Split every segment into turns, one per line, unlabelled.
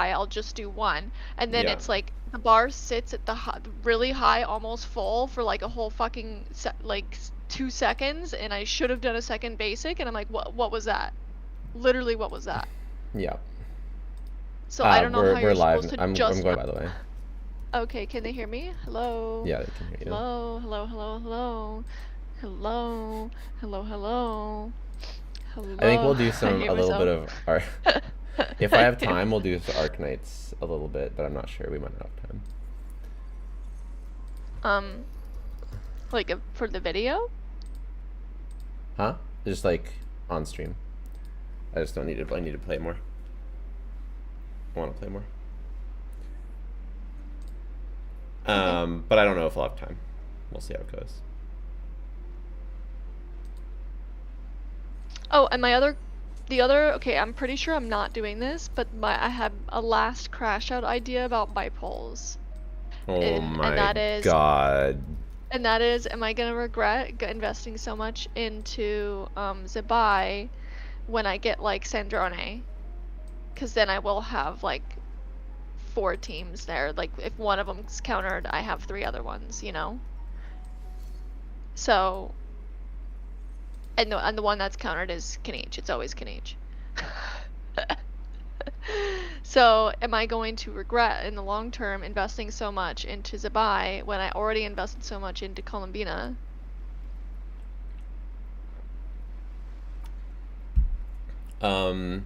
Zibai, I'll just do one. And then
Yeah.
it's like the bar sits at the really high, almost full for like a whole fucking 2 seconds, and I should have done a second basic, and I'm like, what was that? Literally, what was that?
Yeah.
So I don't know how
We're
you're supposed
live.
to
I'm
just.
going, by the way.
Okay, can they hear me? Hello?
Yeah, they can hear you.
Hello, hello, hello, hello. Hello, hello, hello.
I think
Hello.
we'll do
I
some
hate
a little bit
myself.
of our. If I have time, we'll do Arknights a little bit, but I'm not sure. We might not have time.
Um, like for the video?
Huh? Just like on stream. I just don't need to. I need to play more. I want to play more.
Okay.
But I don't know if I'll have time. We'll see how it goes.
Oh, and okay, I'm pretty sure I'm not doing this, but I had a last crash out idea about bipolls.
Oh my
and that is
god.
And that is, am I gonna regret investing so much into Zibai when I get like Sandrone? Because then I will have like 4 teams there. Like if one of them's countered, I have 3 other ones, you know? So, and the one that's countered is Kaniche. It's always Kaniche. So, am I going to regret in the long term investing so much into Zibai when I already invested so much into Columbina?
I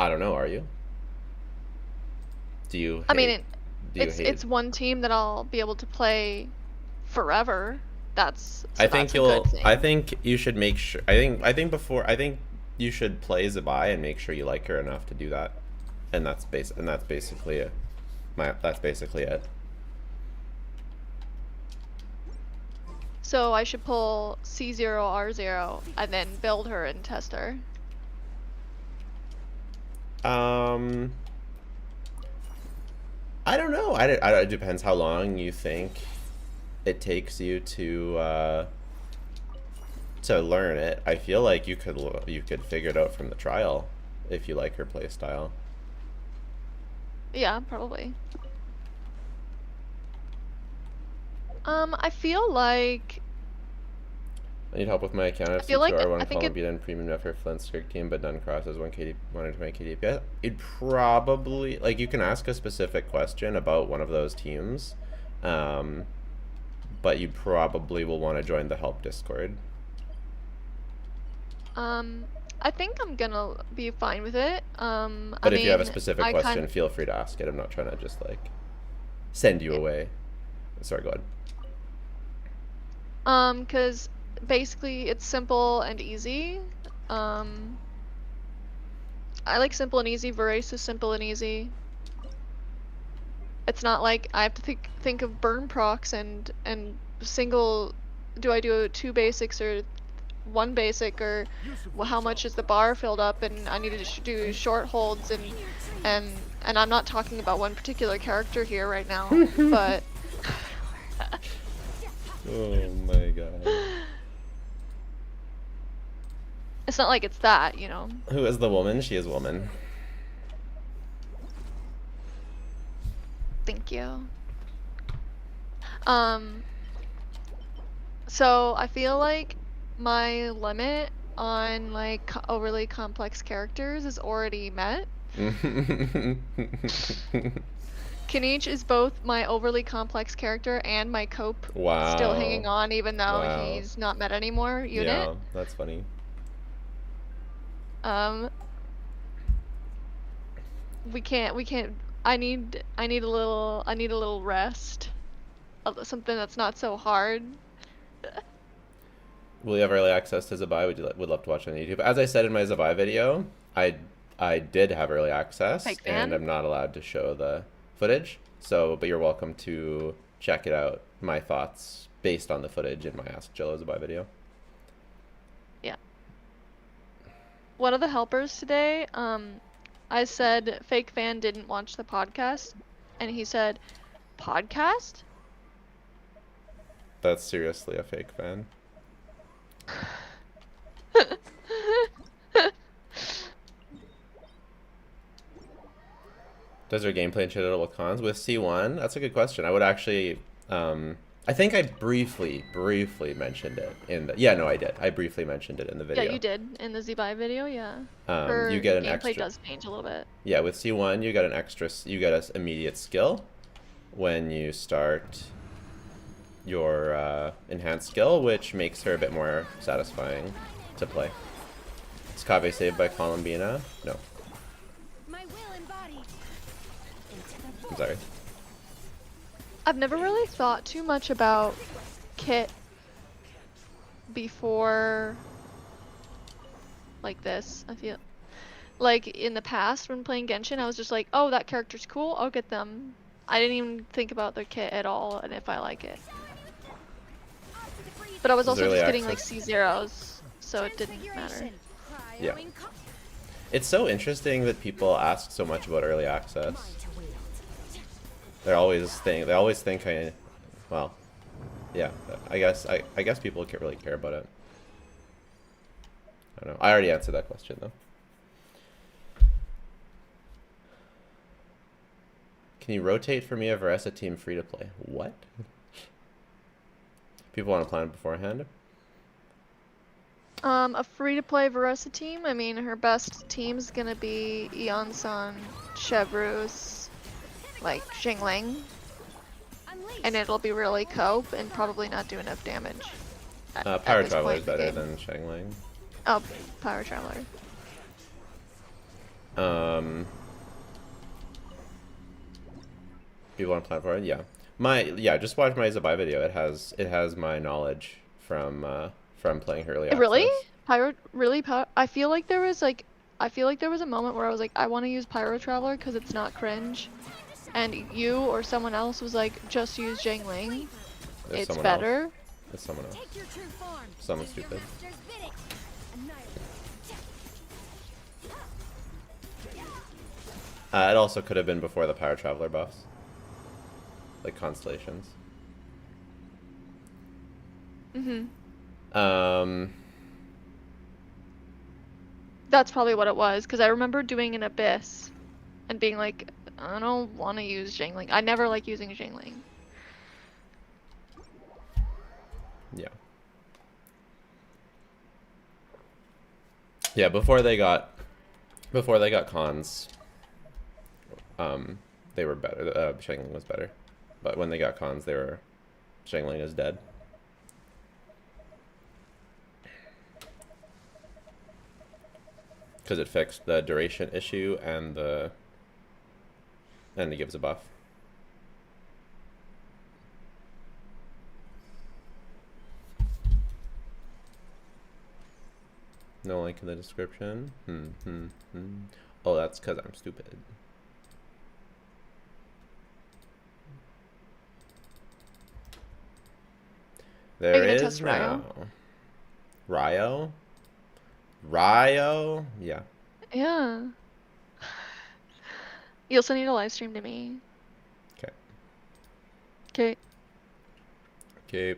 don't know. Are you? Do you?
I mean,
hate?
it's one team that I'll be able to play forever. That's
I think
that's a good thing.
I think you should make sure. I think you should play Zibai and make sure you like her enough to do that. And that's basically it. That's basically it.
So I should pull C0R0 and then build her and test her.
I don't know. It depends how long you think it takes you to learn it. I feel like you could figure it out from the trial if you like her playstyle.
Yeah, probably. I feel like
I need help with my account. I
feel like
C2R1
I think
Columbia and premium net for Flint Skirk team, but none crosses 120 KDP. It'd probably, like, you can ask a specific question about one of those teams, but you probably will want to join the help Discord.
I think I'm gonna be fine with it.
But if you have a specific question, feel free to ask it. I'm not trying to just like send you away. Sorry, go
ahead. Because basically it's simple and easy. I like simple and easy. Vorace is simple and easy. It's not like I have to think of burn procs and single. Do I do 2 basics or 1 basic, or how much is the bar filled up, and I need to do short holds, and I'm not talking about one particular character here right now, but
oh my god.
It's not like it's that, you know.
Who is the woman? She is woman.
Thank you. So I feel like my limit on like overly complex characters is already met. Kaniche is both my overly complex character and my cope still hanging on even though he's not met anymore unit.
Yeah, that's funny.
We can't I need a little rest. Something that's not so hard.
Will you have early access to Zibai? Would love to watch on YouTube. As I said in my Zibai video, I did have early access, and I'm not allowed to show the footage. So, but you're welcome to check it out. My thoughts based on the footage in my Ask Jillo Zibai video.
Yeah. One of the helpers today, I said fake fan didn't watch the podcast, and he said, podcast?
That's seriously a fake fan. Does their gameplay and shadow cons with C1? That's a good question. I would actually, I think I briefly mentioned it in the, yeah, no, I did. I briefly mentioned it in the video.
Yeah, you did in the Zibai video, yeah. Her
you get an
gameplay
extra,
does change a little bit.
Yeah, with C1, you get an extra, you get an immediate skill when you start your enhanced skill, which makes her a bit more satisfying to play. Is Kave saved by Columbina? No. I'm sorry.
I've never really thought too much about kit before like this. I feel like in the past when playing Genshin, I was just like, oh, that character's cool, I'll get them. I didn't even think about their kit at all and if I like it. But I was also just getting like C0s, so it didn't matter.
Yeah. It's so interesting that people ask so much about early access. They always think well, yeah. I guess people really care about it. I don't know. I already answered that question though. Can you rotate for me a Varessa team free to play? What? People want to plan it beforehand.
A free-to-play Varessa team. I mean, her best team's gonna be Eon-san, Chevrus, like Xingling, and it'll be really cope and probably not do enough damage.
Power Traveler is better than Xingling.
Oh, Power Traveler.
People want to plan for it? Yeah. Just watch my Zibai video. It has my knowledge from playing early access.
Really? I feel like there was a moment where I was like, I want to use Pyro Traveler because it's not cringe, and you or someone else was like, just use Jingling. It's better.
It's someone else. Someone stupid. It also could have been before the Power Traveler buffs. Like Constellations.
That's probably what it was, because I remember doing an Abyss and being like, I don't want to use Jingling. I never like using Jingling.
Yeah. Yeah, before they got cons, they were better. Jingling was better. But when they got cons, Jingling is dead. Because it fixed the duration issue and it gives a buff. No link in the description. Oh, that's because I'm stupid. There is now. Ryo? Ryo? Yeah.
Yeah. You also need a live stream to me.
Okay.
Okay.
Okay.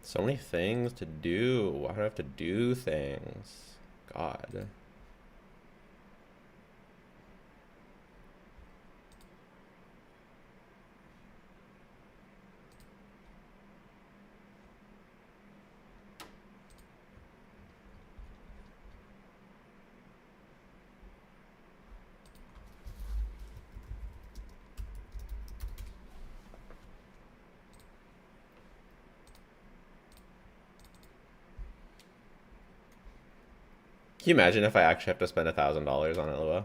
So many things to do. Why do I have to do things? God. Can you imagine if I actually have to spend $1,000 on ILLUGA?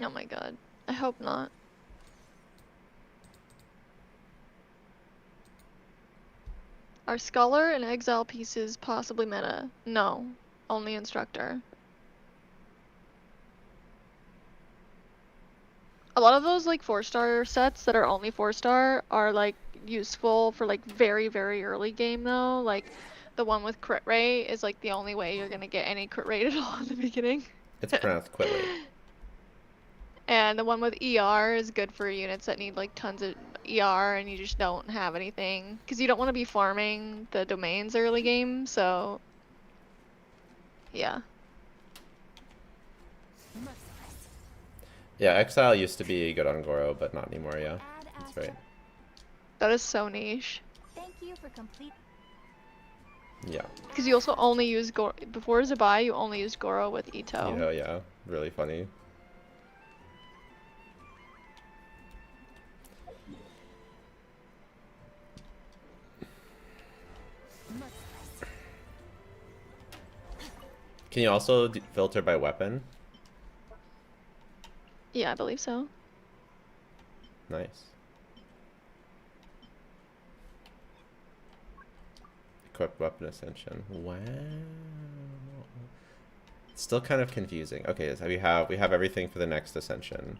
Oh my god. I hope not. Are Scholar and Exile pieces possibly meta? No. Only Instructor. A lot of those like 4-star sets that are only 4-star are like useful for like very, very early game though. Like the one with crit rate is like the only way you're gonna get any crit rate at all in the beginning.
It's pronounced quit rate.
And the one with ER is good for units that need like tons of ER and you just don't have anything. Because you don't want to be farming the domains early game, so yeah.
Yeah, Exile used to be good on Goro, but not anymore, yeah. That's right.
That is so niche.
Thank you for complete.
Yeah.
Because you also only use Goro. Before Zibai, you only use Goro with Ito.
Ito, yeah. Really funny. Can you also filter by weapon?
Yeah, I believe so.
Nice. Equipped weapon ascension. Wow. It's still kind of confusing. Okay, so we have everything for the next ascension.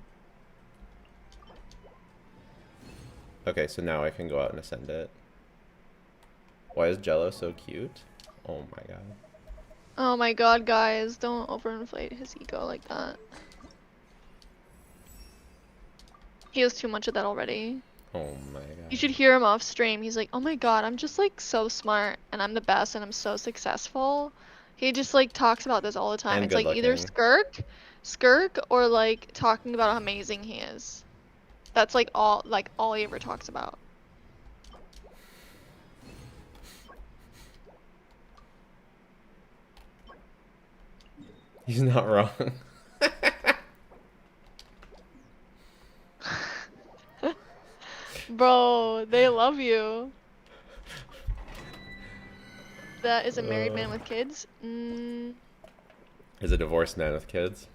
Okay, so now I can go out and ascend it. Why is Jello so cute? Oh my god.
Oh my god, guys, don't overinflate his ego like that. He has too much of that already.
Oh my god.
You should hear him off stream. He's like, oh my god, I'm just like so smart and I'm the best and I'm so successful. He just like talks about this all the time.
And
It's like either
good-looking.
skirk or like talking about how amazing he is. That's like all he ever talks about.
He's not wrong.
Bro, they love you. That is a married man with kids.
Is a divorced man with kids.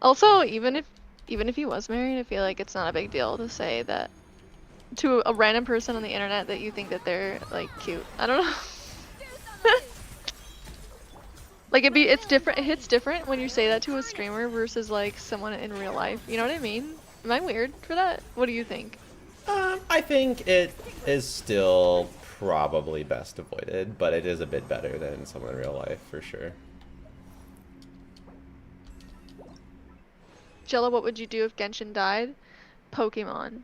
Also, even if he was married, I feel like it's not a big deal to say that to a random person on the internet that you think that they're like cute. I don't know. Like it's different. It hits different when you say that to a streamer versus like someone in real life. You know what I mean? Am I weird for that? What do you think?
I think it is still probably best avoided, but it is a bit better than someone in real life for sure.
Jello, what would you do if Genshin died? Pokemon.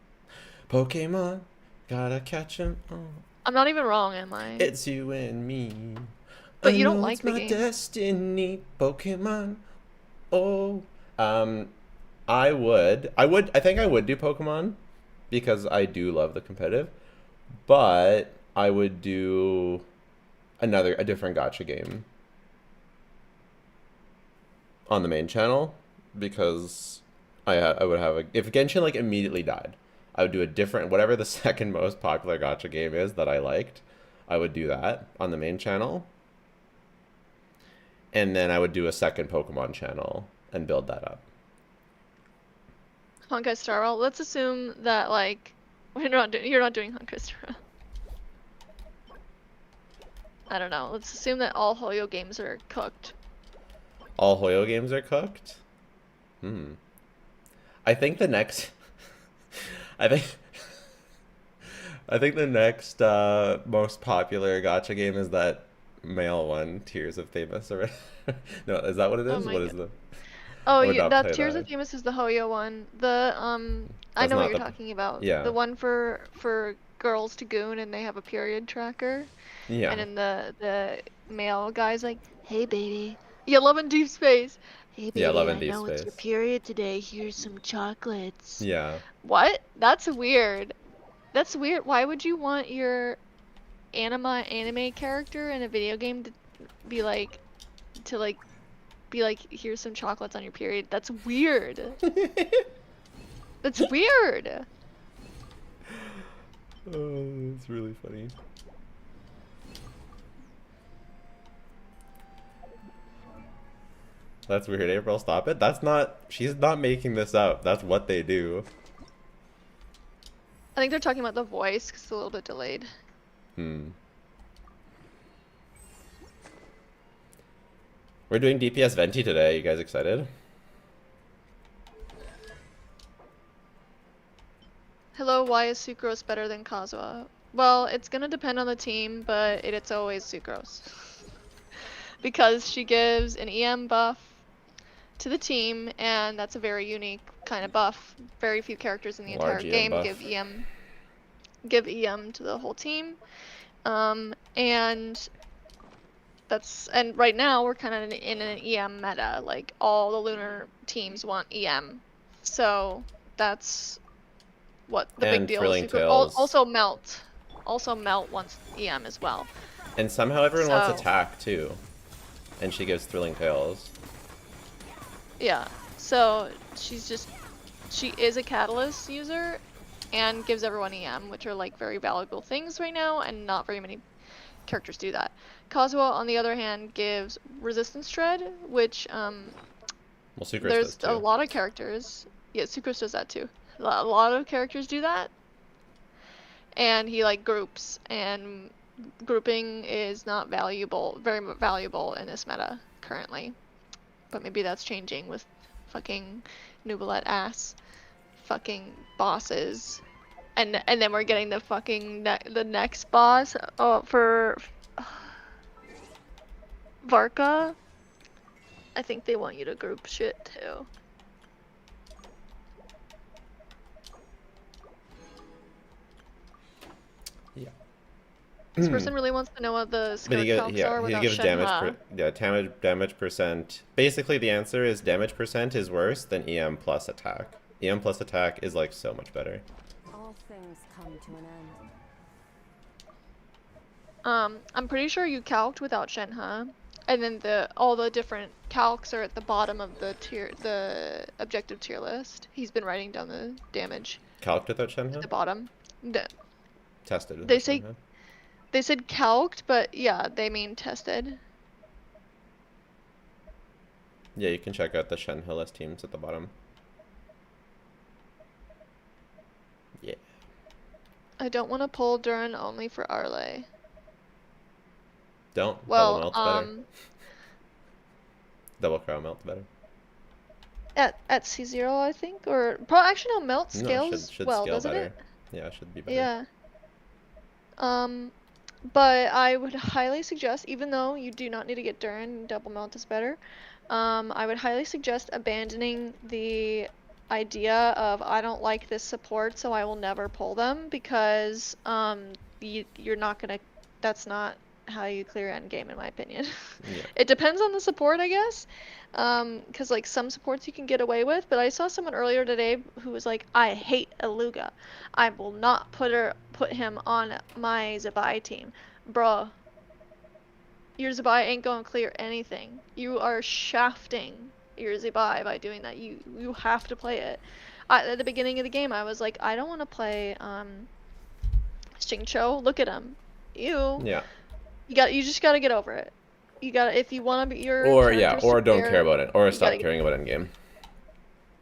Pokemon, gotta catch 'em all.
I'm not even wrong, am I?
It's you and me.
But
I
you don't
know
like
it's
the
my
game.
destiny, Pokemon. Oh, I think I would do Pokemon because I do love the competitive, but I would do a different gacha game on the main channel because I would have if Genshin like immediately died, I would do a different whatever the second most popular gacha game is that I liked. I would do that on the main channel. And then I would do a second Pokemon channel and build that up.
Honkai Star Rail. Let's assume that like you're not doing Honkai Star Rail. I don't know. Let's assume that all Hoyo games are cooked.
All Hoyo games are cooked? I think the next I think the next most popular gacha game is that male one, Tears of Themis, or no, is that what it is?
Oh my
What is
God.
the
Oh,
I would not
that
play
Tears
that.
of Themis is the Hoyo one. I
That's
know what
not
you're
the-
talking about.
yeah.
The one for girls to goon and they have a period tracker.
Yeah.
And then the male guy's like, "Hey baby, yeah, love in deep space. Hey baby,
Yeah, Love
I
in Deep
know it's your
Space.
period today. Here's some chocolates."
Yeah.
What? That's weird. That's weird. Why would you want your anime character in a video game to be like, here's some chocolates on your period? That's weird. That's weird.
Oh, it's really funny. That's weird, April. Stop it. She's not making this up. That's what they do.
I think they're talking about the voice because it's a little bit delayed.
We're doing DPS Venti today. You guys excited?
Hello, why is Sucrose better than Kazuha? Well, it's gonna depend on the team, but it's always Sucrose. because she gives an EM buff to the team, and that's a very unique kind of buff. Very few characters in the entire
Large EM
game
buff.
give EM to the whole team. And right now we're kind of in an EM meta. Like all the lunar teams want EM, so that's what the big deal is. Also Melt wants EM as well.
And somehow everyone wants attack too, and she gives Thrilling Tales.
Yeah, so she is a Catalyst user and gives everyone EM, which are like very valuable things right now, and not very many characters do that. Kazuha, on the other hand, gives Resistance Shred, which there's a lot of characters. Yeah, Sucrose does that too. A lot of characters do that, and he like groups, and grouping is not very valuable in this meta currently. But maybe that's changing with fucking Nubilet ass fucking bosses. And then we're getting the fucking the next boss for Varka. I think they want you to group shit too.
Yeah.
This person really wants to know what the skill calcs are without
he gives
Shenhe.
damage percent. Basically, the answer is damage percent is worse than EM plus attack. EM plus attack is like so much better.
All things come to an end.
I'm pretty sure you calced without Shenhe, and then all the different calcs are at the bottom of the objective tier list. He's been writing down the damage.
Calced without Shenhe?
At the bottom.
Tested.
They said calced, but yeah, they mean tested.
Yeah, you can check out the Shenhe list teams at the bottom. Yeah.
I don't want to pull Duran only for Arle.
Don't.
Well,
Double Melt's better. Double Crow Melt's better.
At C0, I think, or actually no, Melt scales
should
well,
scale
doesn't
better.
it?
Yeah, it should be better.
Yeah. But I would highly suggest, even though you do not need to get Duran, double Melt is better. I would highly suggest abandoning the idea of I don't like this support, so I will never pull them, because you're not gonna. That's not how you clear endgame, in my opinion.
Yeah.
It depends on the support, I guess. Because like some supports you can get away with, but I saw someone earlier today who was like, I hate ILLUGA. I will not put him on my Zibai team. Bruh. Your Zibai ain't gonna clear anything. You are shafting your Zibai by doing that. You have to play it. At the beginning of the game, I was like, I don't want to play Xingqiu. Look at him.
Yeah.
You just gotta get over it. You gotta, if you want to be your
or don't care about it, or stop caring about endgame.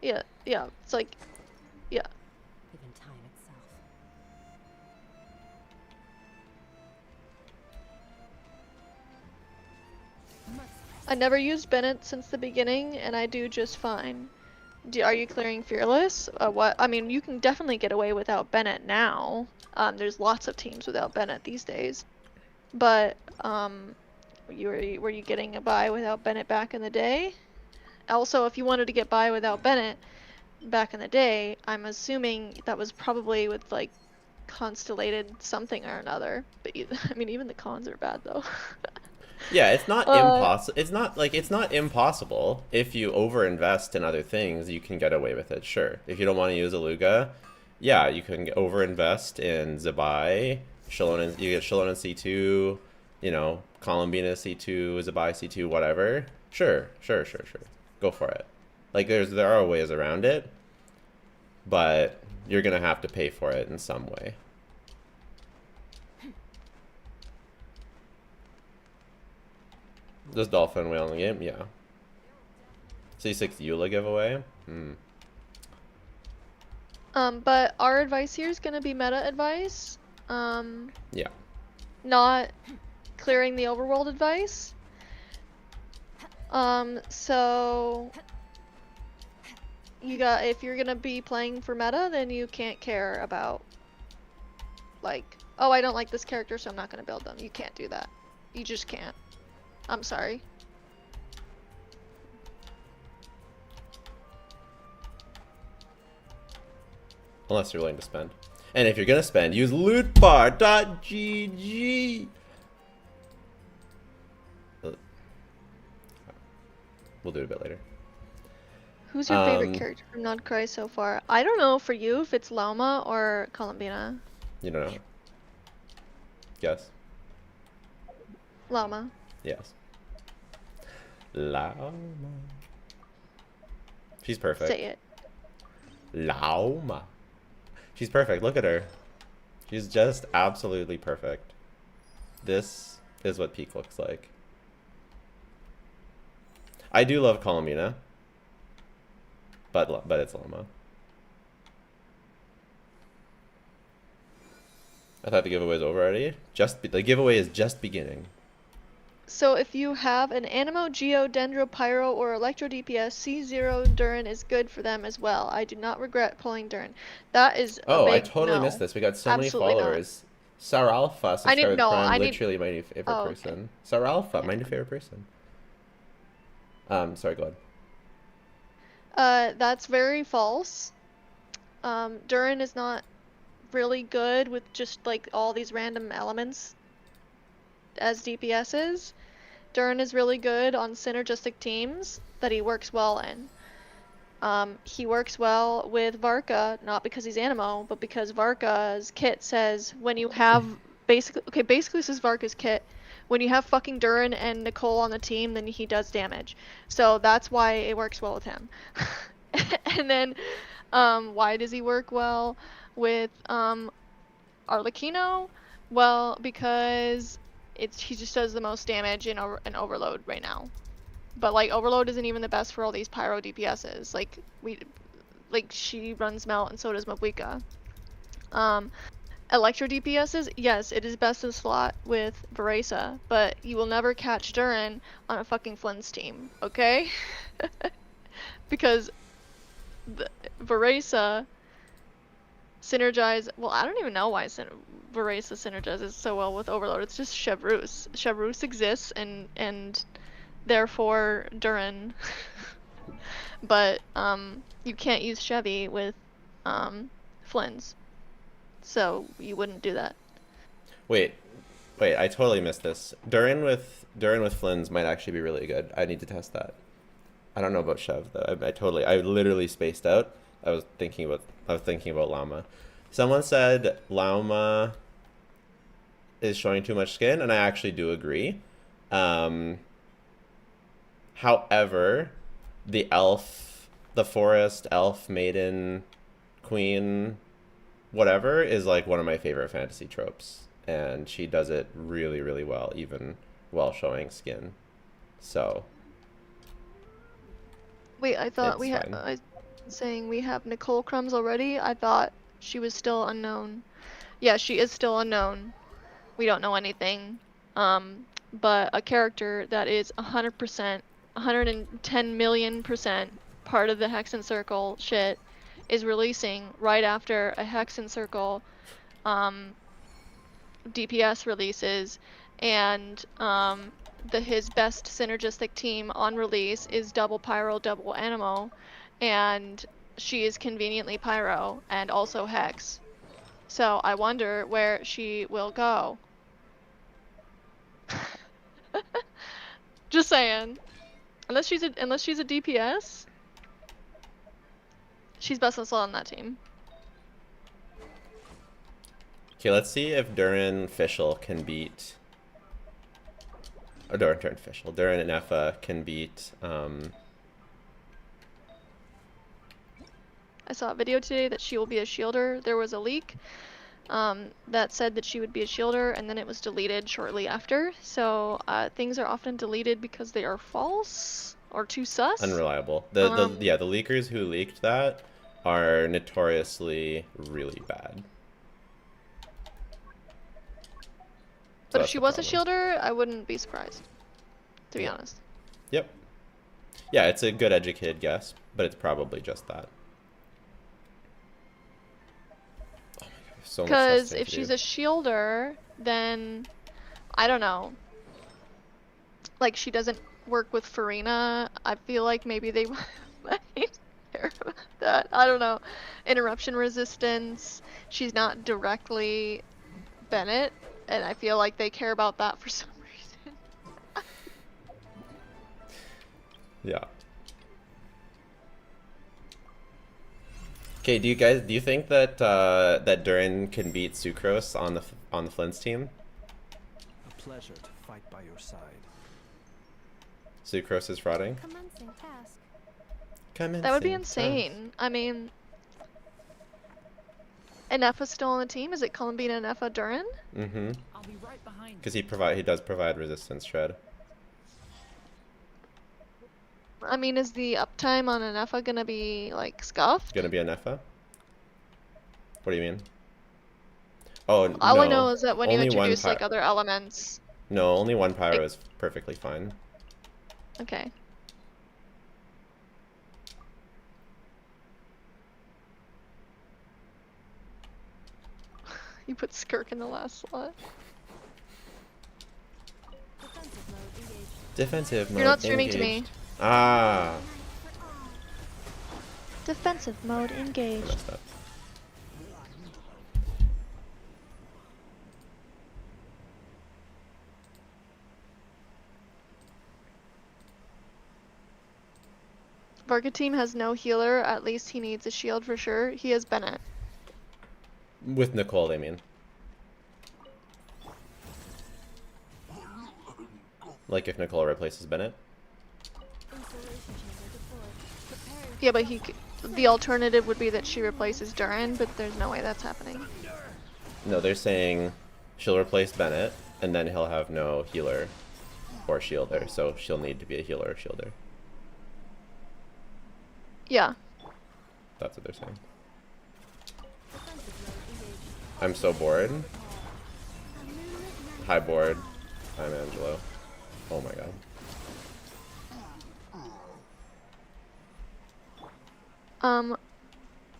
Yeah, it's like, yeah.
Even time itself.
I never used Bennett since the beginning, and I do just fine. Are you clearing Fearless? What? I mean, you can definitely get away without Bennett now. There's lots of teams without Bennett these days. But, were you getting a bye without Bennett back in the day? Also, if you wanted to get by without Bennett back in the day, I'm assuming that was probably with, like, Constellated something or another. But, I mean, even the cons are bad, though.
Yeah, it's not impossible. It's not impossible. If you overinvest in other things, you can get away with it. Sure. If you don't want to use ILLUGA, yeah, you can overinvest in Zibai. You get Shilon in C2. You know, Columbina C2, Zibai C2, whatever. Sure. Go for it. Like there are ways around it, but you're gonna have to pay for it in some way. Does Dolphin whale in the game? Yeah. C6 Eula giveaway?
But our advice here is gonna be meta advice.
Yeah.
Not clearing the overworld advice. So if you're gonna be playing for meta, then you can't care about, like, oh, I don't like this character, so I'm not gonna build them. You can't do that. You just can't. I'm sorry.
Unless you're willing to spend. And if you're gonna spend, use lootbar.gg. We'll do it a bit later.
Who's your favorite character from Not Cry so far? I don't know for you if it's Lauma or Columbina.
You don't know. Guess.
Lauma.
Yes. Lauma. She's perfect.
Say it.
Lauma. She's perfect. Look at her. She's just absolutely perfect. This is what peak looks like. I do love Columbina, but it's Lama. I thought the giveaway was over already. The giveaway is just beginning.
So if you have an Animo, Geo, Dendro, Pyro, or Electro DPS, C0 Durin is good for them as well. I do not regret pulling Durin. That is a
Oh, I
big
totally
no.
missed this. We got so
Absolutely
many followers. Saralpha subscribed with Prime, literally my new favorite person. Saralpha, my new favorite person. Sorry, go ahead.
That's very false. Durin is not really good with just like all these random elements as DPSs. Durin is really good on synergistic teams that he works well in. He works well with Varka, not because he's Animo, but because Varka's kit says when you have basically this is Varka's kit. When you have fucking Durin and Nicole on the team, then he does damage. So that's why it works well with him. And then, why does he work well with Arlecchino? Well, because he just does the most damage in Overload right now. But like Overload isn't even the best for all these Pyro DPSs. Like she runs Melt and so does Mabuika. Electro DPSs, yes, it is best in slot with Varesa, but you will never catch Durin on a fucking Flynn's team, okay? Because Varesa synergize. Well, I don't even know why Varesa synergizes so well with Overload. It's just Chevreuse. Chevreuse exists, and therefore Durin. But you can't use Chevy with Flynn's, so you wouldn't do that.
Wait, I totally missed this. Durin with Flynn's might actually be really good. I need to test that. I don't know about Chev though. I literally spaced out. I was thinking about Llama. Someone said Llama is showing too much skin, and I actually do agree. However, the forest elf maiden queen whatever is like one of my favorite fantasy tropes, and she does it really, really well, even while showing skin. So
wait, I thought we had saying we have Nicole Crumbs already. I thought she was still unknown. Yeah, she is still unknown. We don't know anything. But a character that is 100%, 110 million% part of the Hex and Circle shit is releasing right after a Hex and Circle DPS releases, and his best synergistic team on release is double Pyro, double Animo, and she is conveniently Pyro and also Hex. So I wonder where she will go. Just saying. Unless she's a DPS, she's best in slot on that team.
okay, let's see if Durin Fischl can beat. Or Durin Fischl. Durin and Effa can beat.
I saw a video today that she will be a shielder. There was a leak that said that she would be a shielder, and then it was deleted shortly after. So things are often deleted because they are false or too sus.
Unreliable. The leakers who leaked that are notoriously really bad.
But if she was a shielder, I wouldn't be surprised, to be honest.
Yep. Yeah, it's a good educated guess, but it's probably just that. Oh my god, so much
Because
stuff
if
to
she's
do.
a shielder, then I don't know. Like she doesn't work with Farina. I feel like maybe they might pair care about that. I don't know. Interruption resistance. She's not directly Bennett, and I feel like they care about that for some reason.
Yeah. Okay, do you think that that Durin can beat Sucrose on the Flint's team?
A pleasure to fight by your side.
Sucrose is frauding.
Commencing task.
That would be insane. I mean, Enefa's still on the team. Is it Columbine Enefa Durin?
Mm-hmm.
I'll be right behind.
Because he does provide resistance shred.
I mean, is the uptime on Enefa gonna be like scuffed?
Gonna be a Nefa? What do you mean? Oh,
All
no.
I know is that when you
Only one
introduce like other elements.
No, only one pyro is perfectly fine.
Okay. You put Skirk in the last slot.
Defensive mode engaged.
Defensive mode
You're not streaming to me.
engaged. Ah.
Defensive mode
I
engaged.
messed up.
Varga team has no healer. At least he needs a shield for sure. He has Bennett.
With Nicole, they mean. Like if Nicole replaces Bennett?
Installation chamber deployed. Preparing.
Yeah, but the alternative would be that she replaces Durin, but there's no way that's happening.
No, they're saying she'll replace Bennett, and then he'll have no healer or shielder, so she'll need to be a healer or shielder.
Yeah.
That's what they're saying.
Defensive mode engaged.
I'm so bored. Hi, bored. I'm Angelo. Oh my god.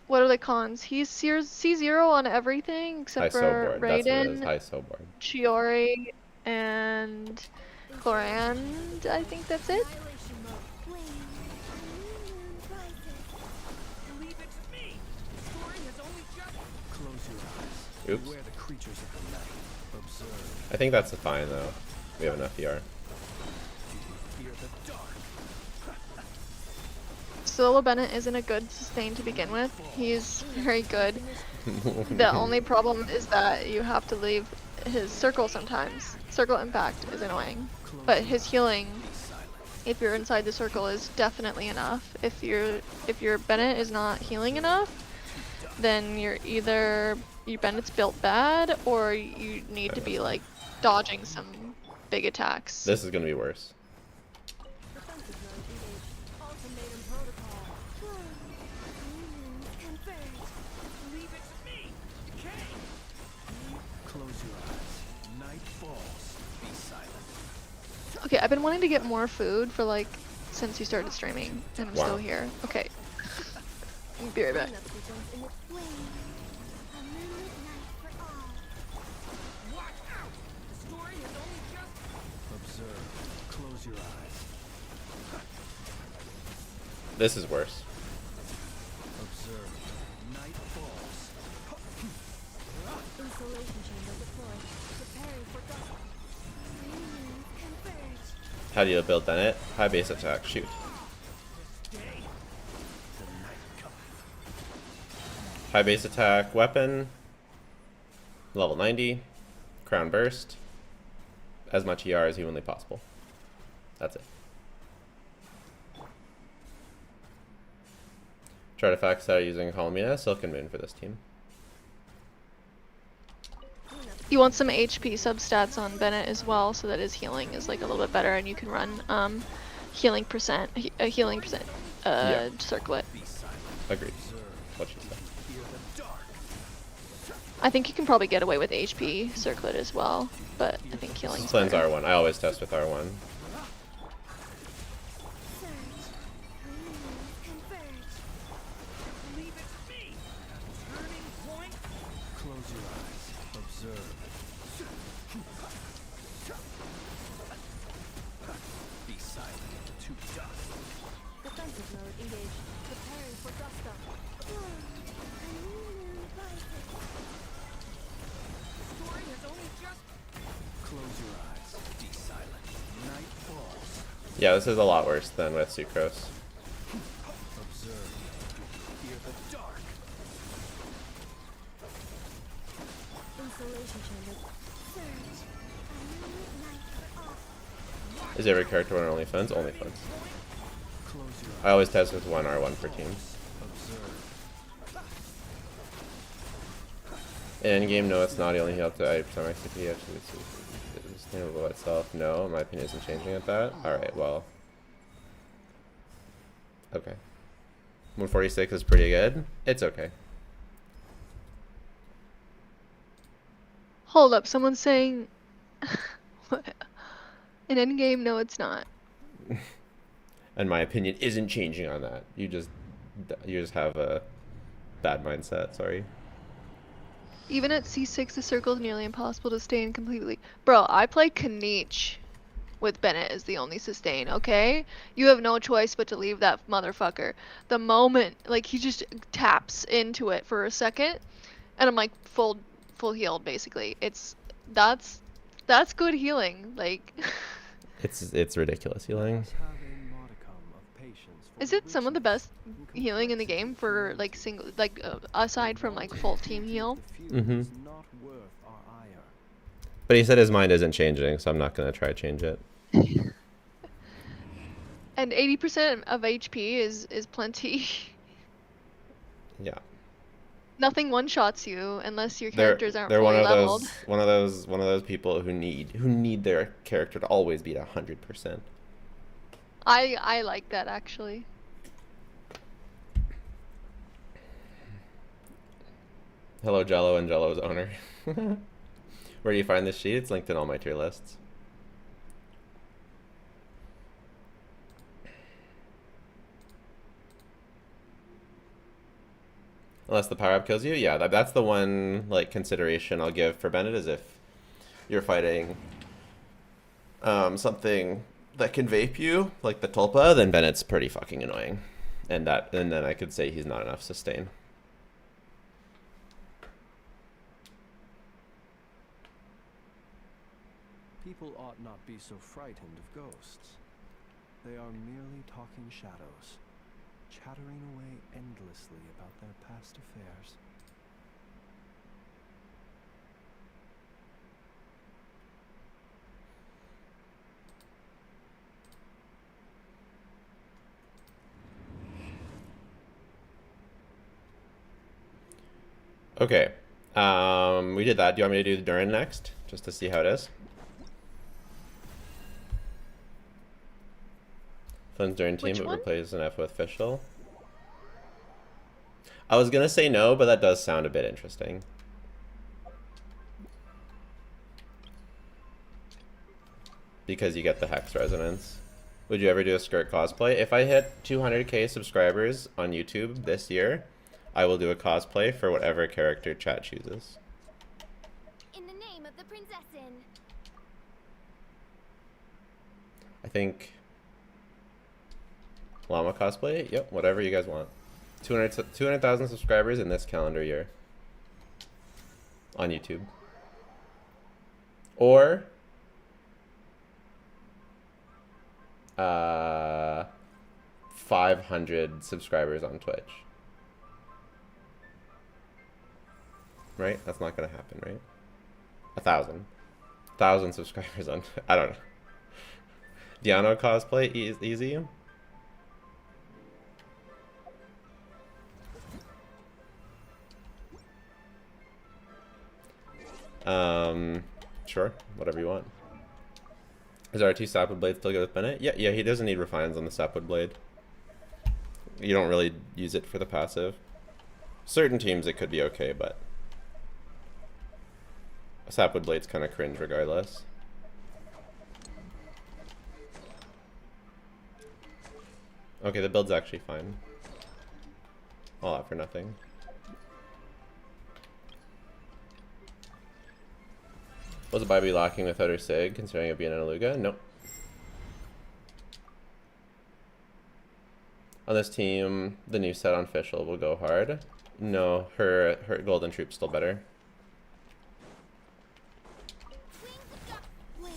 What are the cons? He's C0 on everything
Hi,
except
so
for
bored. That's what it is.
Raiden,
Hi, so bored.
Chiori, and Chlorand. I think that's it.
Annihilation mode. Flame. Rises.
Leave it to me. The story has only just. Close your eyes.
Oops.
Beware the creatures of the night. Observe.
I think that's fine, though. We have enough ER.
Fear the dark.
Solo Bennett isn't a good sustain to begin with. He's very good. The only problem is that you have to leave his circle sometimes. Circle impact is annoying. But his healing, if you're inside the circle, is definitely enough. If your Bennett is not healing enough, then you're either your Bennett's built bad or you need to be like dodging some big attacks.
This is gonna be worse.
Defensive mode engaged. Ultimatum protocol. Confirmed.
Leave it to me. Okay. Close your eyes. Night falls. Be silent.
Okay, I've been wanting to get more food for like since you started streaming, and I'm
Wow.
still here. Okay. Be right back.
Cleanup begins in its flame. A moonlit night for all.
Watch out. The story has only just. Observe. Close your eyes.
This is worse.
Observe. Night falls.
Installation chamber deployed. Preparing for gust. Unions converge.
How do you build Bennett? High base attack. Shoot.
Day. The night cometh.
High base attack weapon. Level 90. Crown burst. As much ER as humanly possible. That's it. Try to fax out using Columina. Silken Moon for this team.
You want some HP substats on Bennett as well, so that his healing is like a little bit better, and you can run healing percent
Yeah.
circlet.
Be silent.
Agreed. What she said.
Fear the dark.
I think you can probably get away with HP circlet as well, but I think healing's
Cleanse
better.
R1. I always test with R1.
Surge. Unions converge.
Leave it to me. Turning point. Close your eyes. Observe. Be silent. To dust.
Defensive mode engaged. Preparing A new moon rises.
Story has only just. Close your eyes. Be silent. Night falls.
Yeah, this is a lot worse than with Sucrose.
Observe. Hear the dark.
Insulation chamber. Surge. A moonlit night for all.
Is every character on OnlyFans? OnlyFans.
Close your eyes.
I always test with 1 R1 per team.
Observe.
In game, no, it's not. You only heal up to 80% XP. Actually, it's sustainable itself. No, my opinion isn't changing at that. Alright, well. Okay. 146 is pretty good. It's okay.
Hold up, someone's saying in endgame, no it's not.
And my opinion isn't changing on that. You just have a bad mindset, sorry.
Even at C6, the circle is nearly impossible to stay in completely. Bro, I play Kniech with Bennett as the only sustain, okay? You have no choice but to leave that motherfucker. The moment, like, he just taps into it for a second, and I'm like full healed, basically. That's good healing, like.
It's ridiculous healing.
Is it some of the best healing in the game for like single, like aside from like full team heal?
Mm-hmm. But he said his mind isn't changing, so I'm not gonna try to change it.
And 80% of HP is plenty.
Yeah.
Nothing one-shots you unless your characters aren't
They're
fully
one of
leveled.
one of those people who need their character to always be at 100%.
I like that actually.
Hello, Jello and Jello's owner. Where do you find this sheet? It's linked in all my tier lists. Unless the power up kills you, yeah, that's the one like consideration I'll give for Bennett is if you're fighting something that can vape you, like the Tulpa, then Bennett's pretty fucking annoying, and then I could say he's not enough sustain.
People ought not be so frightened of ghosts. They are merely talking shadows, chattering away endlessly about their past affairs.
Okay, we did that. Do you want me to do the Durin next, just to see how it is? Flynn's Durin team,
Which
but
one?
replace an F with Fischl. I was gonna say no, but that does sound a bit interesting. Because you get the Hex resonance. Would you ever do a skirt cosplay? If I hit 200k subscribers on YouTube this year, I will do a cosplay for whatever character chat chooses.
In the name of the princessin.
I think llama cosplay? Yep, whatever you guys want. 200,000 subscribers in this calendar year on YouTube. Or 500 subscribers on Twitch. Right? That's not gonna happen, right? 1,000 subscribers on I don't know. Diano cosplay easy. Sure, whatever you want. Is R2 Sapwood Blade still good with Bennett? Yeah, he doesn't need refines on the Sapwood Blade. You don't really use it for the passive. Certain teams it could be okay, but a Sapwood Blade's kind of cringe regardless. Okay, the build's actually fine. All out for nothing. Was a Zibai locking without her Sig, considering it being an ILLUGA? Nope. On this team, the new set on Fischl will go hard. No, her golden troop's still better.
Wing,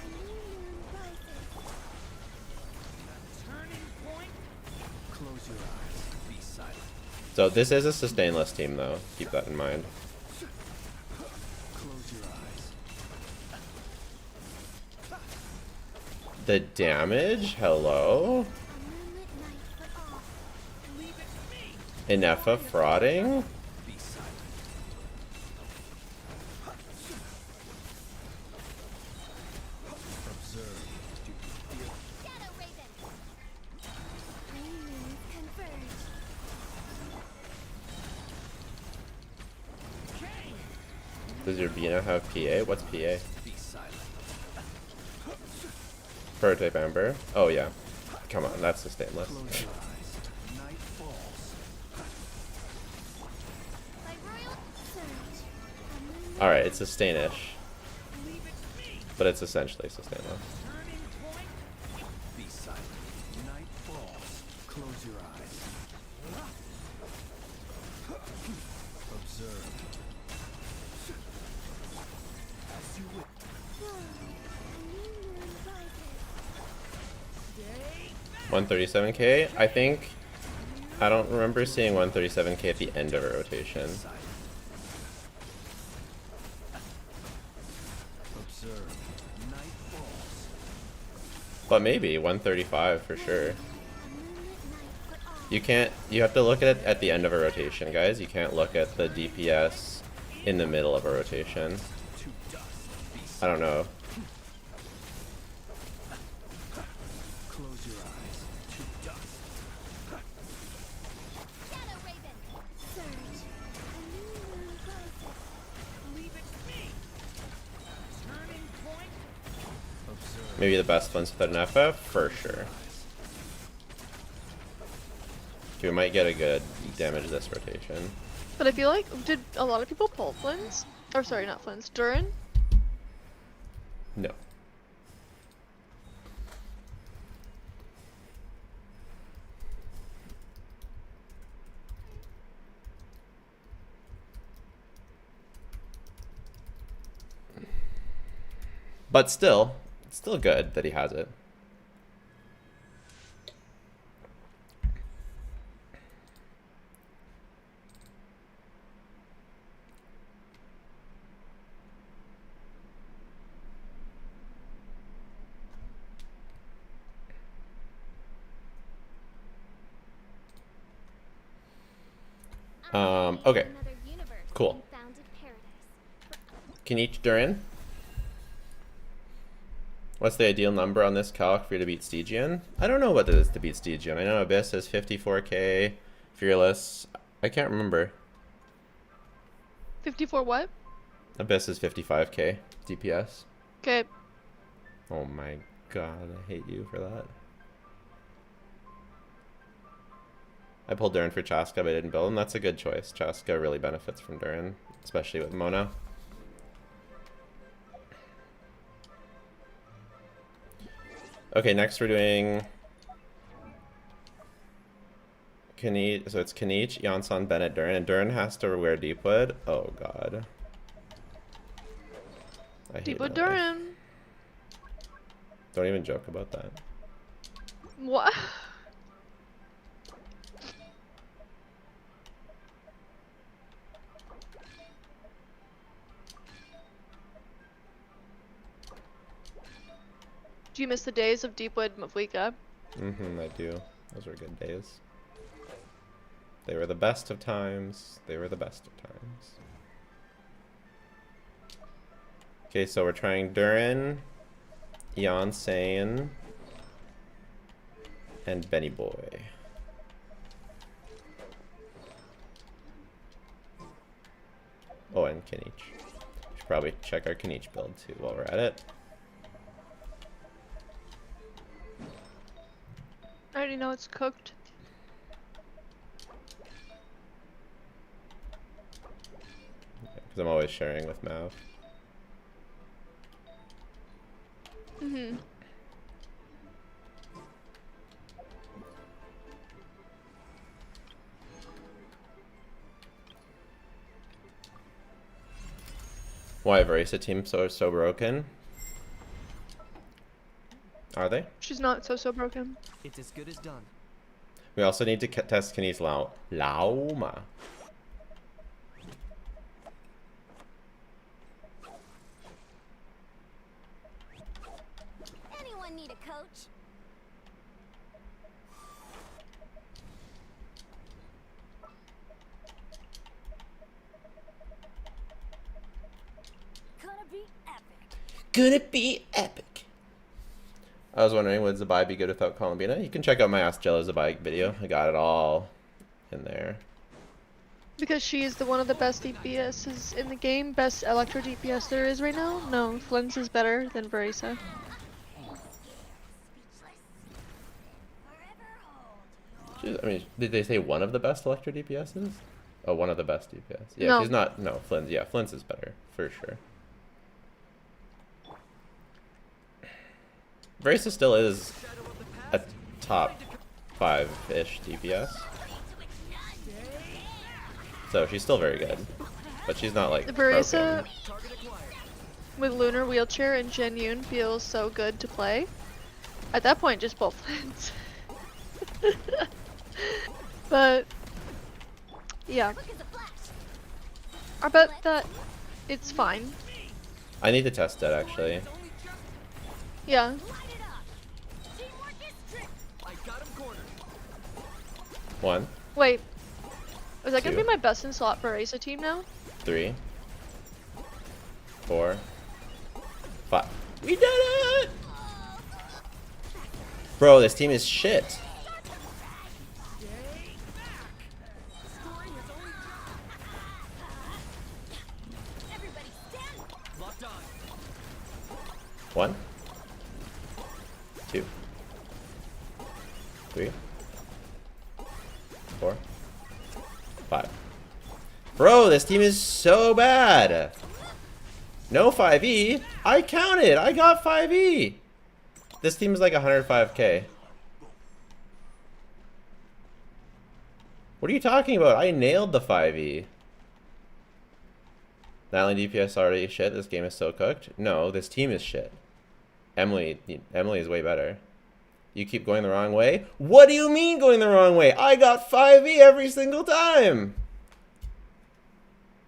a new moon rises.
Close your eyes. Be silent.
So this is a sustainless team, though. Keep that in mind.
Close your eyes.
The damage? Hello?
A moonlit night for all.
Inefa frauding?
Be silent. Observe. Do you feel?
Shadow Raven. Three moons converge.
Does your Bina have PA? What's PA?
Be silent.
Prototype Amber? Oh yeah. Come on, that's sustainless.
Close your eyes. Night falls.
By royal surge. A moonlit
Alright, it's sustain-ish. But it's essentially sustainless.
Be silent. Night falls. Close your eyes. Observe. As you will.
glow. A new moon rises.
137k? I think... I don't remember seeing 137k at the end of a rotation.
Silent. Observe. Night falls.
But maybe 135 for sure.
A moonlit night for all.
You can't... You have to look at it at the end of a rotation, guys. You can't look at the DPS in the middle of a rotation.
To dust. Be
I
silent.
don't know.
Close your eyes. To dust.
Shadow Raven. Surge. A new moon rises.
Observe.
Maybe the best ones with an FF? For sure. Okay, we might get a good damage this rotation.
But I feel like, did a lot of people pull Flynn's? Or sorry, not Flynn's, Durin?
No. But still, it's still good that he has it. Okay.
Another universe.
Cool.
Confounded paradise.
Can each Durin? What's the ideal number on this calc for you to beat Stygian? I don't know what it is to beat Stygian. I know Abyss is 54k, Fearless. I can't remember.
54 what?
Abyss is 55k DPS.
Okay.
Oh my god, I hate you for that. I pulled Durin for Chaska, but I didn't build him. That's a good choice. Chaska really benefits from Durin, especially with Mona. Okay, next we're doing Kanich. So it's Kanich, Yansan, Bennett, Durin, and Durin has to wear Deepwood. Oh god. I hate
Deepwood
my life.
Durin.
Don't even joke about that.
What? Do you miss the days of Deepwood Mavlika?
I do. Those were good days. They were the best of times. They were the best of times. Okay, so we're trying Durin, Eon Sane, and Benny Boy. Oh, and Kanich. Should probably check our Kanich build too while we're at it.
I already know it's cooked.
Because I'm always sharing with Mav. Why Verisa team so broken? Are they?
She's not so broken.
It's as good as done.
We also need to test Kenny's Lauma.
Anyone need a coach? Gonna be epic.
Gonna be epic. I was wondering, would Zibai be good without Columbina? You can check out my Ask Jello Zibai video. I got it all in there.
Because she is one of the best DPSs in the game. Best Electro DPS there is right now. No, Flynn's is better than Verisa.
I mean, did they say one of the best Electro DPSs? Oh, one of the best DPS. Yeah,
No.
she's not. No, Flynn's. Yeah, Flynn's is better for sure. Verisa still is a top 5-ish DPS. So she's still very good. But she's not like
Verisa
broken.
with Lunar Wheelchair and Gen Yun feels so good to play. At that point, just both Flynn's. But yeah, I bet that it's fine.
I need to test it actually.
Yeah.
One,
Wait, is that gonna
Two.
be my best in slot Verisa team now?
3, 4, 5. We did it! Bro, this team is shit. One, 2, 3, 4, 5. Bro, this team is so bad. No 5e. I counted. I got 5e. This team is like 105k. What are you talking about? I nailed the 5e. Not only DPS already shit, this game is so cooked. No, this team is shit. Emily is way better. You keep going the wrong way? What do you mean going the wrong way? I got 5e every single time.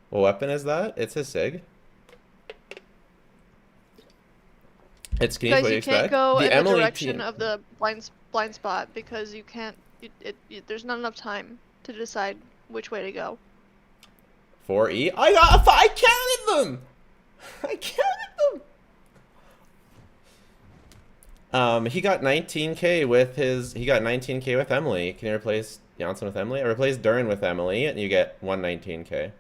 What weapon is that? It's a SIG. It's Kenny,
Guys,
what do you
you
expect?
can't go in the
Emily
direction
team.
of the blind spot because you can't. There's not enough time to decide which way to go.
4e. I counted them. I counted them. He got 19k with his. He got 19k with Emily. Can you replace Janssen with Emily? I replace Durin with Emily, and you get 119k.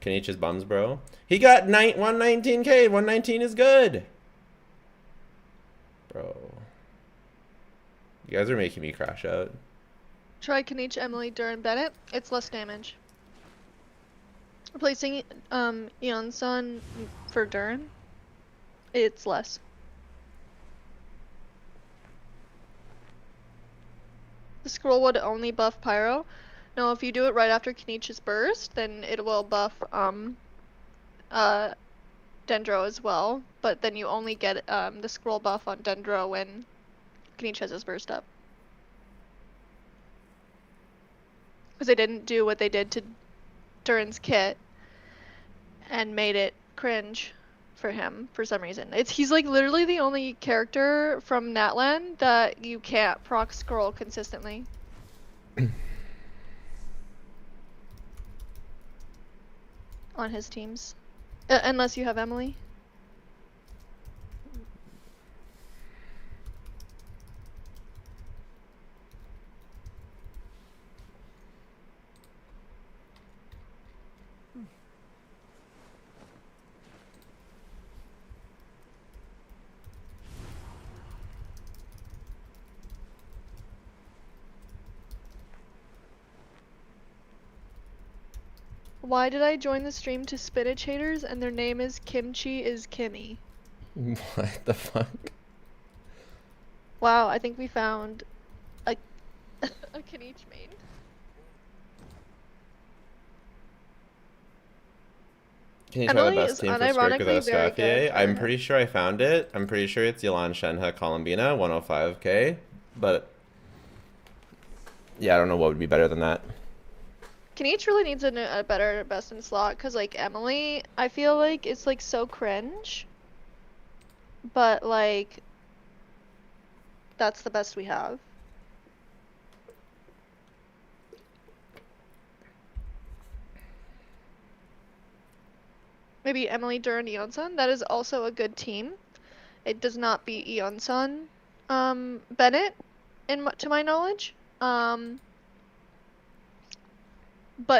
Kenich's bums, bro. He got 119k. 119 is good. Bro. You guys are making me crash out.
Try Kanich, Emily, Durin, Bennett. It's less damage. Replacing Eonsun for Durin. It's less. The scroll would only buff Pyro. No, if you do it right after Kenich's burst, then it will buff Dendro as well. But then you only get the scroll buff on Dendro when Kenich has his burst up. Because they didn't do what they did to Durin's kit and made it cringe for him for some reason. He's like literally the only character from Natlan that you can't proc scroll consistently. On his teams. Unless you have Emily. Why did I join the stream to spinach haters and their name is Kimchi is Kimmy?
What the fuck?
Wow, I think we found a Kenich main.
Can you try the
Emily
best
is
team for Skirk without
unironically very
Escoffier?
good.
I'm pretty sure I found it. I'm pretty sure it's Yolan Shenhe Colombina, 105k. But yeah, I don't know what would be better than that.
Can really needs a better best in slot, because like Emily, I feel like it's like so cringe. But like, that's the best we have. Maybe Emily Duran Eonsun. That is also a good team. It does not beat Eonsun, Bennett, to my knowledge. But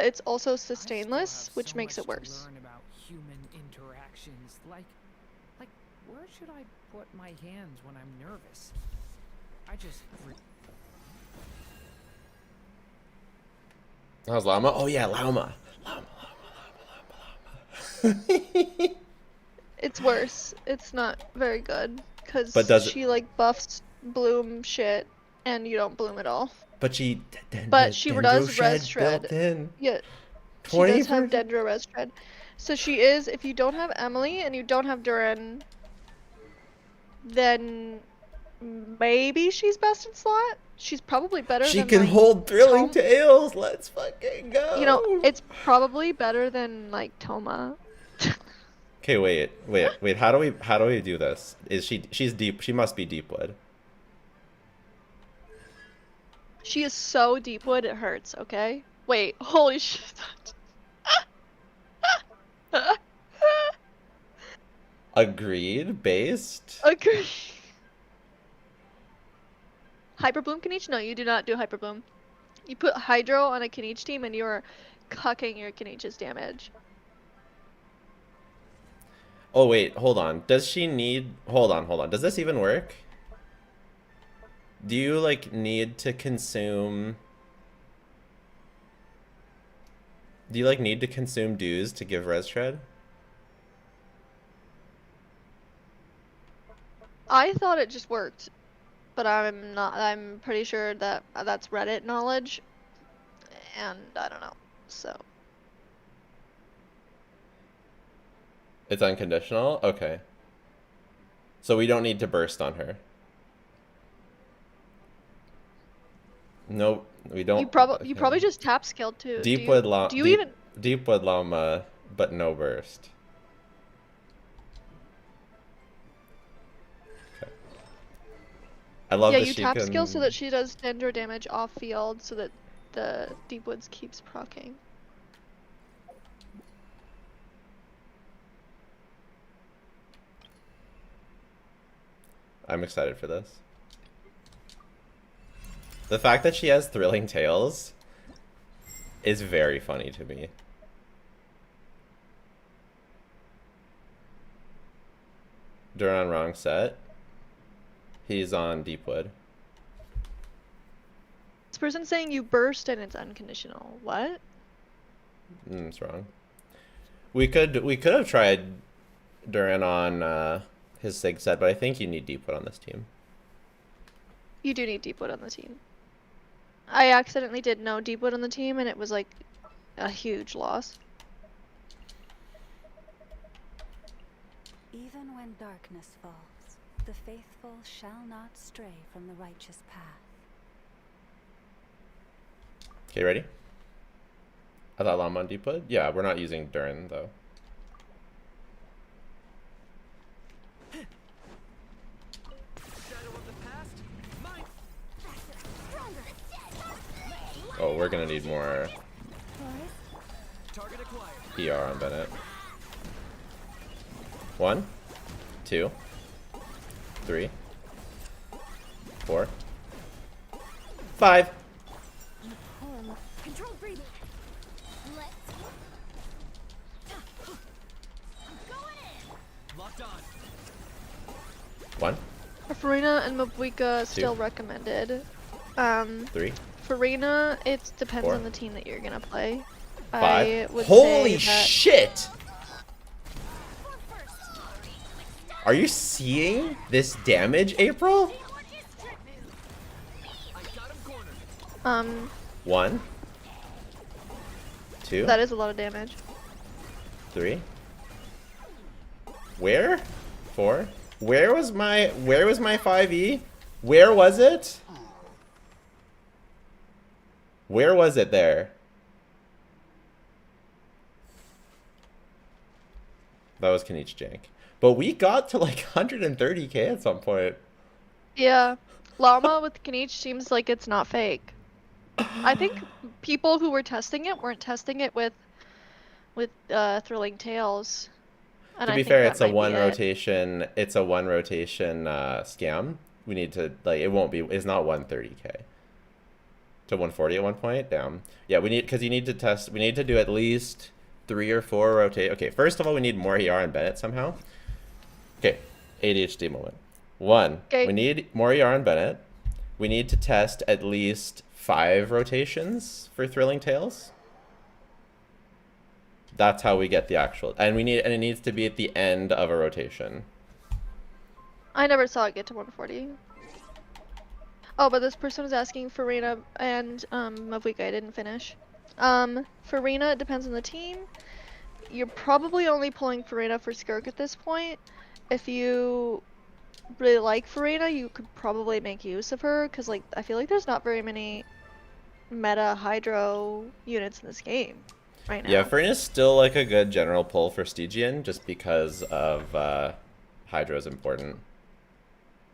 it's also sustainless, which makes it worse.
Learn about human interactions. Like where should I put my hands when I'm nervous? I just.
How's Llama? Oh yeah, Llama.
It's worse. It's not very good because
But does
she like buffs bloom shit, and you don't bloom at all.
But she
does res shred.
built in.
Yeah, she
20
does have Dendro res shred. So she is. If you don't have Emily and you don't have Duran, then maybe she's best in slot. She's probably better.
She
than,
can
like,
hold Thrilling Tales. Let's fucking go.
You know, it's probably better than like Toma.
Okay, wait. How do we do this? She's deep. She must be Deepwood.
She is so Deepwood, it hurts. Okay. Wait. Holy shit.
Agreed. Based.
Agree. Hyperbloom Kanichi? No, you do not do Hyperbloom. You put Hydro on a Kanichi team and you are cucking your Kanichi's damage.
Oh wait, hold on. Does she need? Hold on. Does this even work? Do you like need to consume? Do you like need to consume dues to give res shred?
I thought it just worked, but I'm not. I'm pretty sure that that's Reddit knowledge, and I don't know. So.
It's unconditional? Okay. So we don't need to burst on her. Nope, we don't.
You probably just tap skill too.
Deepwood Llama.
Do you even?
Deepwood Llama, but no burst. Okay. I love
Yeah,
that
you
she
tap
can...
skill so that she does Dendro damage off field, so that the Deepwoods keeps proccing.
I'm excited for this. The fact that she has Thrilling Tales is very funny to me. Duran on wrong set. He's on Deepwood.
This person's saying you burst and it's unconditional. What?
It's wrong. We could have tried Duran on his Sig set, but I think you need Deepwood on this team.
You do need Deepwood on the team. I accidentally did no Deepwood on the team, and it was like a huge loss.
Even when darkness falls, the faithful shall not stray from the righteous path.
Okay, ready? I thought Llama on Deepwood? Yeah, we're not using Duran though. Oh, we're gonna need more PR on Bennett. 1, 2, 3, 4, 5.
Control breathing. Let's going in.
Locked on.
1,
Farina and Mabuika still recommended.
3,
Farina, it depends
4,
on the team that you're gonna play.
5.
I would
Holy
say that
shit! Are you seeing this damage, April? 1, 2,
that is a lot of damage.
3, Where? 4? Where was my 5e? Where was it? Where was it there? That was Kanichi Jank. But we got to like 130k at some point.
Yeah. Llama with Kanichi seems like it's not fake. I think people who were testing it weren't testing it with Thrilling Tales. And
To
I
be
think
fair,
that
it's a
might be
one
it.
rotation. It's a one rotation scam. We need to like it won't be. It's not 130k. To 140 at one point. Damn. Yeah, we need because you need to test. We need to do at least 3 or 4 rotate. Okay, first of all, we need more ER and Bennett somehow. Okay, ADHD moment. 1.
Okay.
We need more ER and Bennett. We need to test at least 5 rotations for Thrilling Tales. That's how we get the actual, and it needs to be at the end of a rotation.
I never saw it get to 140. Oh, but this person was asking Farina and Mavika. I didn't finish. Farina, it depends on the team. You're probably only pulling Farina for Skirk at this point. If you really like Farina, you could probably make use of her, because like I feel like there's not very many meta Hydro units in this game right now.
Yeah, Farina's still like a good general pull for Stygian, just because of Hydro's important.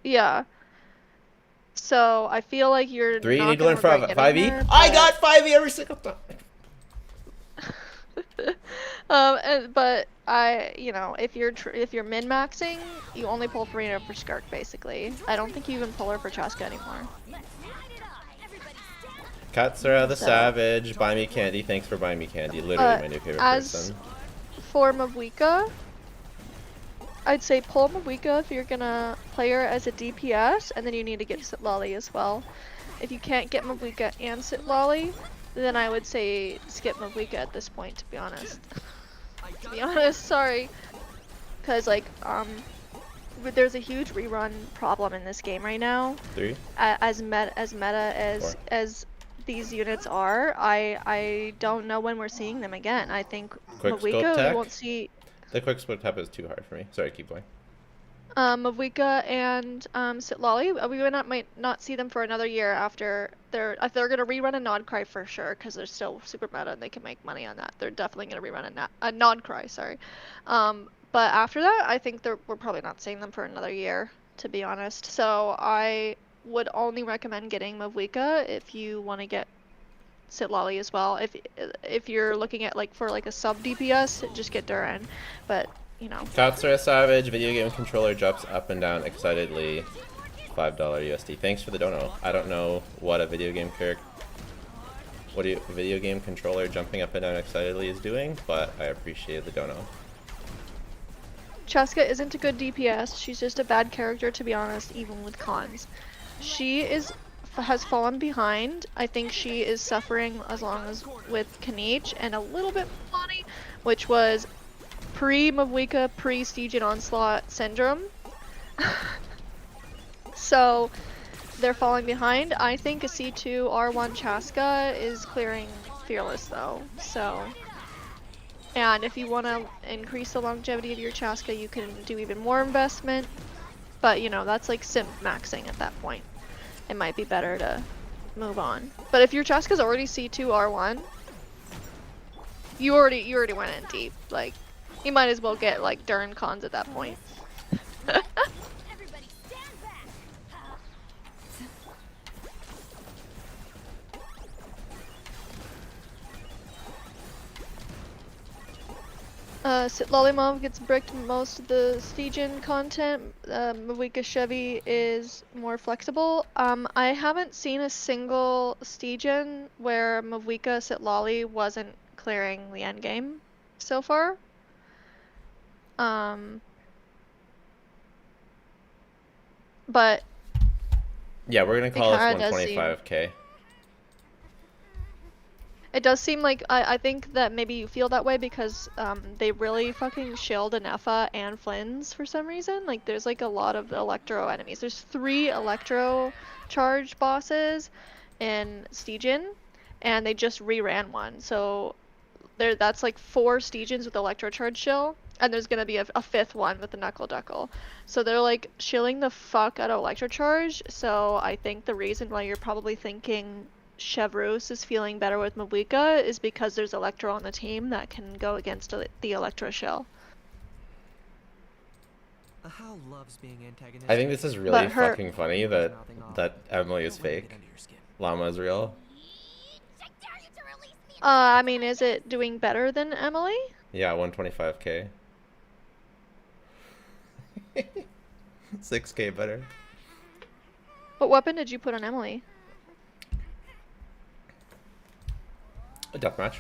Yeah. So I feel like you're
3, you
not
need to
gonna
learn from
regret getting
5e.
her,
I
but-
got 5e every single time.
But you know, if you're min-maxing, you only pull Farina for Skirk, basically. I don't think you even pull her for Chaska anymore.
Katsura the
So-
Savage, buy me candy. Thanks for buying me candy. Literally my new favorite
as
person.
for Mavika, I'd say pull Mavika if you're gonna play her as a DPS, and then you need to get Sitlali as well. If you can't get Mavika and Sitlali, then I would say skip Mavika at this point, to be honest. To be honest, sorry. Because, like, there's a huge rerun problem in this game right now.
3.
As meta
Four.
as these units are, I don't know when we're seeing them again. I think
Quick scope
Mavika,
tech?
we won't see...
The quick split tap is too hard for me. Sorry, keep going.
Mavika and Sitlali, might not see them for another year after they're gonna rerun a Nod Cry for sure, because they're still super meta and they can make money on that. They're definitely gonna rerun a Nod Cry, sorry. But after that, I think we're probably not seeing them for another year, to be honest. So I would only recommend getting Mavika if you want to get Sitlali as well. If you're looking at for a sub DPS, just get Duran. But you know.
Katsura Savage, video game controller jumps up and down excitedly. $5 USD. Thanks for the dono. I don't know what a video game video game controller jumping up and down excitedly is doing, but I appreciate the dono.
Chaska isn't a good DPS. She's just a bad character, to be honest, even with cons. She has fallen behind. I think she is suffering as long as with Kanichi and a little bit with Lonnie, which was pre-Mavika, pre-Stygian Onslaught syndrome. So they're falling behind. I think a C2 R1 Chaska is clearing Fearless though. So, and if you want to increase the longevity of your Chaska, you can do even more investment. But you know, that's like simp maxing at that point. It might be better to move on. But if your Chaska's already C2 R1, you already went in deep. Like, you might as well get like Durn cons at that point.
Everybody stand back.
Lollymom gets bricked most of the Stygian content. Mavika Chevy is more flexible. I haven't seen a single Stygian where Mavika Sitlali wasn't clearing the endgame so far. But
Yeah, we're gonna call this
kinda does seem-
125k.
it does seem like I think that maybe you feel that way because they really fucking shilled Anefa and Flynn's for some reason. Like there's like a lot of Electro enemies. There's 3 Electro charge bosses in Stygian, and they just reran one. So that's like 4 Stygians with Electro charge shill. And there's gonna be a fifth one with the Knuckle Duckle. So they're like shilling the fuck out of Electrocharge. So I think the reason why you're probably thinking Chevreuse is feeling better with Mabuka is because there's Electro on the team that can go against the Electro Shell.
How loves being antagonistic.
I think this is really fucking funny that Emily is fake. Llama is real.
I mean, is it doing better than Emily?
Yeah, 125k. 6k better.
What weapon did you put on Emily?
A deathmatch.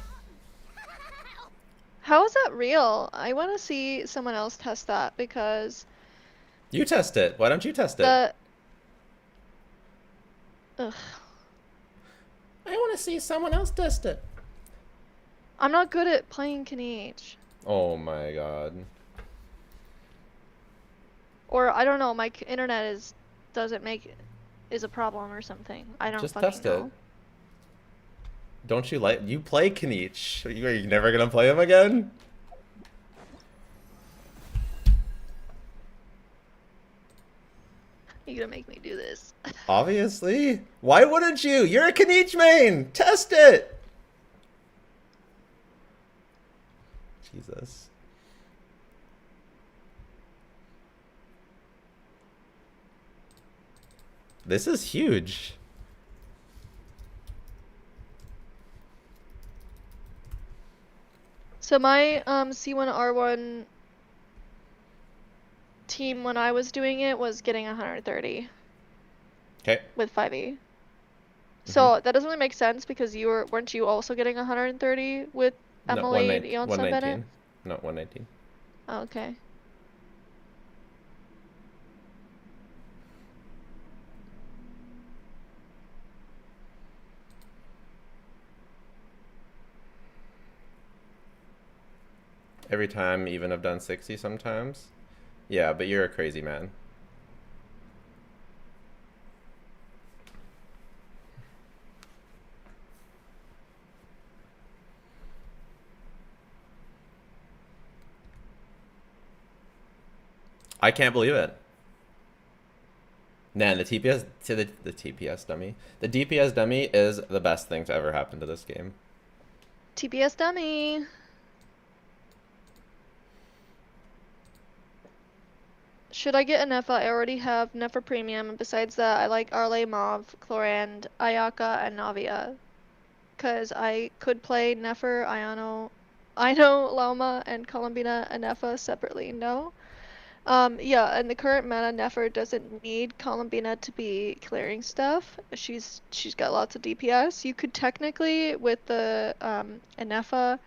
How is that real? I want to see someone else test that because
You test it. Why don't you test it?
Ugh.
I want to see someone else test it.
I'm not good at playing Knight.
Oh my god.
Or I don't know, my internet is a problem or something. I don't
Just
fucking
test
know.
it. Don't you like you play Knight? Are you never gonna play him again?
You're gonna make me do this.
Obviously. Why wouldn't you? You're a Knight main. Test it. Jesus. This is huge.
So my C1R1 team when I was doing it was getting 130
Okay.
with 5e. So that doesn't really make sense because weren't you also getting 130 with
No,
Emily
119.
Yonsa
119.
Bennett?
No, 119.
Oh, okay.
Every time, even I've done 60 sometimes. Yeah, but you're a crazy man. I can't believe it. Man, the TPS to the TPS dummy. The DPS dummy is the best thing to ever happen to this game.
TPS dummy. Should I get a Nefa? I already have Nefa Premium, and besides that, I like Arle, Mauve, Chlorand, Ayaka, and Navia. Because I could play Nefer, Ino, Lama, and Columbina and Nefa separately, no? Yeah, and the current meta, Nefer doesn't need Columbina to be clearing stuff. She's got lots of DPS. You could technically, with the Nefa,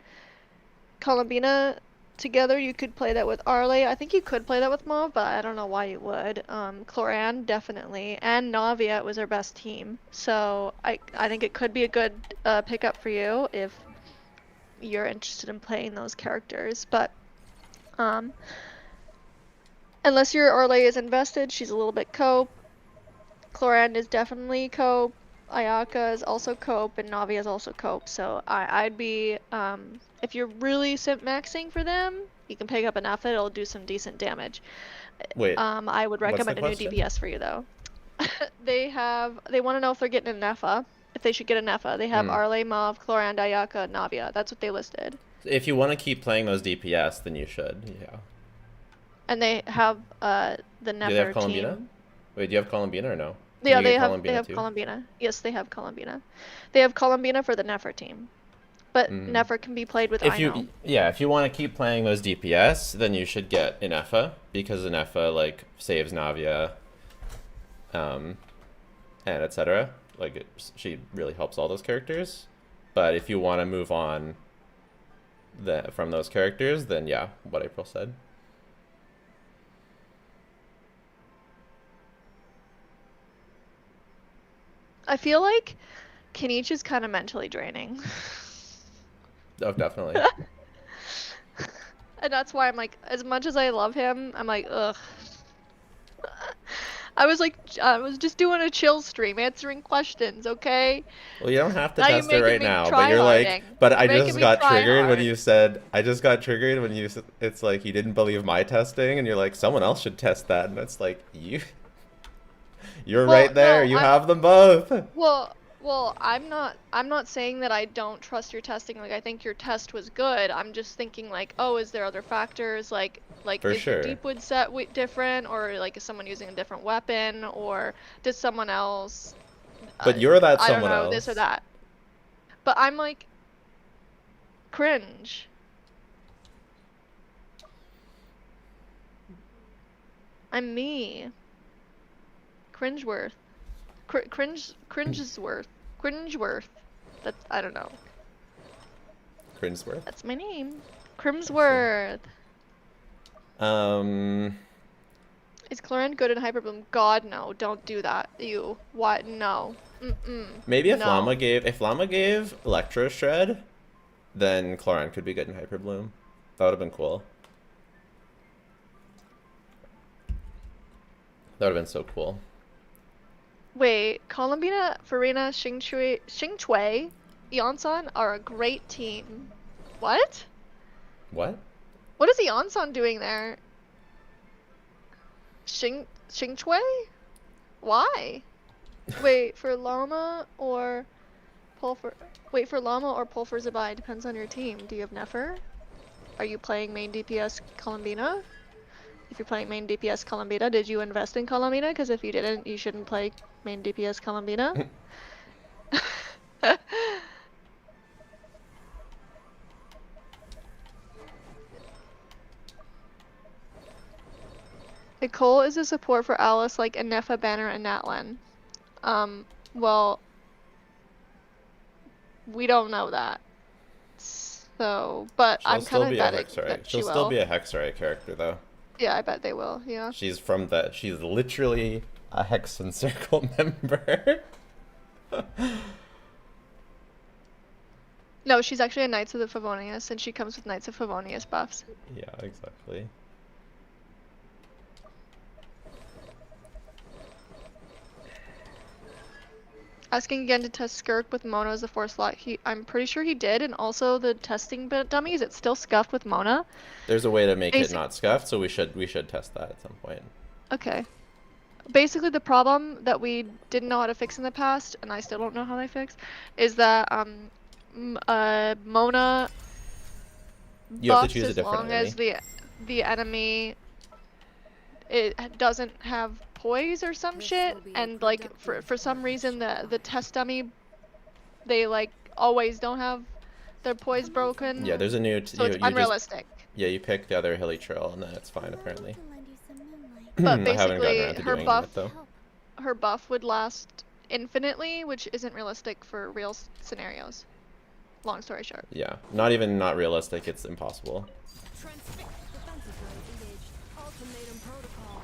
Columbina together, you could play that with Arle. I think you could play that with Mauve, but I don't know why you would. Cloran, definitely. And Navia was our best team. So I think it could be a good pickup for you if you're interested in playing those characters. But unless your Arle is invested, she's a little bit cope. Cloran is definitely cope. Ayaka is also cope, and Navia is also cope. So I'd be, if you're really simp maxing for them, you can pick up an Alpha. It'll do some decent damage.
Wait.
I would recommend a new
question?
DPS for you though. They want to know if they're getting an Nefa, if they should get an Nefa. They have Arle, Mauve, Cloran, Ayaka, Navia. That's what they listed.
If you want to keep playing those DPS, then you should. Yeah.
And they have the
Do they have
Nefer
Columbina?
team.
Wait, do you have Columbina or no?
Yeah,
You
they
get
have
Columbina too?
Columbina. Yes, they have Columbina. They have Columbina for the Nefer team. But Nefer can be played with Ino.
If you want to keep playing those DPS, then you should get an Efa, because an Efa like saves Navia, and etc. Like she really helps all those characters. But if you want to move on from those characters, then yeah, what April said.
I feel like Kenichi is kind of mentally draining.
Oh, definitely.
And that's why I'm like, as much as I love him, I'm like, ugh. I was just doing a chill stream, answering questions, okay?
Well, you don't have to
Now you're
test it
making
right
me
now, but
try
you're like,
harding.
but
You're
I
making
just
me
got
try
triggered when
hard.
you said, I just got triggered when you, it's like, you didn't believe my testing, and you're like, someone else should test that, and it's like, you're
Well,
right there,
no,
you have them both.
Well, I'm not saying that I don't trust your testing. Like, I think your test was good. I'm just thinking like, oh, is there other factors? Like
For
is your
sure.
deepwood set different, or like is someone using a different weapon, or did someone else?
But you're that
I don't
someone
know, this or
else.
that. But I'm like, cringe. I'm me. Cringeworth. Cringeworth. Cringeworth. That's, I don't know.
Cringeworth.
That's my name. Crimsworth. Is Chlorine good in Hyperbloom? God, no. Don't do that. You. What? No.
Maybe if
No.
Llama gave Electro Shred, then Chlorine could be good in Hyperbloom. That would have been cool. That would have been so cool.
Wait, Columbina, Farina, Xingchui, Eonsan are a great team. What?
What?
What is Eonsan doing there? Xingchui? Why? Wait, for Llama or pull for Zibai, depends on your team. Do you have Nefer? Are you playing main DPS Columbina? If you're playing main DPS Columbina, did you invest in Columbina? Because if you didn't, you shouldn't play main DPS Columbina. Nicole is a support for Alice like Anefa, Banner, and Natlan. Well, we don't know that. So, but I'm kind of betting that she
She'll
will.
still be a Hexarite character, though.
Yeah, I bet they will, yeah.
She's literally a Hex and Circle member.
No, she's actually a Knights of the Favonius, and she comes with Knights of Favonius buffs.
Yeah, exactly.
Asking again to test Skirk with Mona as a 4 slot. I'm pretty sure he did, and also the testing dummies, it's still scuffed with Mona.
There's a way to make it not scuffed, so we should test that at some point.
Okay. Basically, the problem that we didn't know how to fix in the past, and I still don't know how they fix, is that Mona
You have to
buffs
choose a
as
different
long
enemy.
as the enemy it doesn't have poise or some shit, and like for some reason the test dummy, they like always don't have their poise broken.
Yeah, there's a new.
So it's unrealistic.
Yeah, you pick the other hilly trail, and then it's fine apparently.
But
I haven't gotten
basically,
around to
her
doing
buff,
that though.
her buff would last infinitely, which isn't realistic for real scenarios. Long story short.
Yeah, not realistic. It's impossible.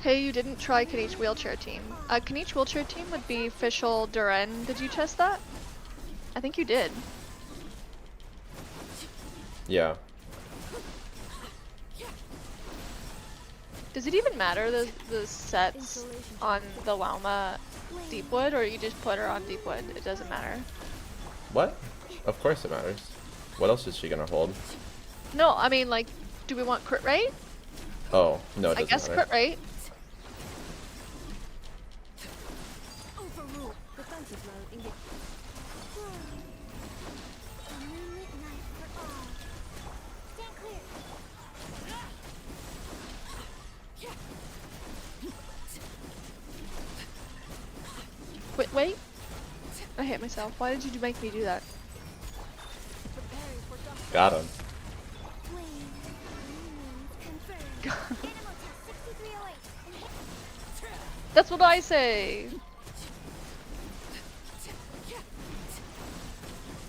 Hey, you didn't try Kaniche wheelchair team. Kaniche wheelchair team would be Fischl, Duren. Did you test that? I think you did.
Yeah.
Does it even matter the sets on the Llama Deepwood, or you just put her on Deepwood? It doesn't matter.
What? Of course it matters. What else is she gonna hold?
No, I mean, like, do we want crit rate?
Oh, no, it
I
doesn't
guess
matter.
crit rate. Wait. I hit myself. Why did you make me do that?
Got him.
That's what I say.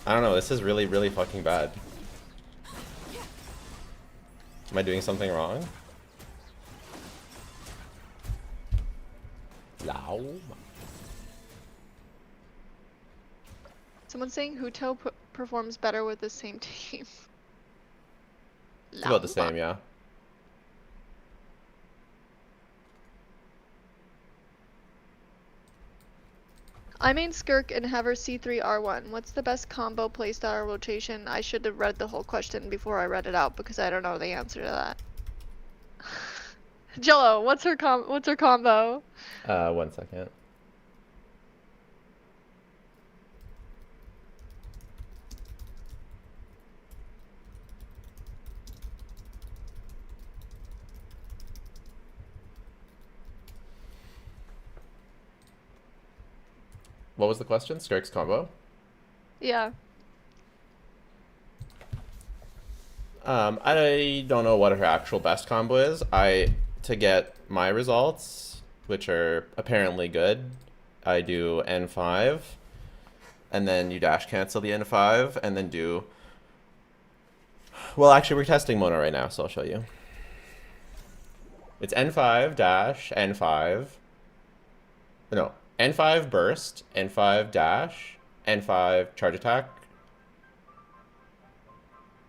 I don't know, this is really, really fucking bad. Am I doing something wrong? Lao.
Someone's saying Huto performs better with the same team.
It's about the same, yeah.
I main Skirk and have her C3 R1. What's the best combo playstyle or rotation? I should have read the whole question before I read it out because I don't know the answer to that. Jello, what's her combo?
1 second. What was the question? Skirk's combo?
Yeah.
I don't know what her actual best combo is. To get my results, which are apparently good, I do N5, and then you dash cancel the N5, and then do... Well, actually, we're testing Mona right now, so I'll show you. It's N5 dash, N5... No, N5 burst, N5 dash, N5 charge attack,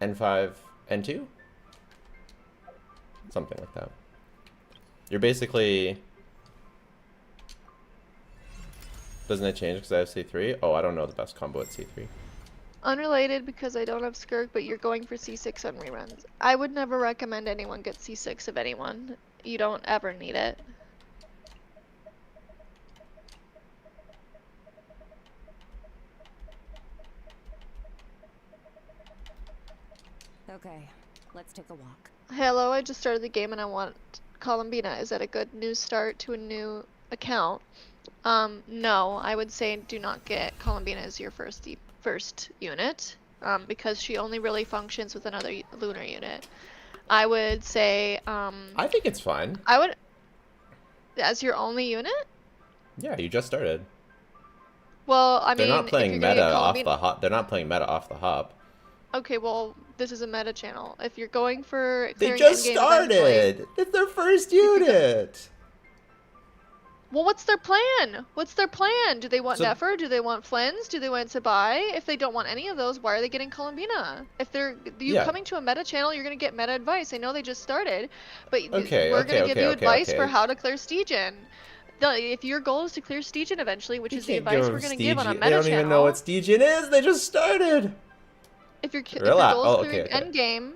N5 N2? Something like that. You're basically... Doesn't it change because I have C3? Oh, I don't know the best combo at C3.
Unrelated because I don't have Skirk, but you're going for C6 on reruns. I would never recommend anyone get C6 of anyone. You don't ever need it.
Okay, let's take a walk.
Hello, I just started the game and I want Columbina. Is that a good new start to a new account? No, I would say do not get Columbina as your first unit, because she only really functions with another lunar unit. I would say,
I think it's fine.
I would, as your only unit?
Yeah, you just started.
Well, I
They're
mean,
not playing
if you're gonna
meta
get
off
Columbina...
the hop. They're not playing meta off the hop.
Okay, well, this is a meta channel. If you're going for
They
clearing
just
endgame
started!
eventually...
It's their first unit!
Well, what's their plan? What's their plan? Do they want
So-
Nefer? Do they want Flens? Do they want Zibai? If they don't want any of those, why are they getting Columbina? If they're
Yeah.
coming to a meta channel, you're gonna get meta advice. I know they just started, but
Okay,
we're
okay,
gonna give
okay,
you
okay,
advice for
okay.
how to clear Stygian. If your goal is to clear Stygian eventually, which
You
is the
can't
advice
give
we're
them
gonna give on a
Stygian.
meta
They don't
channel.
even know what Stygian is. They just started.
If your
Relax.
goal is
Oh,
clearing
okay, okay.
endgame,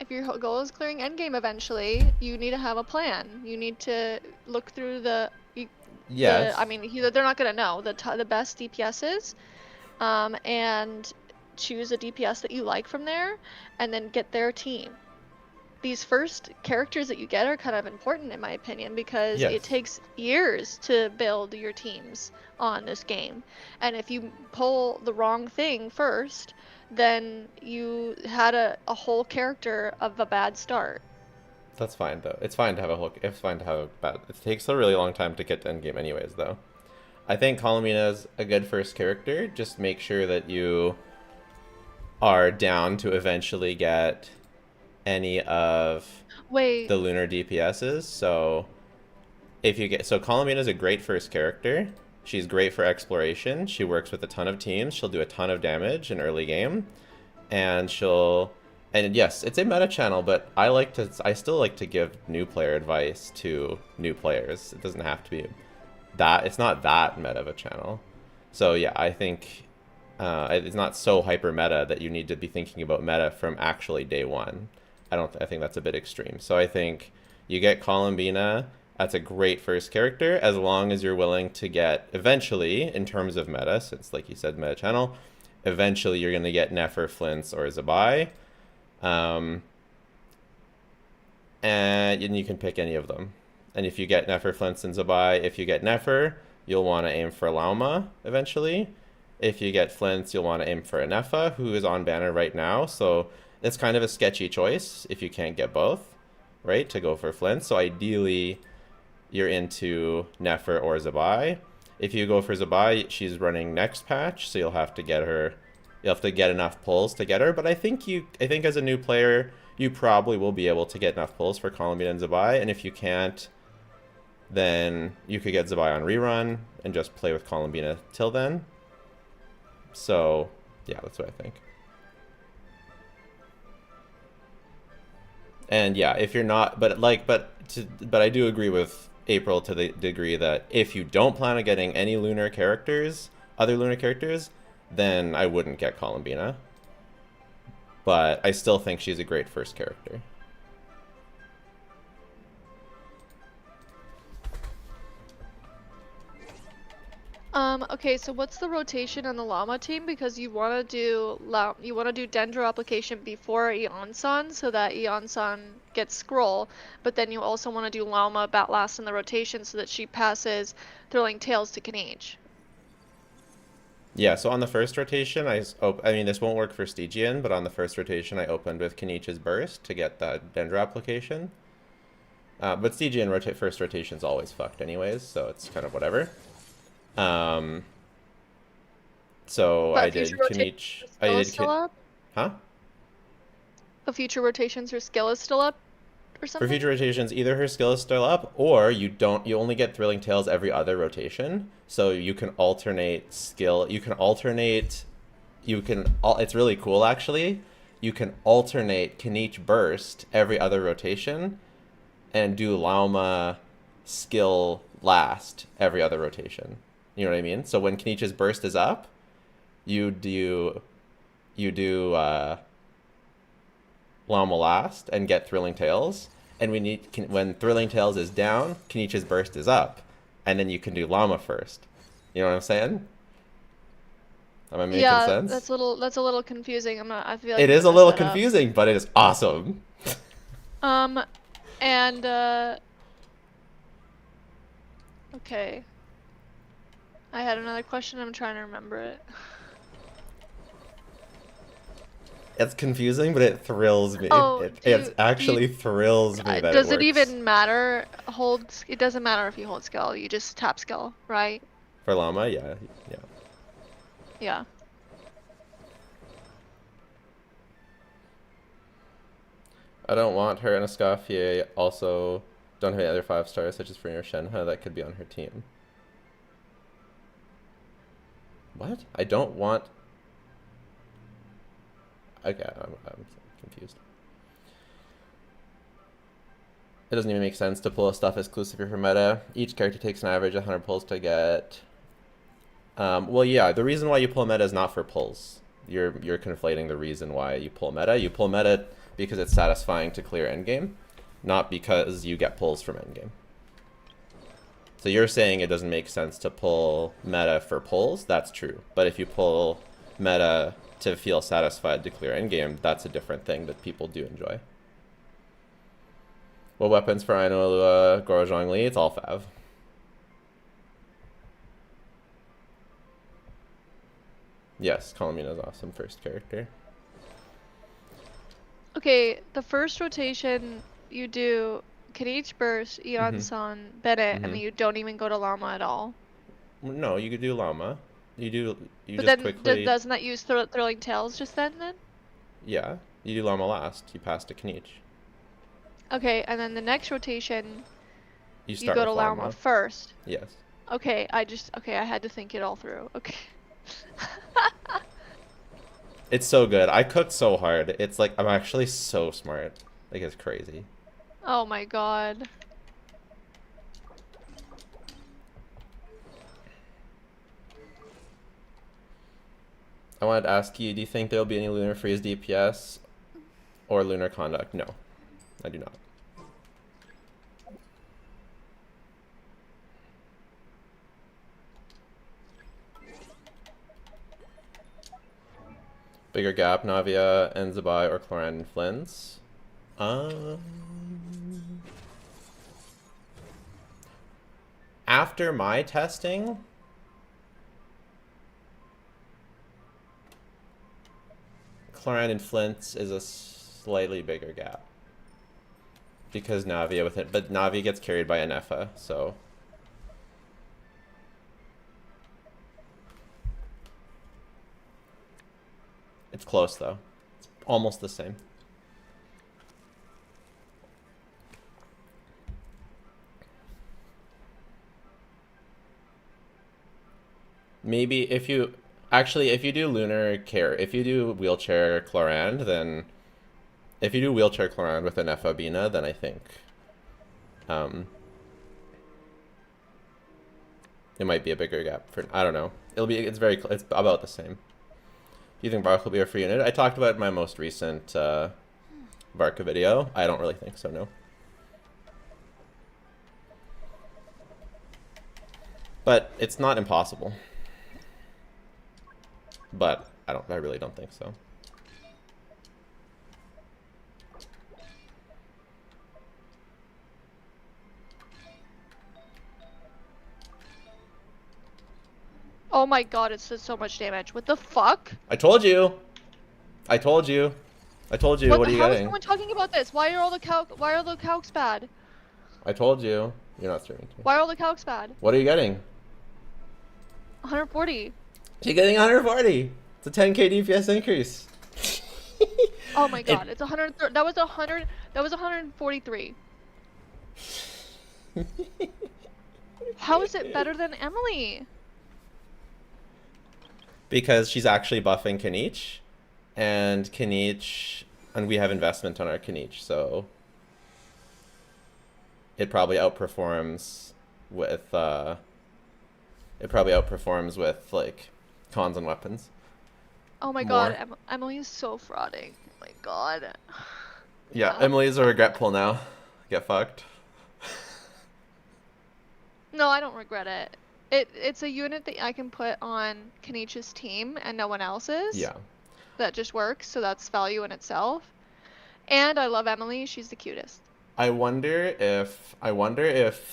if your goal is clearing endgame eventually, you need to have a plan. You need to look through
Yes.
I mean, they're not gonna know the best DPSs, and choose a DPS that you like from there, and then get their team. These first characters that you get are kind of important in my opinion because
Yes.
it takes years to build your teams on this game, and if you pull the wrong thing first, then you had a whole character of a bad start.
That's fine though. It's fine to have a hook. It's fine to have a bad. It takes a really long time to get to endgame, anyways. Though, I think Columbina's a good first character. Just make sure that you are down to eventually get any of
Wait.
the lunar DPSs. So, if you get Columbina's a great first character. She's great for exploration. She works with a ton of teams. She'll do a ton of damage in early game, and And yes, it's a meta channel, but I still like to give new player advice to new players. It doesn't have to be it's not that meta of a channel. So yeah, I think it's not so hyper meta that you need to be thinking about meta from actually day one. I think that's a bit extreme. So I think you get Columbina. That's a great first character, as long as you're willing to get eventually, in terms of meta, since like you said, meta channel, eventually you're gonna get Nefer, Flints, or Zibai. And you can pick any of them. And if you get Nefer, Flints, and Zibai, if you get Nefer, you'll want to aim for Lauma eventually. If you get Flints, you'll want to aim for Anefa, who is on banner right now. So it's kind of a sketchy choice if you can't get both, right, to go for Flints. So ideally, you're into Nefer or Zibai. If you go for Zibai, she's running next patch, so you'll have to get her. You'll have to get enough pulls to get her, but I think as a new player, you probably will be able to get enough pulls for Columbina and Zibai, and if you can't, then you could get Zibai on rerun and just play with Columbina till then. So, yeah, that's what I think. And yeah, if you're not, but I do agree with April to the degree that if you don't plan on getting any lunar characters, other lunar characters, then I wouldn't get Columbina. But I still think she's a great first character.
Okay, so what's the rotation on the llama team? Because you want to do Dendro application before Eon-san so that Eon-san gets scroll, but then you also want to do llama bat last in the rotation so that she passes Thrilling Tales to Kaniche.
Yeah, so on the first rotation, I mean, this won't work for Stygian, but on the first rotation, I opened with Kaniche's Burst to get that Dendro application. But Stygian first rotation's always fucked anyways, so it's kind of whatever. So
But
I did Kaniche.
I did still up?
Huh?
The future rotations, her skill is still up, or something.
For future rotations, either her skill is still up, or you only get Thrilling Tales every other rotation. So you can alternate skill. It's really cool actually. You can alternate Kaniche Burst every other rotation, and do Lauma skill last every other rotation. You know what I mean? So when Kaniche's Burst is up, you do Llama last and get Thrilling Tales. And when Thrilling Tales is down, Kaniche's Burst is up. And then you can do Llama first. You know what I'm saying? Am I making sense?
That's a little confusing. I feel like
it is a little confusing, but it is awesome.
Okay. I had another question, I'm trying to remember it.
It's confusing, but it thrills me.
Oh,
it actually thrills me that it works.
Does it even matter? It doesn't matter if you hold skill, you just tap skill, right?
For Llama, yeah.
Yeah.
I don't want her and Escoffier. Also, don't have any other 5 stars, such as Free or Shenhe, that could be on her team. What? I don't want... Okay, I'm confused. It doesn't even make sense to pull stuff exclusively for meta. Each character takes an average of 100 pulls to get... well, yeah, the reason why you pull meta is not for pulls. You're conflating the reason why you pull meta. You pull meta because it's satisfying to clear endgame, not because you get pulls from endgame. So you're saying it doesn't make sense to pull meta for pulls? That's true. But if you pull meta to feel satisfied to clear endgame, that's a different thing that people do enjoy. What weapons for Aino, Illua, Goro Zhongli? It's all Fav. Yes, Columbina's awesome first character.
Okay, the first rotation you do Kaniche Burst, Eon-san, Bennett, and then you don't even go to Llama at all.
No, you could do Llama. You
but
just
then
quickly...
doesn't that use Thrilling Tales just then?
Yeah, you do Llama last. You pass to Kaniche.
Okay, and then the next rotation,
you
go to Llama first.
Yes.
Okay, I had to think it all through. Okay.
It's so good. I cooked so hard. It's like, I'm actually so smart. Like, it's crazy.
Oh my god.
I wanted to ask you, do you think there will be any Lunar Freeze DPS or Lunar Conduct? No, I do not. Bigger gap, Navia and Zibai or Cloran and Flins? After my testing, Cloran and Flint's is a slightly bigger gap. Because Navia with it, but Navia gets carried by Anefa, so... It's close though. It's almost the same. Maybe if you do lunar care, if you do wheelchair Clorand, then if you do wheelchair Clorand with an Bina, then I think It might be a bigger gap for, I don't know. It's about the same. Do you think Bark will be a free unit? I talked about it in my most recent Varka video. I don't really think so, no. But it's not impossible. But I really don't think so.
Oh my god, it does so much damage. What the fuck?
I told you. I told you. I told you. What are you
How is
getting?
no one talking about this? Why are all the calcs bad?
I told you. You're not streaming to me.
Why are all the calcs bad?
What are you getting?
140.
You're getting 140. It's a 10k DPS increase.
Oh my god, it's 100. That was 100. That was 143. How is it better than Emily?
Because she's actually buffing Kanich, and we have investment on our Kanich, so it probably outperforms with like cons and weapons.
Oh my
More.
god, Emily is so frauding. Oh my god.
Yeah, Emily's a regret pull now. Get fucked.
No, I don't regret it. It's a unit that I can put on Kanich's team and no one else's.
Yeah.
That just works, so that's value in itself. And I love Emily, she's the cutest.
I wonder if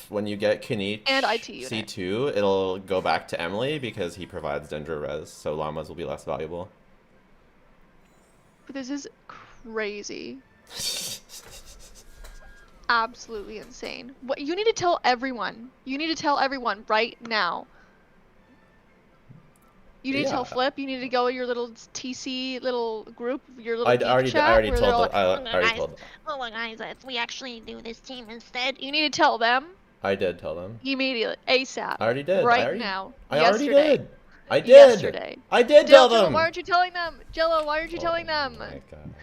when you get Kanich
And IT unit.
C2, it'll go back to Emily because he provides Dendro res, so llamas will be less valuable.
But this is crazy. Absolutely insane. What you need to tell everyone. You need to tell everyone right now. You need to tell Flip. You need to go with your little TC little group, your little geek
I
chat.
already
where they're
told them.
all
I
like,
already told them.
Oh my guys, we actually do this team instead.
You need to tell them
I did tell them.
immediately, ASAP.
I already did.
Right now.
I already
Yesterday.
did. I did.
Yesterday.
I did tell
Jello,
them.
why aren't you telling them? Jello, why aren't you telling them?
Oh my god.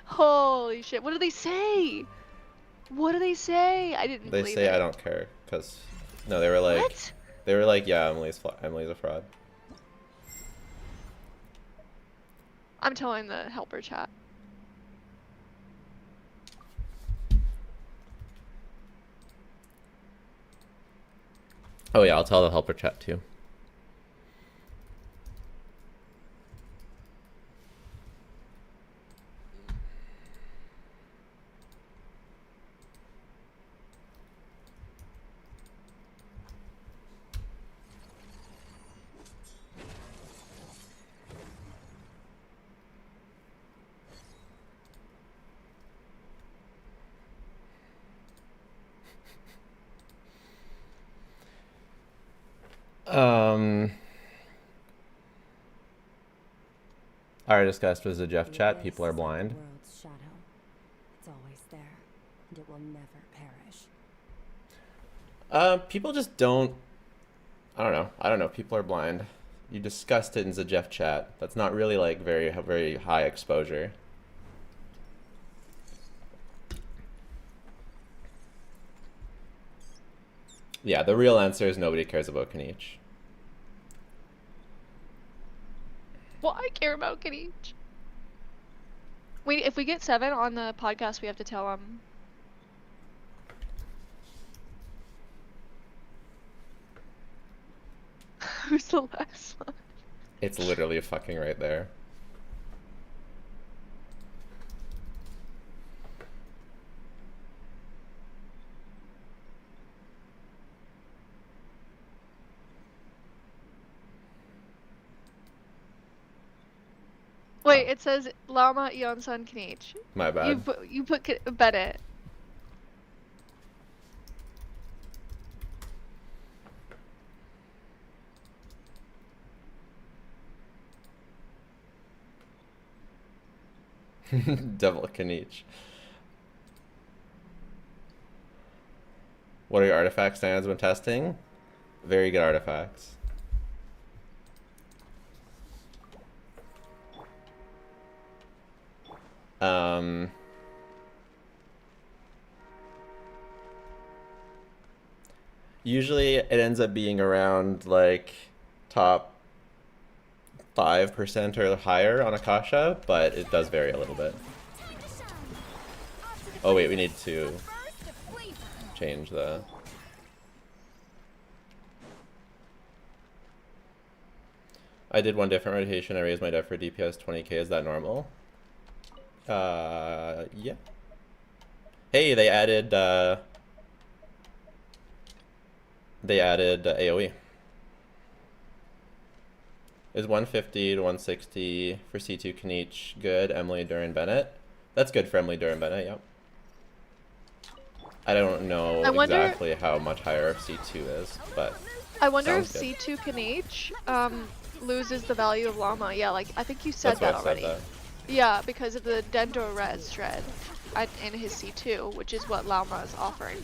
Holy shit! What do they say? What do they say? I didn't
They
believe
say
it.
I don't care, cause no, they were like,
What?
yeah, Emily's a fraud.
I'm telling the helper chat.
Oh yeah, I'll tell the helper chat too. I already discussed with the Jeff chat. People are blind.
World's shadow. It's always there, and it will never perish.
People just don't. I don't know. People are blind. You discussed it in the Jeff chat. That's not really like very high exposure. Yeah, the real answer is nobody cares about Kanich.
Well, I care about Kanich. If we get 7 on the podcast, we have to tell them. Who's the last one?
It's literally fucking right there.
Wait, it says Lama Yonsan Kanich.
My bad.
You put Bennett.
Devil Kanich. What are your artifact stands when testing? Very good artifacts. Usually it ends up being around like top 5% or higher on Akasha, but it does vary a little bit. Oh wait, we need to change the... I did one different rotation. I raised my def for DPS 20k. Is that normal? Yeah. Hey, they added AoE. Is 150 to 160 for C2 Kniech good? Emily, Duran, Bennett? That's good for Emily, Duran, Bennett, yep. I don't know exactly how much higher C2 is, but
I wonder if
sounds good.
C2 Kniech loses the value of Llama. Yeah, like I think you said
That's
that
why I
already.
said that.
Yeah, because of the Dendo Res shred in his C2, which is what Llama is offering.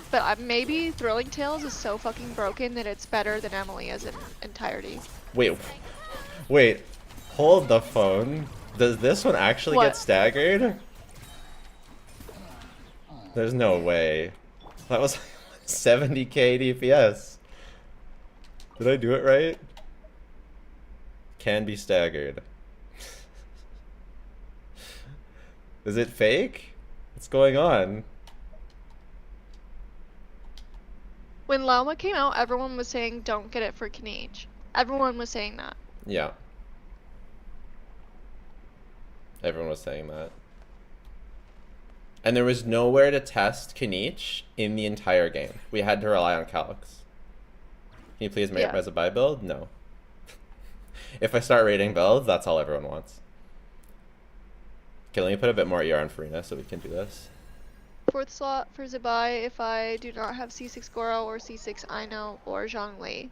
But maybe Thrilling Tales is so fucking broken that it's better than Emily as an entirety.
Wait, hold the phone. Does this one actually get staggered? There's no way. That was 70k DPS. Did I do it right? Can be staggered. Is it fake? What's going on?
When Llama came out, everyone was saying don't get it for Kniech. Everyone was saying that.
Yeah. Everyone was saying that. And there was nowhere to test Kniech in the entire game. We had to rely on Calyx. Can you please make a Zibai build? No. If I start rating builds, that's all everyone wants. Okay, let me put a bit more ER on Farina so we can do this.
4th slot for Zibai if I do not have C6 Goro or C6 Aino or Zhongli.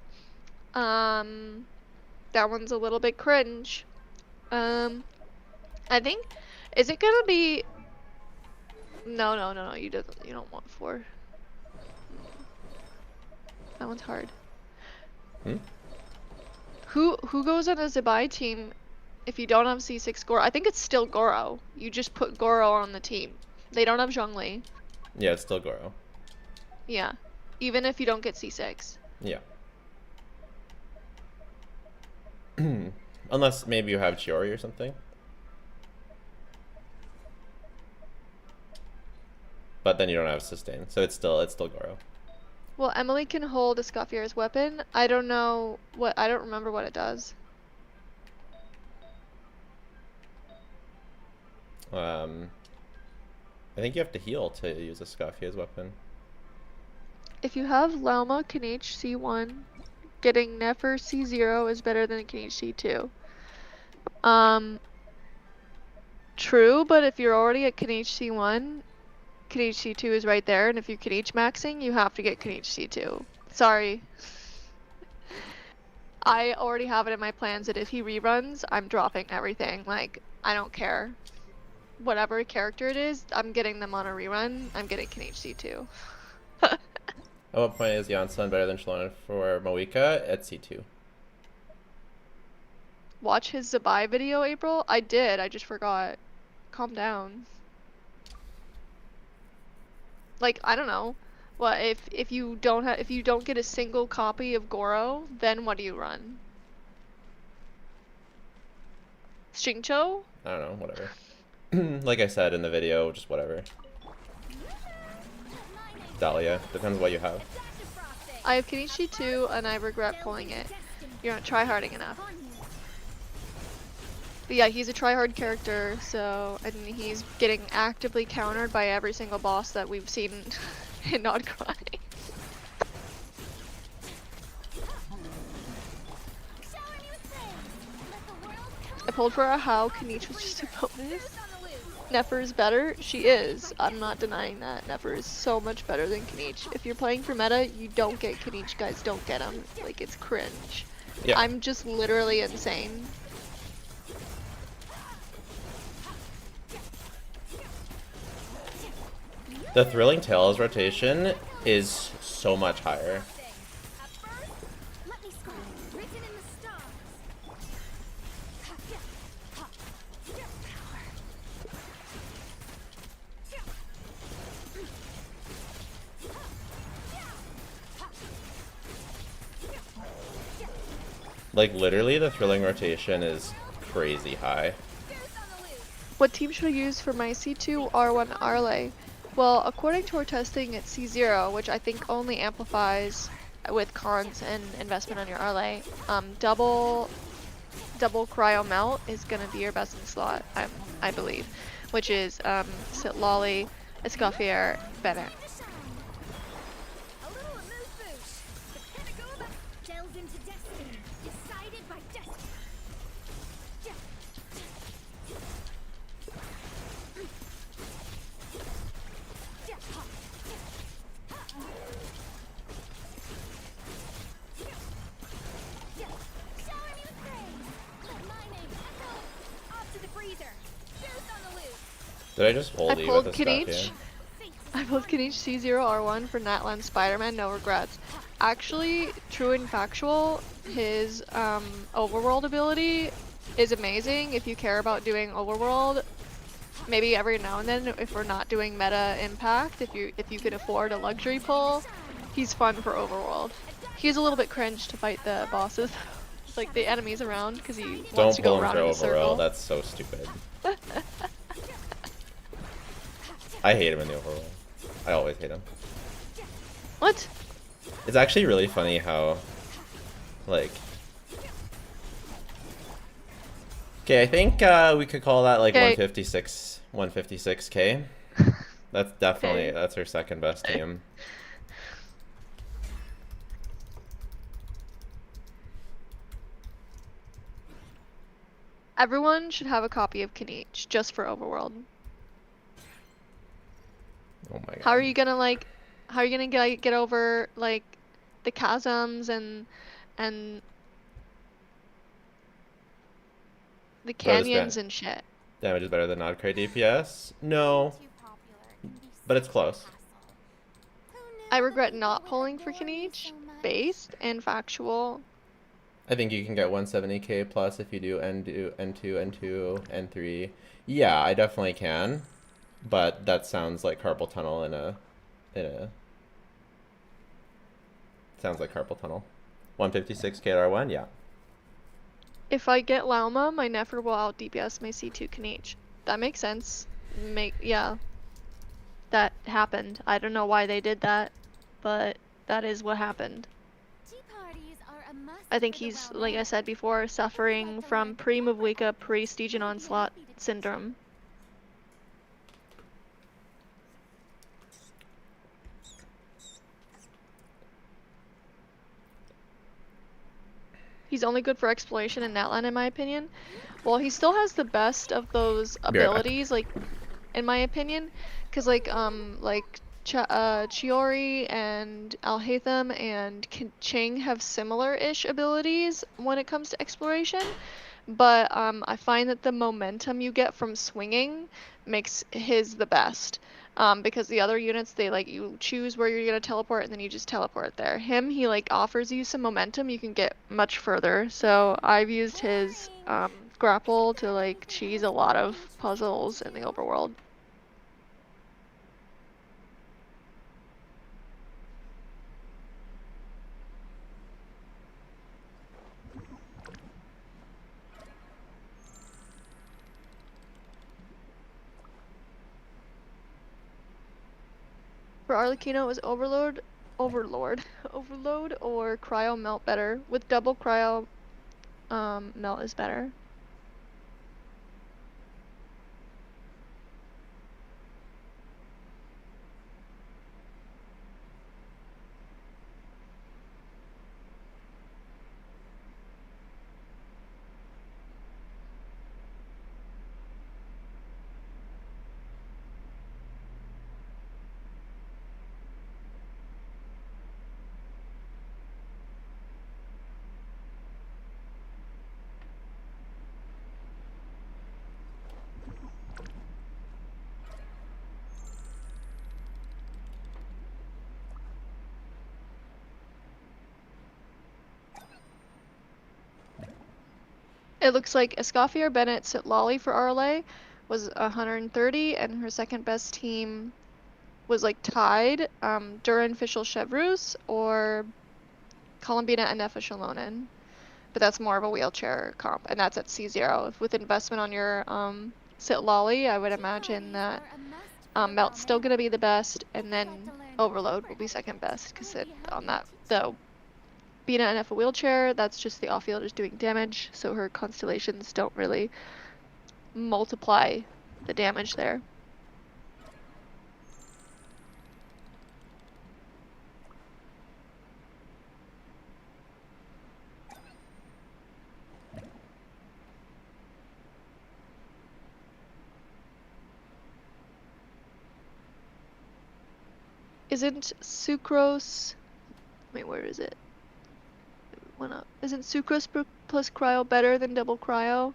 That one's a little bit cringe. I think, is it gonna be... No, you don't want 4. That one's hard. Who goes on a Zibai team if you don't have C6 Goro? I think it's still Goro. You just put Goro on the team. They don't have Zhongli.
Yeah, it's still Goro.
Yeah. Even if you don't get C6.
Yeah. Unless maybe you have Chiori or something. But then you don't have sustain, so it's still Goro.
Well, Emily can hold a Scoffier's weapon. I don't remember what it does.
I think you have to heal to use a Scoffier's weapon.
If you have Llama Kniech C1, getting Nefer C0 is better than Kniech C2. True, but if you're already at Kniech C1, Kniech C2 is right there, and if you're Kniech maxing, you have to get Kniech C2. Sorry. I already have it in my plans that if he reruns, I'm dropping everything. Like, I don't care. Whatever character it is, I'm getting them on a rerun. I'm getting Kniech C2.
At what point is Janssen better than Shalona for Moika? At C2.
Watch his Zibai video, April? I did, I just forgot. Calm down. Like, I don't know. What if you don't get a single copy of Goro, then what do you run? Xingqiu?
I don't know, whatever. Like I said in the video, just whatever. Dahlia, depends what you have.
I have Kniech C2 and I regret pulling it. You're not tryharding enough. But yeah, he's a tryhard character, so and he's getting actively countered by every single boss that we've seen in Not Cry. I pulled for a how Kniech was just a bonus. Nefer is better? She is. I'm not denying that. Nefer is so much better than Kniech. If you're playing for meta, you don't get Kniech, guys. Don't get him. Like, it's cringe.
Yeah.
I'm just literally insane.
The Thrilling Tales rotation is so much higher. Like, literally, the thrilling rotation is crazy high.
What team should I use for my C2 R1 Arlay? Well, according to our testing, it's C0, which I think only amplifies with cons and investment on your Arlay. Double cryo melt is gonna be your best in slot, I believe, which is Sit Lolly, Escoffier, Bennett.
A little amuse bouche. The pinnacle of delves into destiny, decided by destiny. Showering you with praise. Let my name echo. Off to the freezer. Juice on the loose.
Did I just hold
I
you
pulled
with the stuff? Yeah.
Kinich. I pulled Kinich C0 R1 for Natlan Spider-Man, no regrets. Actually, true and factual, his overworld ability is amazing if you care about doing overworld. Maybe every now and then, if we're not doing meta impact, if you could afford a luxury pull, he's fun for overworld. He's a little bit cringe to fight the bosses, like the enemies around, because he wants
Don't
to
pull
go
him
around
for
in a
overall.
circle.
That's so stupid. I hate him in the overall. I always hate him.
What?
It's actually really funny how, like... Okay, I think we could call that like 156k. That's definitely,
Okay.
that's our second best team.
Everyone should have a copy of Kinich, just for overworld.
Oh my god.
How are you gonna get over like the chasms and the canyons and shit?
Damage is better than not crit DPS? No, but it's close.
I regret not pulling for Kinich, based and factual.
I think you can get 170k plus if you do N2, N2, N3. Yeah, I definitely can. But that sounds like carpal tunnel sounds like carpal tunnel. 156k R1, yeah.
If I get Lauma, my Nefer will out DPS my C2 Kinich. That makes sense. Yeah. That happened. I don't know why they did that, but that is what happened.
Tea parties are a must
I think
for the
he's, like I
well-mannered.
said before, suffering from pre-Mavwika, pre-Stygian Onslaught syndrome. He's only good for exploration and Natlan, in my opinion. Well, he still has the best of those
Be right back.
abilities, like, in my opinion, because Chiori and Alhaitham and Ching have similar-ish abilities when it comes to exploration, but I find that the momentum you get from swinging makes his the best. Because the other units, you choose where you're gonna teleport and then you just teleport there. Him, he offers you some momentum, you can get much further. So I've used his grapple to cheese a lot of puzzles in the overworld. For Arlecchino, it was Overload or Cryo Melt better. With double Cryo Melt is better. It looks like Escoffier Bennett's at Lolly for RLA was 130, and her second best team was tied. Duran Fischl Chevrus or Columbina and Nefa Shalonen. but that's more of a wheelchair comp, and that's at C0. With investment on your Sit Lolly, I would imagine that Melt's still gonna be the best, and then Overload will be second best, because on that, though, being an NF wheelchair, that's just the off-fielders doing damage, so her constellations don't really multiply the damage there. Isn't Sucrose... Wait, where is it? It went up. Isn't Sucrose plus Cryo better than double Cryo?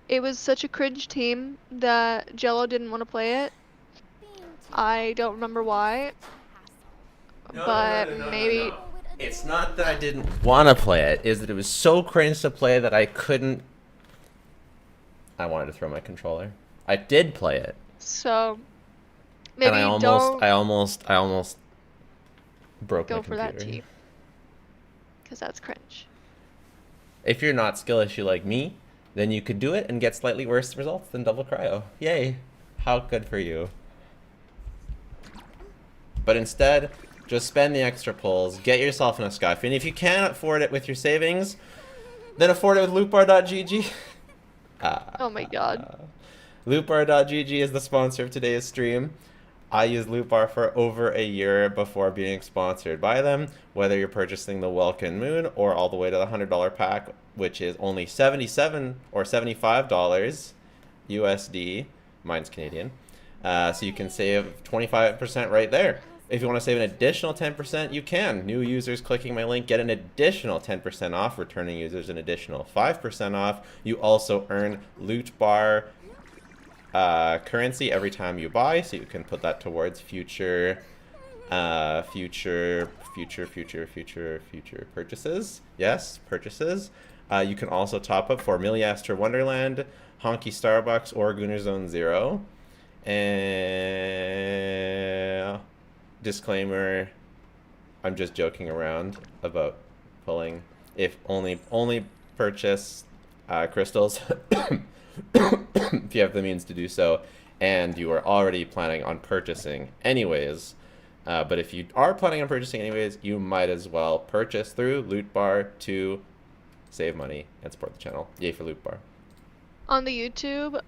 It was such a cringe team that Jello didn't want to play it. I don't remember why. But maybe...
It's not that I didn't want to play it, is that it was so cringe to play that I couldn't... I wanted to throw my controller. I did play it.
So... Maybe
and I almost broke my computer.
Go for that team. Because that's cringe.
If you're not skill issue like me, then you could do it and get slightly worse results than double cryo. Yay. How good for you. But instead, just spend the extra pulls, get yourself in a Skyfin. And if you can't afford it with your savings, then afford it with lootbar.gg.
Oh my god.
Lootbar.gg is the sponsor of today's stream. I used Lootbar for over a year before being sponsored by them, whether you're purchasing the Welkin Moon or all the way to the $100 pack, which is only $77 or $75 USD. Mine's Canadian. So you can save 25% right there. If you want to save an additional 10%, you can. New users clicking my link get an additional 10% off. Returning users an additional 5% off. You also earn Lootbar currency every time you buy, so you can put that towards future purchases. Yes, purchases. You can also top up for Milliaster Wonderland, Honky Starbucks, or Gooner Zone Zero. And disclaimer, I'm just joking around about pulling. If only purchase crystals if you have the means to do so, and you are already planning on purchasing anyways. But if you are planning on purchasing anyways, you might as well purchase through Lootbar to save money and support the channel. Yay for Lootbar.
On the YouTube,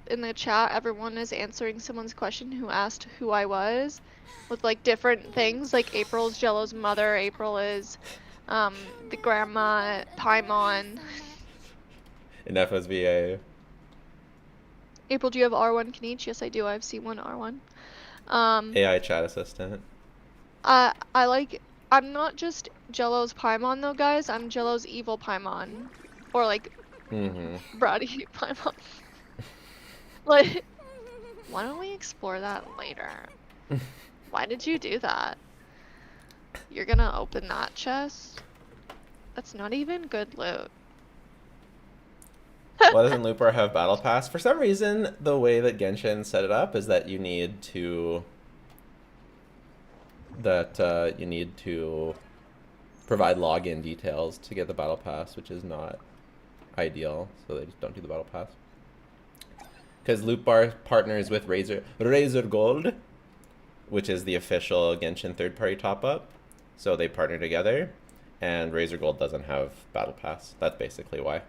in the chat, everyone is answering someone's question who asked who I was, with like different things. Like April's Jello's mother, April is the grandma, Paimon.
And FSVA.
April, do you have R1 Kanichi? Yes, I do. I have C1 R1.
AI chat assistant.
I'm not just Jello's Paimon though, guys. I'm Jello's evil Paimon. Or like, Brody Paimon. Like, why don't we explore that later? Why did you do that? You're gonna open that chest? That's not even good loot.
Why doesn't Lootbar have Battle Pass? For some reason, the way that Genshin set it up is that you need to provide login details to get the Battle Pass, which is not ideal. So they just don't do the Battle Pass. Because Lootbar partners with Razor Gold, which is the official Genshin third-party top-up. So they partner together, and Razor Gold doesn't have Battle Pass. That's basically why.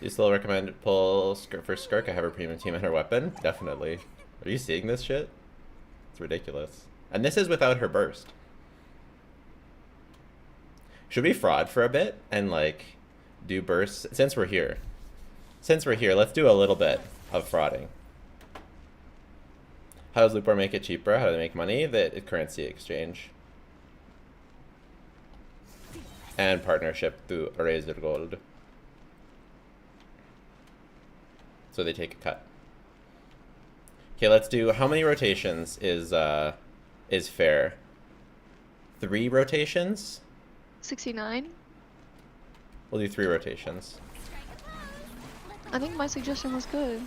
You still recommend pull for Skirk? I have a premium team and her weapon? Definitely. Are you seeing this shit? It's ridiculous. And this is without her burst. Should we fraud for a bit and like do bursts? Since we're here, let's do a little bit of frauding. How does Lootbar make it cheaper? How do they make money? The currency exchange. And partnership through Razor Gold. So they take a cut. Okay, let's do, how many rotations is fair? 3 rotations?
69?
We'll do 3 rotations.
I think my suggestion was good.
A little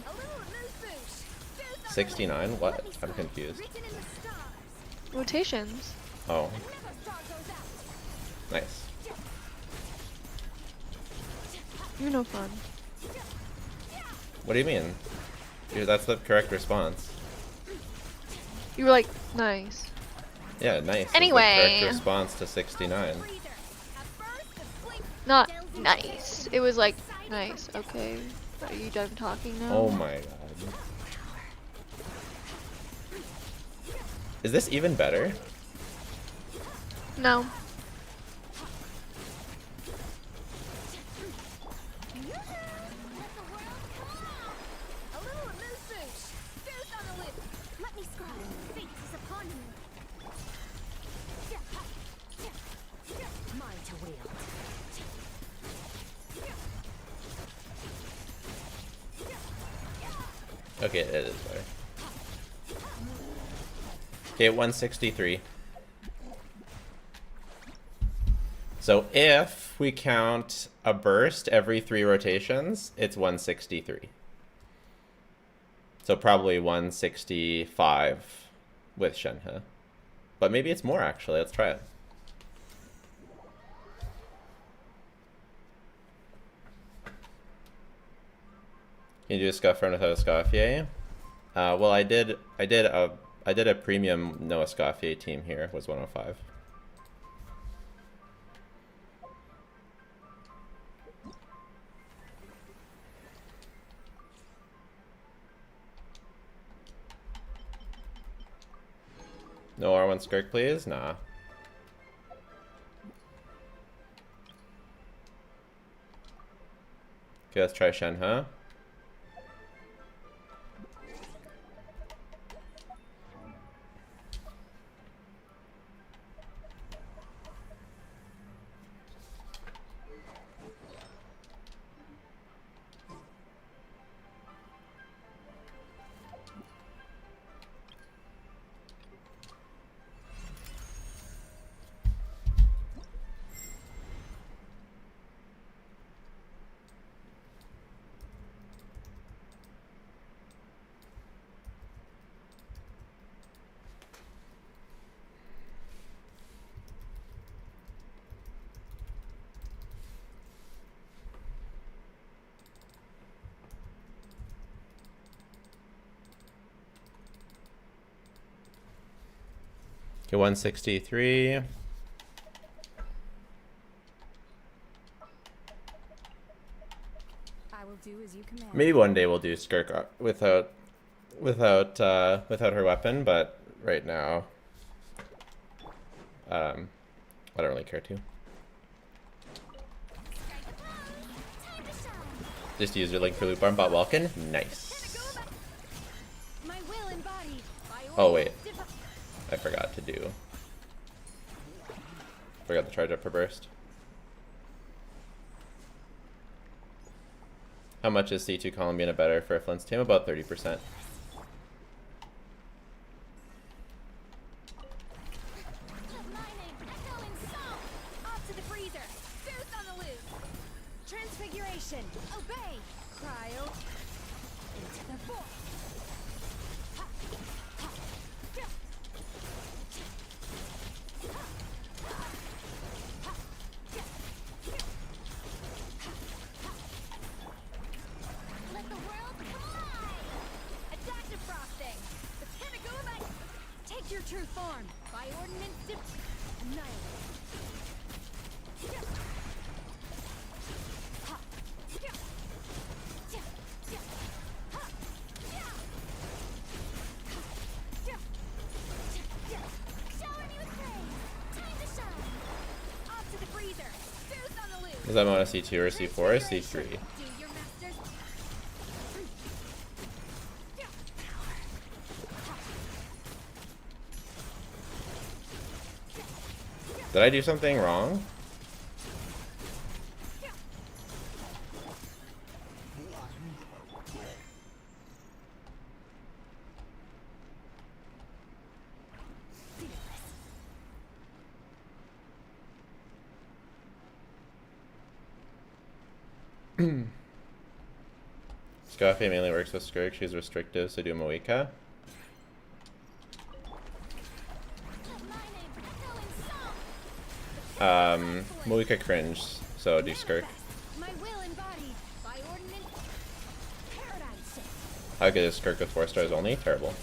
moose boosh. Boost on the
69?
lip.
What?
Let me
I'm
slide.
confused.
Written in the stars.
Rotations.
Oh,
Never star goes out.
nice.
You're no fun.
What do you mean? Dude, that's the correct response.
You were like, nice.
Yeah, nice. is
Anyway.
the correct response to 69.
Breather. A burst of blink.
Not
Delves into
nice.
destiny.
It was like,
Decided
nice.
by
Okay. Are you done talking now?
Oh my god. Is this even better?
No.
Let the world come on. A little moose boosh. Boost on the lip. Let me scry. Fate is upon me. Mine to wield.
Okay, it is better. Okay, 163. So if we count a burst every 3 rotations, it's 163. So probably 165 with Shenhe. But maybe it's more actually. Let's try it. Can you do a scuff run without a Scoffier? Well, I did a premium no Escoffier team here. Was 105. No R1 Skirk, please? Nah. Okay, let's try Shenhe. Okay, 163.
I will do as you command.
Maybe one day we'll do Skirk without her weapon, but right now, I don't really care to.
Strike a blow. Time to shine.
Just use your link for loop arm bot Welkin. Nice.
My will embodied by
Oh wait,
divi-
I forgot to do. Forgot to charge up per burst. How much is C2 Columbiana better for a Flint's team? About 30%.
Of mining, echoing song. Off to the freezer. Boost on the loose. Transfiguration. Obey. Cryo. Into the void. Ha, ha, yeah. Ha, ha, ha, yeah, yeah. Ha, ha. Let the world collide. Adaptive frosting. The Panagoba. Take your true form. By ordinance dip. Annihilate. Yeah. Ha. Yeah. Yeah. Yeah. Ha. Yeah. Ha. Yeah. Yeah. Shower me with praise. Time to shine. Off to the freezer. Boost on the loose.
Is that on a C2 or C4 or C3?
Do your master's. Yeah.
Did I do something wrong? Scoffy mainly works with Skirk. She's restrictive, so do Moika. Moika cringe, so do Skirk.
My will embodied by ordinance. Paradise.
How good is Skirk with 4 stars only? Terrible.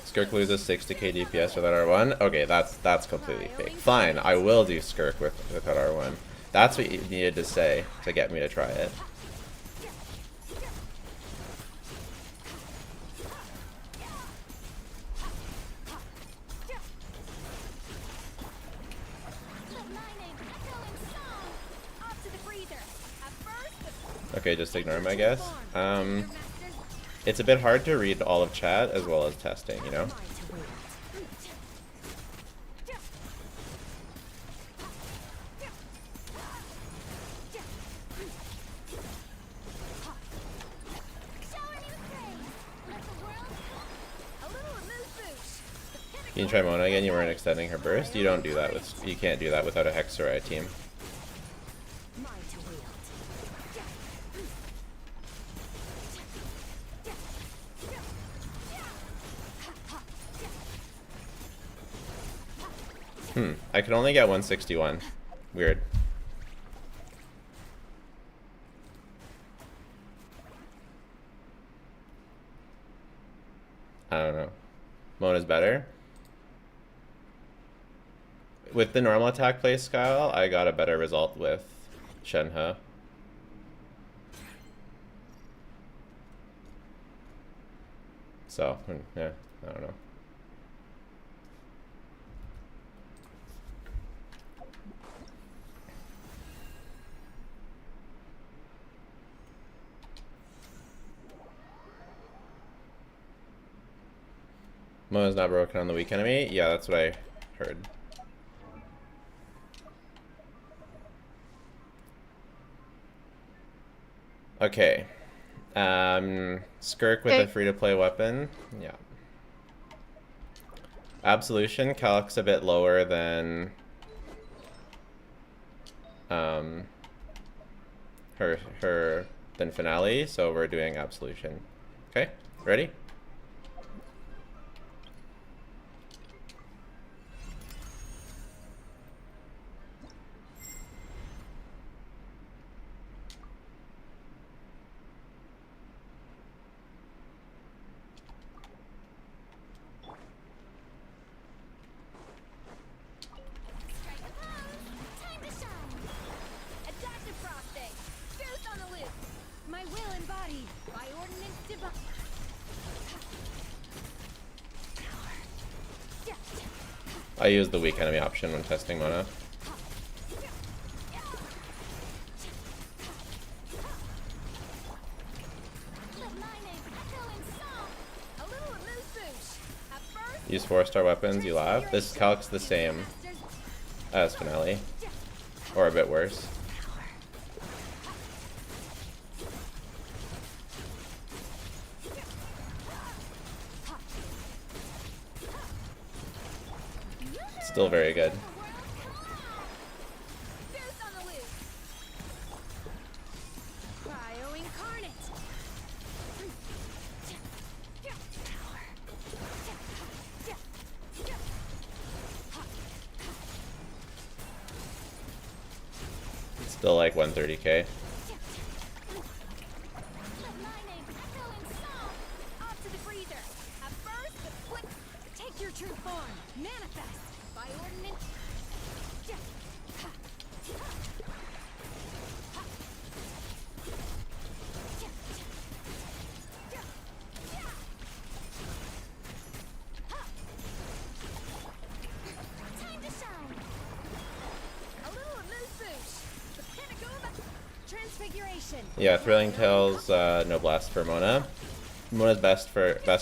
Skirk loses 60k DPS without R1. Okay, that's completely fake. Fine, I will do Skirk without R1. That's what you needed to say to get me to try it. Okay, just ignore him, I guess. It's a bit hard to read all of chat as well as testing, you know? You can try Mona again, you weren't extending her burst. You don't do that with, you can't do that without a Hexorite team. I can only get 161. Weird. I don't know. Mona's better. With the normal attack play style, I got a better result with Shenhe. So, yeah, I don't know. Mona's not broken on the weak enemy? Yeah, that's what I heard. Okay. Skirk with a free-to-play weapon. Yeah. Absolution, Calc's a bit lower than her than Finale, so we're doing Absolution. Okay, ready? I use the weak enemy option when testing Mona. Use 4-star weapons, you laugh. This calc's the same as Finale, or a bit worse. Still very good. Still like 130k. Yeah, Thrilling Tales, no blast for Mona. Mona's best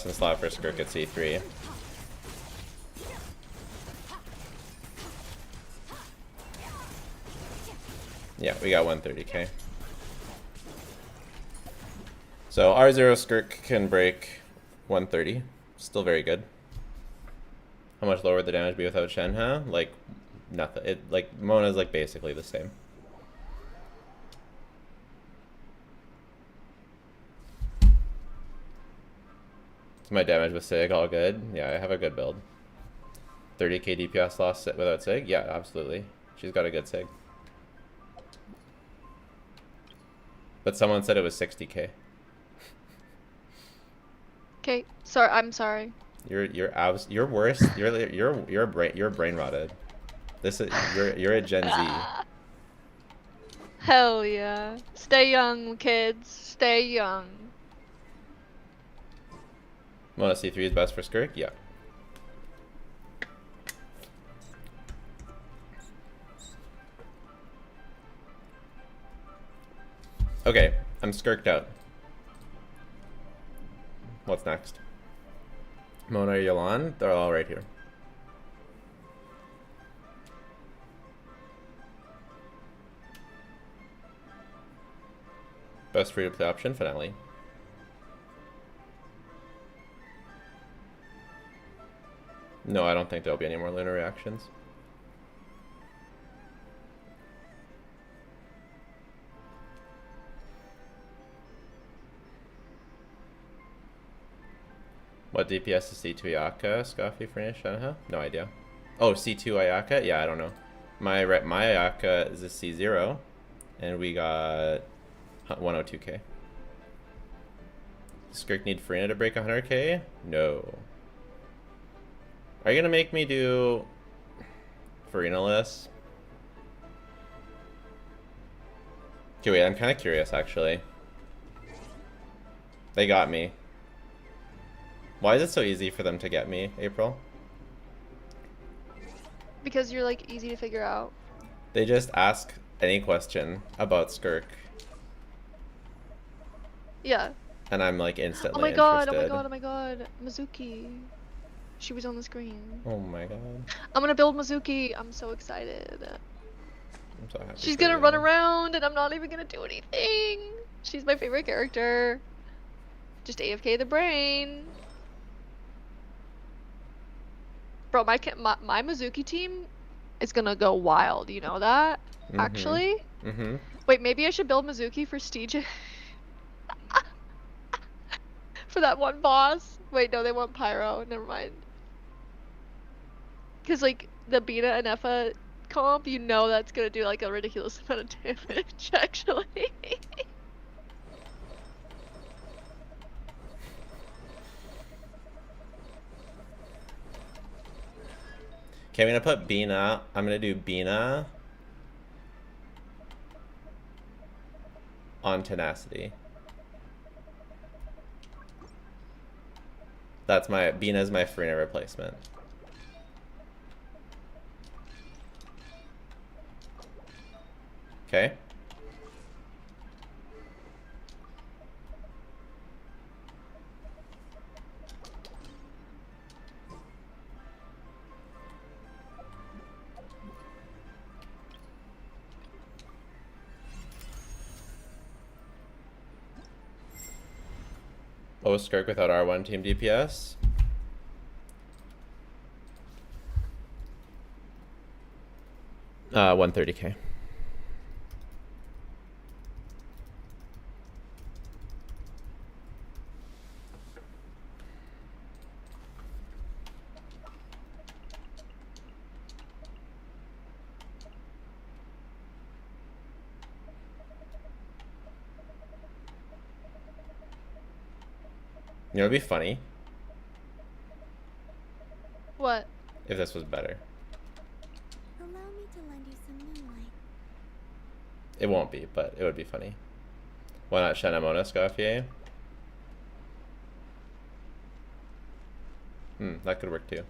in slot for Skirk at C3. Yeah, we got 130k. So R0 Skirk can break 130. Still very good. How much lower would the damage be without Shenhe? Like, nothing. It, like, Mona's, like, basically the same. So my damage with Sig, all good? Yeah, I have a good build. 30k DPS loss without Sig? Yeah, absolutely. She's got a good Sig. But someone said it was 60k.
Okay, sorry. I'm sorry.
You're worse. You're brain rotted. This is you're a Gen Z.
Hell yeah. Stay young, kids. Stay young.
Mona C3 is best for Skirk? Yeah. Okay, I'm skirked out. What's next? Mona or Yolan? They're all right here. Best free-to-play option, Finale. No, I don't think there'll be any more lunar reactions. What DPS is C2 Ayaka? Scoffy Furnish? Shenhe? No idea. Oh, C2 Ayaka? Yeah, I don't know. My Ayaka is a C0, and we got 102k. Does Skirk need Farina to break 100k? No. Are you gonna make me do Farina-less? Okay, wait, I'm kind of curious, actually. They got me. Why is it so easy for them to get me, April?
Because you're like easy to figure out.
They just ask any question about Skirk,
Yeah.
and I'm like instantly
Oh my god, oh my
interested.
god, oh my god. Mizuki. She was on the screen.
Oh my god.
I'm gonna build Mizuki. I'm so excited.
I'm so happy.
She's
for
gonna
you.
run around and I'm not even gonna do anything. She's my favorite character. Just AFK the brain. Bro, my Mizuki team is gonna go wild, you know that? Actually?
Mm-hmm.
Wait, maybe I should build Mizuki for Steege. For that one boss. Wait, no, they want Pyro. Never mind. Because, like, the Bina and Effa comp, you know that's gonna do, like, a ridiculous amount of damage, actually.
Okay, I'm gonna put Bina. I'm gonna do Bina on Tenacity. That's my Bina's my Farina replacement. Okay. What was Skirk without R1 team DPS? Uh, 130k. You know, it'd be funny
What?
if this was better.
Allow me to lend you some moonlight.
It won't be, but it would be funny. Why not Shenamona Scofier? That could work too.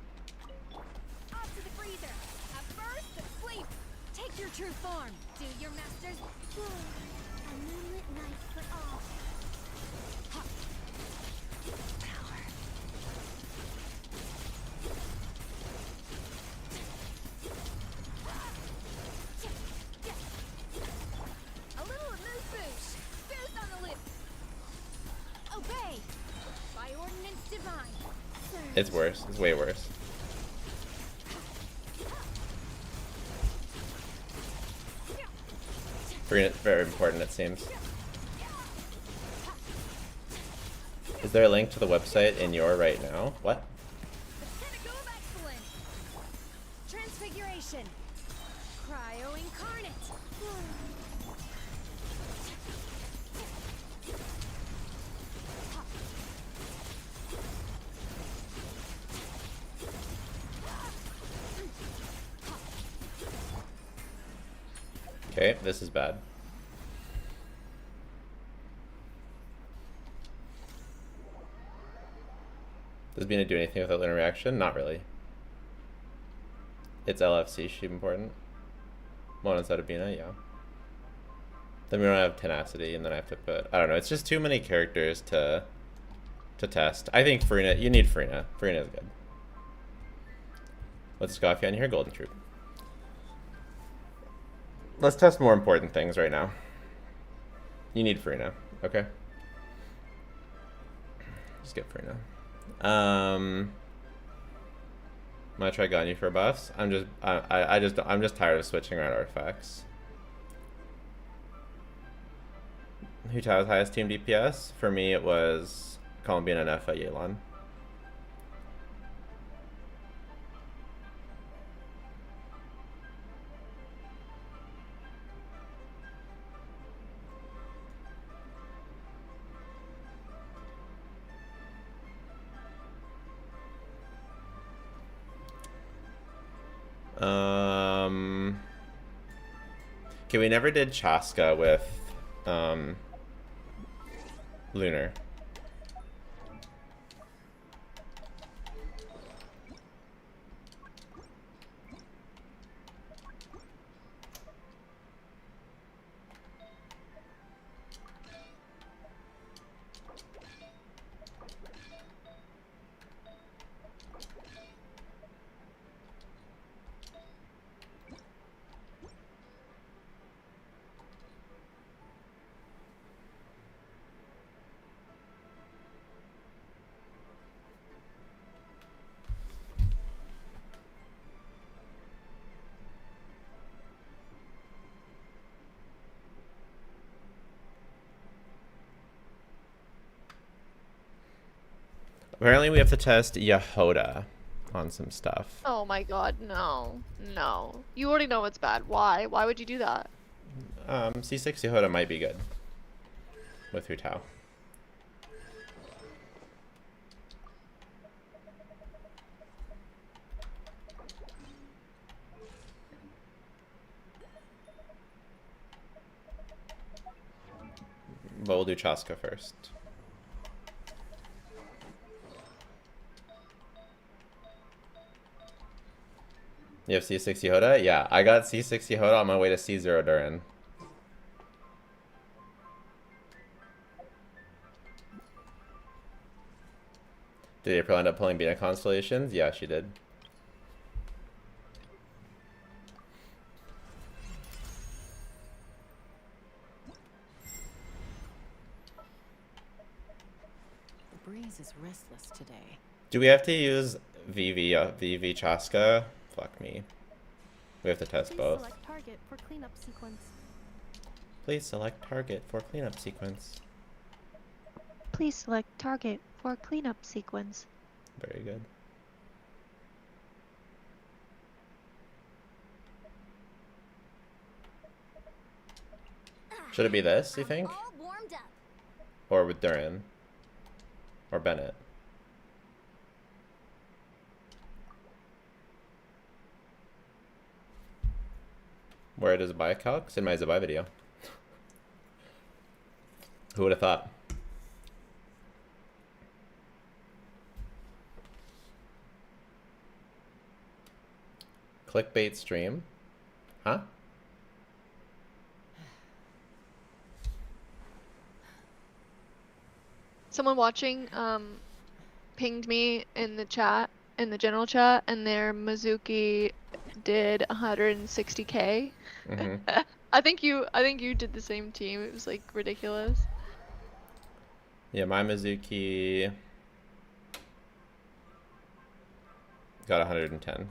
Off to the freezer. Have first and sleep. Take your true form. Do your master's will. A moonlit night for all. Power. A little amuse bouche. Boost on the lip. Obey. By ordinance. Radiance divine.
It's worse. It's way worse. Very important, it seems. Is there a link to the website in your right now? What?
Pinnacle of excellence. Transfiguration. Cryo incarnate.
Okay, this is bad. Does Bina do anything without linear reaction? Not really. It's LFC, she's important. One inside of Bina, yeah. Then we don't have tenacity, and then I have to put, I don't know, it's just too many characters to test. I think Farina, you need Farina. Farina is good. Let's go off on here, Golden Troop. Let's test more important things right now. You need Farina, okay? Just get Farina. I'm gonna try Ganyu for buffs. I'm just tired of switching around artifacts. Who has highest team DPS? For me, it was Columbian and F at Yelan. Okay, we never did Chaska with Lunar. Apparently we have to test Yahoda on some stuff.
Oh my god, no. No. You already know it's bad. Why? Why would you do that?
C6 Yahoda might be good with Hu Tao. But we'll do Chaska first. You have C6 Yehoda? Yeah, I got C6 Yehoda on my way to C0 Durin. Did April end up pulling Bina Constellations? Yeah, she did.
The breeze is restless today.
Do we have to use VV Chaska? Fuck me. We have to test both.
Select target for cleanup sequence.
Please select target for cleanup sequence.
Please select target for cleanup sequence.
Very good. Should it be this, you think?
All warmed up.
Or with Durin? Or Bennett? Where does Zibai calc? It's in my Zibai video. Who would have thought? Clickbait stream? Huh?
Someone watching pinged me in the chat, in the general chat, and their Mizuki did 160k.
Mm-hmm.
I think you did the same team. It was like ridiculous.
Yeah, my Mizuki got 110.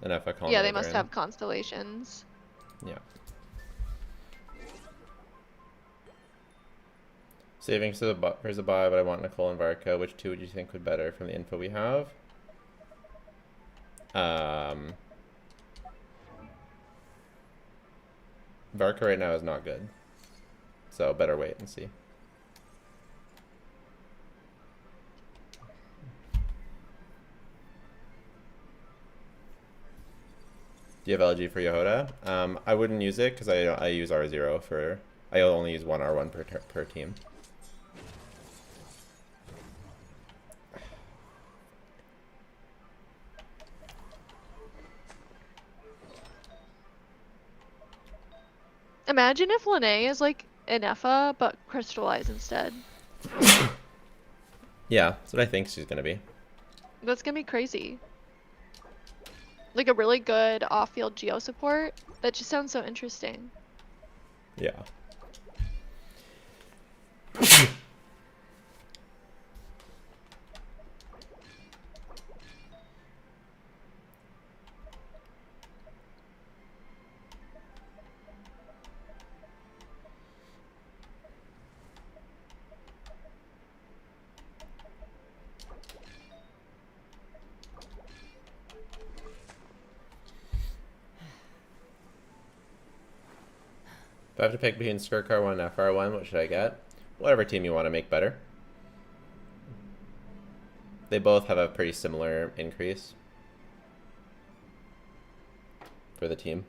And if I call
Yeah, they must have constellations.
Yeah. Saving for Zibai, but I want Nicole and Varka. Which two would you think would better from the info we have? Varka right now is not good. So better wait and see. Do you have LG for Yehoda? I wouldn't use it because I use R0 for... I only use one R1 per team.
Imagine if Lene is like an Effa, but crystallized instead.
Yeah, that's what I think she's gonna be.
That's gonna be crazy. Like a really good off-field geo support. That just sounds so interesting.
Yeah. If I have to pick between Skirkar 1 and FR1, what should I get? Whatever team you want to make better. They both have a pretty similar increase for the team.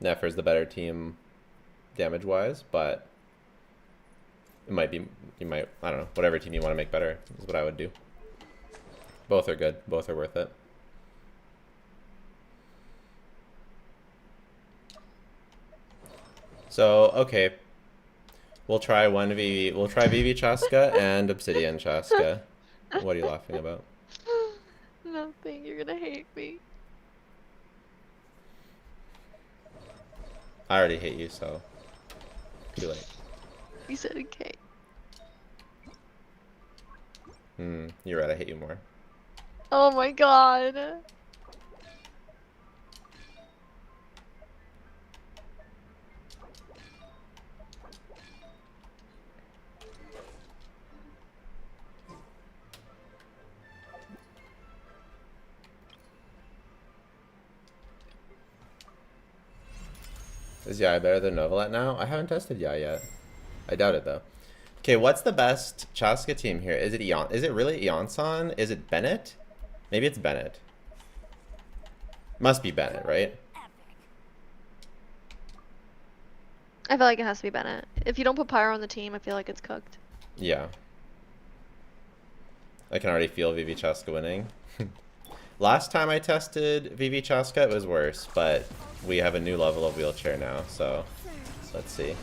Nefer's the better team damage-wise, but it might be, I don't know, whatever team you want to make better is what I would do. Both are good. Both are worth it. So, okay. We'll try we'll try VV Chaska and Obsidian Chaska. What are you laughing about?
Nothing, you're gonna hate me.
I already hate you, so too late.
You said okay.
You're right, I hate you more.
Oh my god.
Is Yai better than Novelet now? I haven't tested Yai yet. I doubt it though. Okay, what's the best Chaska team here? Is it Is it really Eonson? Is it Bennett? Maybe it's Bennett. Must be Bennett, right?
I feel like it has to be Bennett. If you don't put Pyro on the team, I feel like it's cooked.
Yeah. I can already feel VV Chaska winning. Last time I tested VV Chaska, it was worse, but we have a new level of wheelchair now, so let's see.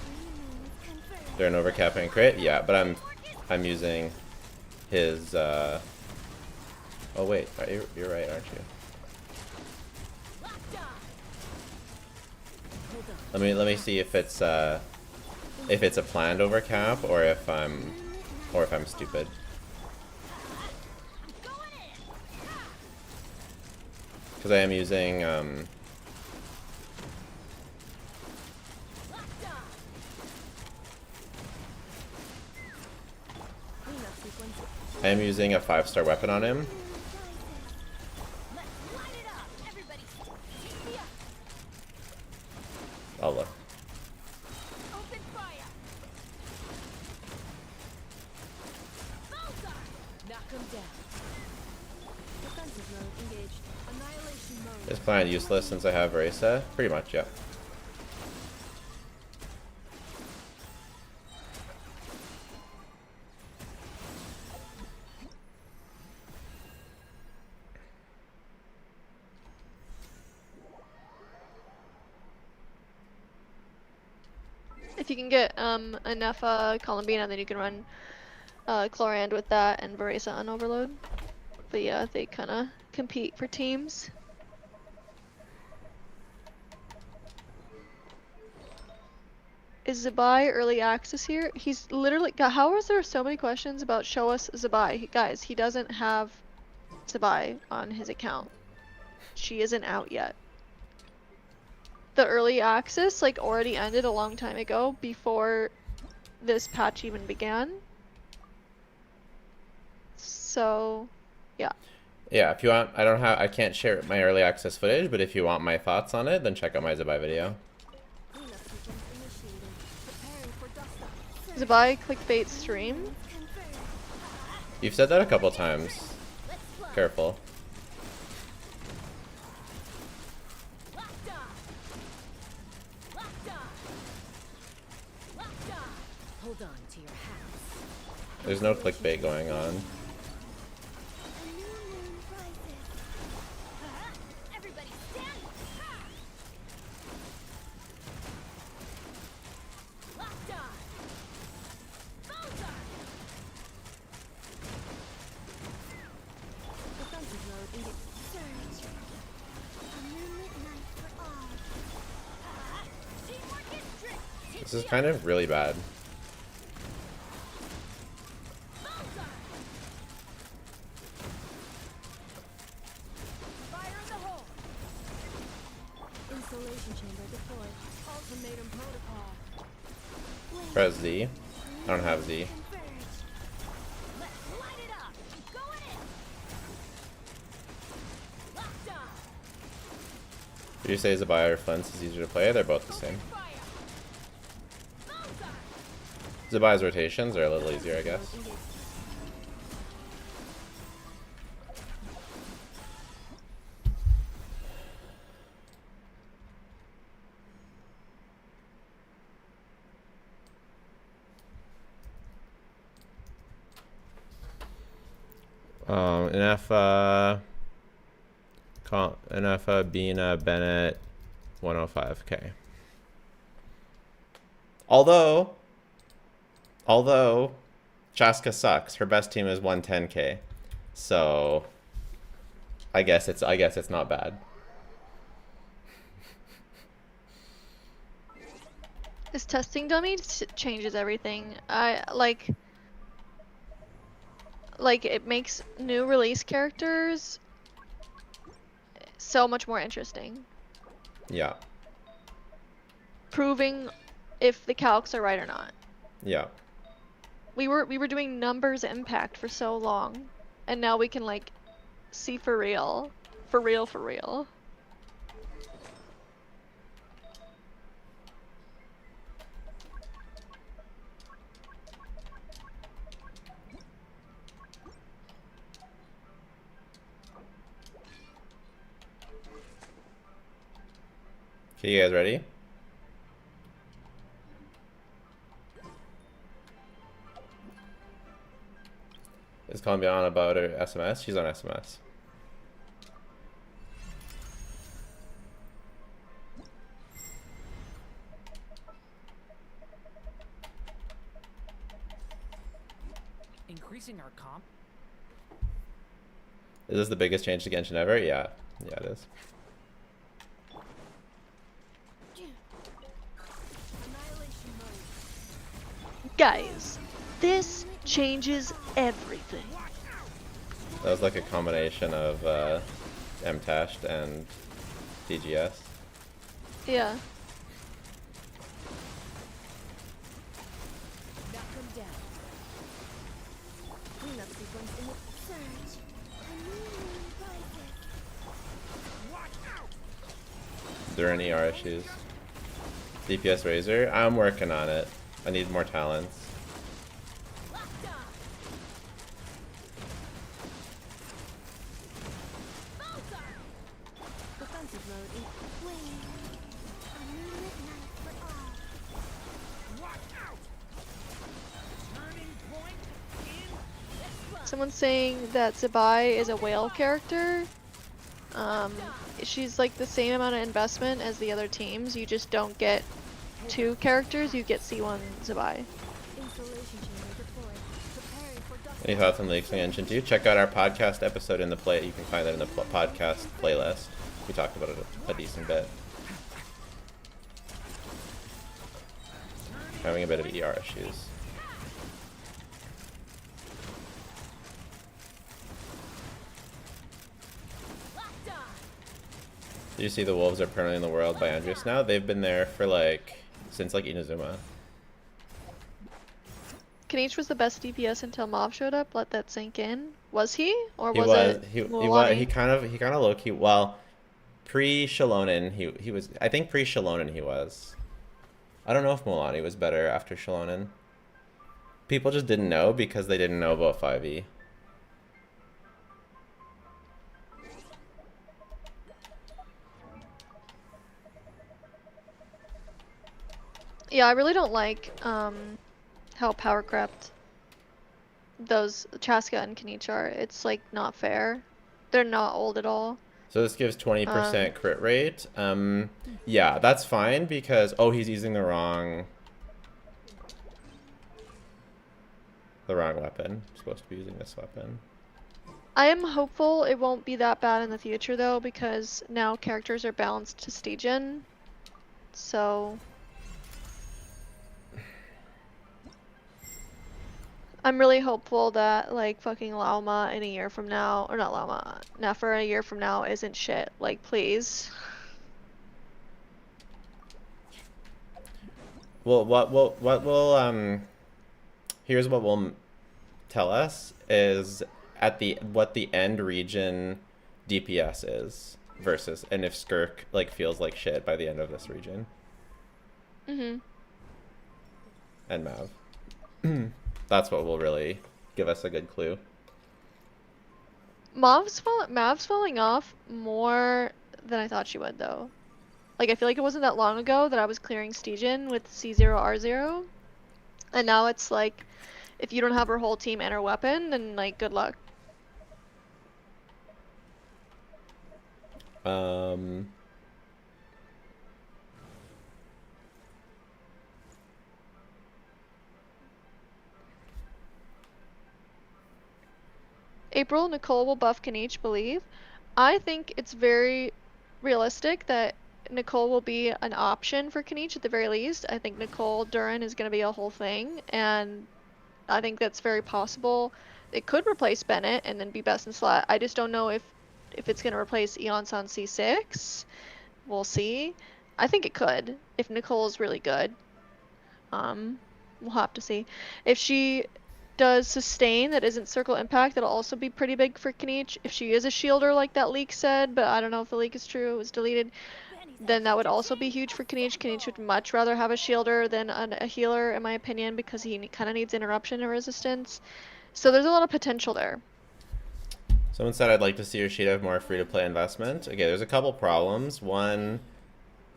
They're an overcapping crit? Yeah, but I'm using his oh wait, you're right, aren't you? Let me see if it's a planned overcap or if I'm stupid. Because I am using a 5-star weapon on him. Oh look. Is plan useless since I have Raisa? Pretty much, yeah.
If you can get enough Columbina, then you can run Chlorand with that and Varesa on Overload. But yeah, they kind of compete for teams. Is Zibai early access here? He's literally... how is there so many questions about show us Zibai? Guys, he doesn't have Zibai on his account. She isn't out yet. The early access like already ended a long time ago before this patch even began. So, yeah.
Yeah, if you want, I can't share my early access footage, but if you want my thoughts on it, then check out my Zibai video.
Zibai clickbait stream.
You've said that a couple times. Careful.
Hold on to your hats.
There's no clickbait going on.
Everybody stand. Locked on. Bullseye. Defensive mode engaged. Surge. A moonlit night for all. Teamwork is trick.
This is kind of really bad.
Fire in the hole. Insulation chamber deployed. Ultimatum protocol.
Press Z. I don't have Z.
Converge. Let's light it up. Going in. Locked on.
Would you say Zibai or Flint's is easier to play? They're both the same.
Fire. Bullseye.
Zibai's rotations are a little easier, I guess. Inefa, Bina, Bennett, 105. Okay. Although Chaska sucks. Her best team is 110k. So I guess it's not bad.
This testing dummy changes everything. I like it makes new release characters so much more interesting.
Yeah.
Proving if the calcs are right or not.
Yeah.
We were doing numbers impact for so long, and now we can like see for real. For real.
Okay, you guys ready? Is Colombiana about her SMS? She's on SMS.
Increasing our comp.
Is this the biggest change to Genshin ever? Yeah. Yeah, it is.
Annihilation mode.
Guys, this changes everything.
That was like a combination of MTashed and DGS.
Yeah.
Knock them down. Cleanup sequence in the surge. A new moon rises.
Is there any ER issues? DPS Razor? I'm working on it. I need more talents.
Locked on. Bullseye. Defensive mode in wing. A moonlit night for all.
Watch out! Turning point in.
Someone's saying that Zibai is a whale character. She's like the same amount of investment as the other teams. You just don't get 2 characters, you get C1 Zibai.
Insulation chamber deployed. Preparing for dust.
Any thoughts on Leaks in Genshin 2? Check out our podcast episode in the play. You can find that in the podcast playlist. We talked about it a decent bit. Having a bit of ER issues. Do you see the wolves are permanently in the world by Andreas now? They've been there for like since like Inazuma.
Kanichi was the best DPS until Mauve showed up. Let that sink in. Was he, or
He
was
was
it
he was
Mualani?
he kind of low key. Well, pre Shalonen he was. I think pre Shalonen he was. I don't know if Mualani was better after Shalonen. People just didn't know because they didn't know about 5e.
Yeah, I really don't like how power crept those Chaska and Kanichi are. It's like not fair. They're not old at all.
So this gives 20% crit rate. Yeah, that's fine because he's using the wrong weapon. I'm supposed to be using this weapon.
I am hopeful it won't be that bad in the future though, because now characters are balanced to Stygian. So I'm really hopeful that like fucking Lauma in a year from now, or not Lauma, Nefer a year from now isn't shit. Like please.
Well, here's what will tell us is what the end region DPS is versus, and if Skirk like feels like shit by the end of this region.
Mhm.
And Mav. That's what will really give us a good clue.
Mav's falling off more than I thought she would though. Like I feel like it wasn't that long ago that I was clearing Stygian with C0R0. And now it's like, if you don't have her whole team and her weapon, then like good luck. April, Nicole will buff Kanichi, believe. I think it's very realistic that Nicole will be an option for Kanichi at the very least. I think Nicole Duran is going to be a whole thing, and I think that's very possible. It could replace Bennett and then be best in slot. I just don't know if it's going to replace Eon-san C6. We'll see. I think it could, if Nicole's really good. We'll have to see. If she does sustain that isn't circle impact, that'll also be pretty big for Kanichi. If she is a shielder like that leak said, but I don't know if the leak is true, it was deleted, then that would also be huge for Kanichi. Kanichi would much rather have a shielder than a healer, in my opinion, because he kind of needs interruption and resistance. So there's a lot of potential there.
Someone said I'd like to see your sheet have more free-to-play investment. Okay, there's a couple problems. One,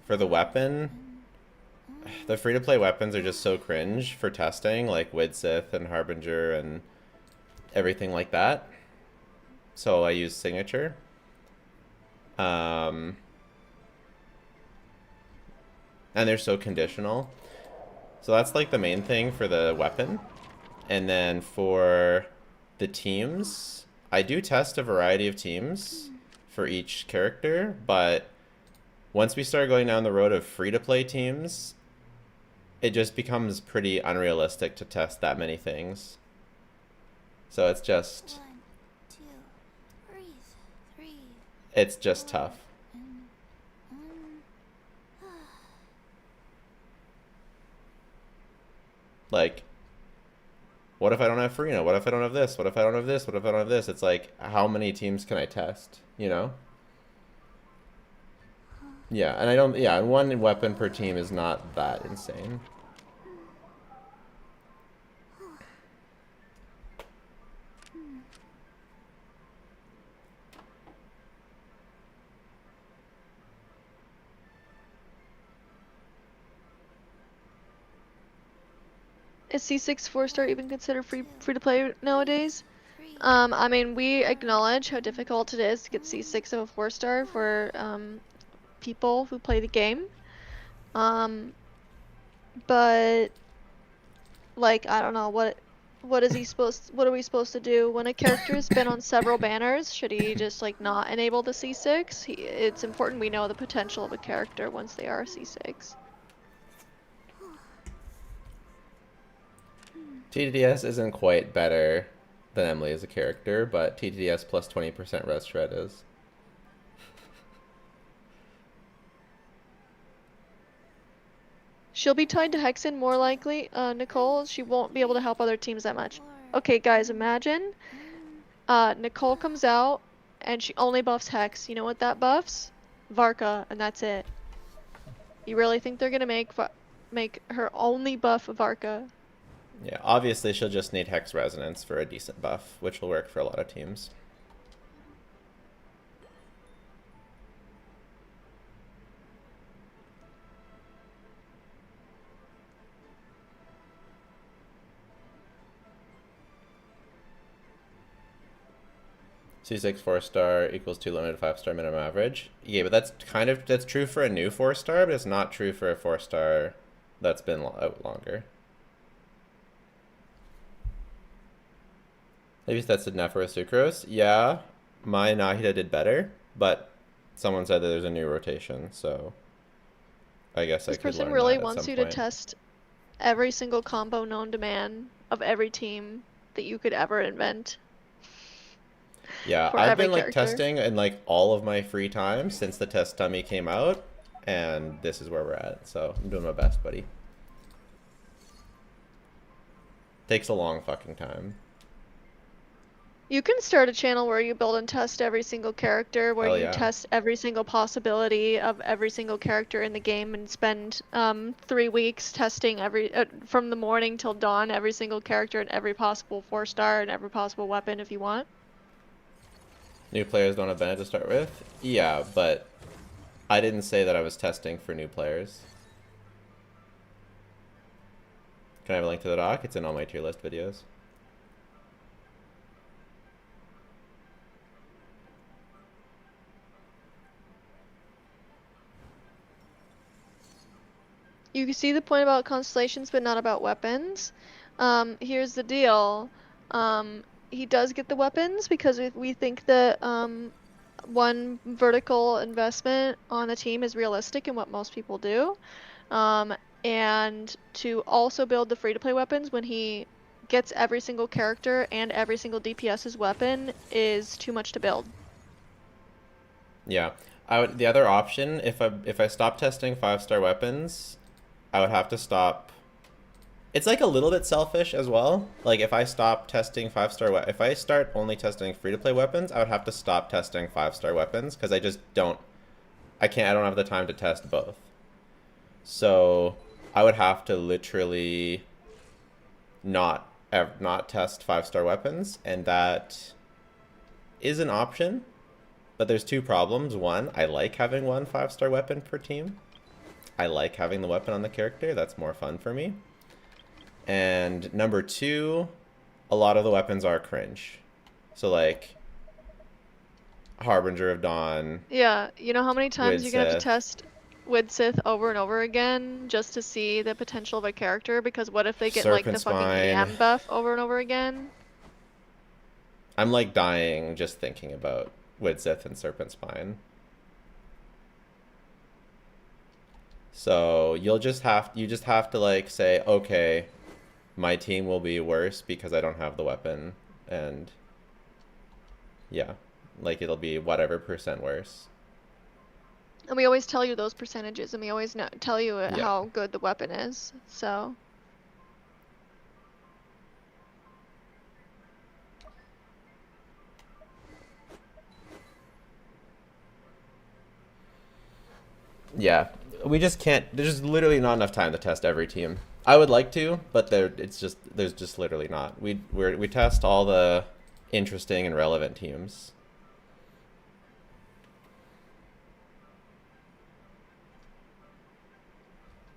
for the weapon, the free-to-play weapons are just so cringe for testing, like Widsith and Harbinger and everything like that. So I use Signature. And they're so conditional. So that's like the main thing for the weapon. And then for the teams, I do test a variety of teams for each character, but once we start going down the road of free-to-play teams, it just becomes pretty unrealistic to test that many things. So it's just...
1, 2, breathe, 3.
It's just tough. Like, what if I don't have Farina? What if I don't have this? What if I don't have this? What if I don't have this? It's like, how many teams can I test? You know? Yeah, and I don't... Yeah, and one weapon per team is not that insane.
Is C6 4-star even considered free to play nowadays? I mean, we acknowledge how difficult it is to get C6 of a 4-star for people who play the game. But like, I don't know, what are we supposed to do when a character has been on several banners? Should he just like not enable the C6? It's important we know the potential of a character once they are C6.
TTDS isn't quite better than Emily as a character, but TTDS plus 20% res shred is.
She'll be tied to Hexen more likely, Nicole. She won't be able to help other teams that much. Okay, guys, imagine Nicole comes out and she only buffs Hex. You know what that buffs? Varka, and that's it. You really think they're gonna make her only buff Varka?
Yeah, obviously she'll just need Hex Resonance for a decent buff, which will work for a lot of teams. C6 4-star equals 2 limited 5-star minimum average. Yeah, but that's true for a new 4-star, but it's not true for a 4-star that's been out longer. Have you tested Nephro Sucrose? Yeah, my Nahida did better, but someone said that there's a new rotation, so I guess I could learn that at some point.
This person really wants you to test every single combo known to man of every team that you could ever invent.
Yeah, I've been like testing in like all of my free time since the test dummy came out, and this is where we're at, so I'm doing my best, buddy. Takes a long fucking time.
You can start a channel where you build and test every single character, where you test every single possibility of every single character in the game, and spend 3 weeks testing from the morning till dawn every single character and every possible 4-star and every possible weapon if you want.
New players don't have Bennett to start with? Yeah, but I didn't say that I was testing for new players. Can I have a link to the doc? It's in all my tier list videos.
You can see the point about constellations, but not about weapons. Here's the deal. He does get the weapons because we think that one vertical investment on a team is realistic and what most people do. And to also build the free-to-play weapons when he gets every single character and every single DPS's weapon is too much to build.
Yeah, the other option, if I stop testing 5-star weapons, I would have to stop. It's like a little bit selfish as well. Like if I stop testing 5-star if I start only testing free-to-play weapons, I would have to stop testing 5-star weapons because I just don't. I don't have the time to test both. So I would have to literally not test 5-star weapons, and that is an option. But there's 2 problems. One, I like having one 5-star weapon per team. I like having the weapon on the character. That's more fun for me. And number 2, a lot of the weapons are cringe. So like Harbinger of Dawn.
Yeah, you know how many times you're gonna have to test Widsith over and over again just to see the potential of a character? Because what if they get like the fucking AM buff over and over again?
I'm like dying just thinking about Widsith and Serpent Spine. So you just have to like say, okay, my team will be worse because I don't have the weapon, and yeah, like it'll be whatever % worse.
And we always tell you those percentages, and we always tell you how good the weapon is, so.
Yeah, we just can't. There's literally not enough time to test every team. I would like to, but there's just literally not. We test all the interesting and relevant teams.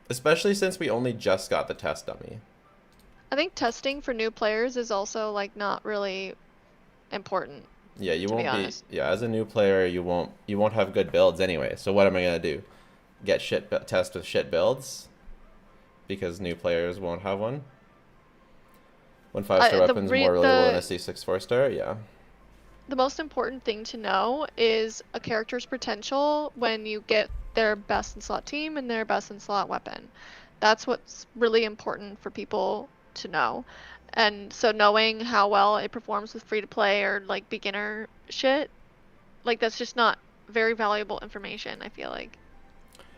Especially since we only just got the test dummy.
I think testing for new players is also like not really important.
Yeah, you won't be. Yeah, as a new player, you won't have good builds anyway. So what am I gonna do? Get test with shit builds? Because new players won't have one. When 5-star weapons more relatable than a C6 4-star, yeah.
The most important thing to know is a character's potential when you get their best in slot team and their best in slot weapon. That's what's really important for people to know. And so knowing how well it performs with free to play or like beginner shit, like that's just not very valuable information, I feel like.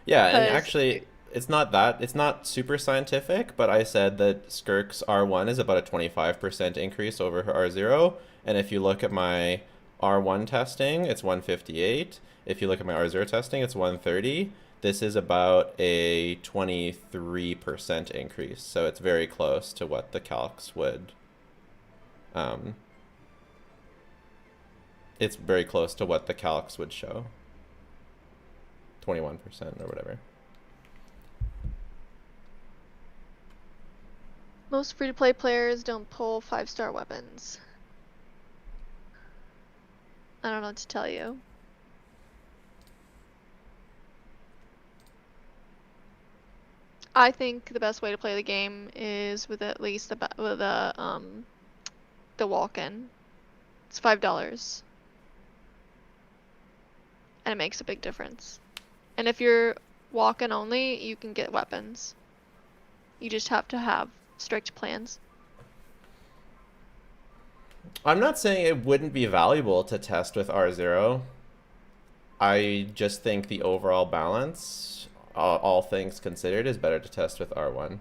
Yeah, and actually it's not super scientific, but I said that Skirk's R1 is about a 25% increase over her R0, and if you look at my R1 testing, it's 158. If you look at my R0 testing, it's 130. This is about a 23% increase, so it's very close to what the calcs would. It's very close to what the calcs would show. 21% or whatever.
Most free-to-play players don't pull 5-star weapons. I don't know what to tell you. I think the best way to play the game is with at least the walk-in. It's $5. And it makes a big difference. And if you're walk-in only, you can get weapons. You just have to have strict plans.
I'm not saying it wouldn't be valuable to test with R0. I just think the overall balance, all things considered, is better to test with R1.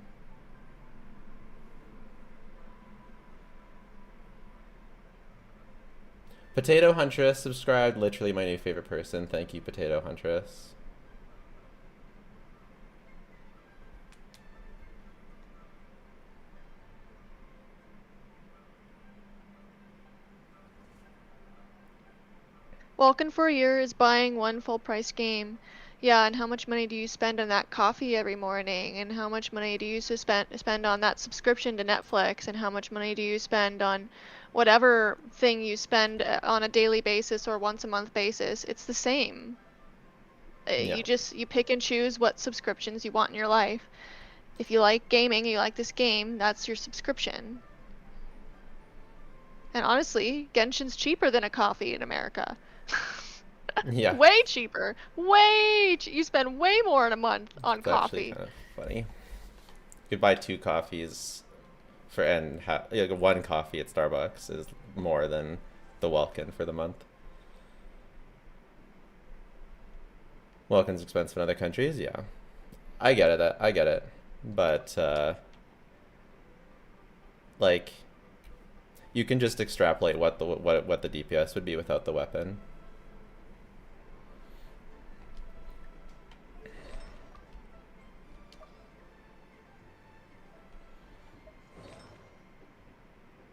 Potato Huntress subscribed, literally my new favorite person. Thank you, Potato Huntress.
Walking for a year is buying one full price game. Yeah, and how much money do you spend on that coffee every morning? And how much money do you spend on that subscription to Netflix? And how much money do you spend on whatever thing you spend on a daily basis or once a month basis? It's the same.
Yeah.
You pick and choose what subscriptions you want in your life. If you like gaming, you like this game, that's your subscription. And honestly, Genshin's cheaper than a coffee in America.
Yeah.
Way cheaper. You spend way more in a month on
It's
coffee.
actually kind of funny. You could buy 2 coffees one coffee at Starbucks is more than the Welkin for the month. Welkin's expensive in other countries, yeah. I get it. But like, you can just extrapolate what the DPS would be without the weapon.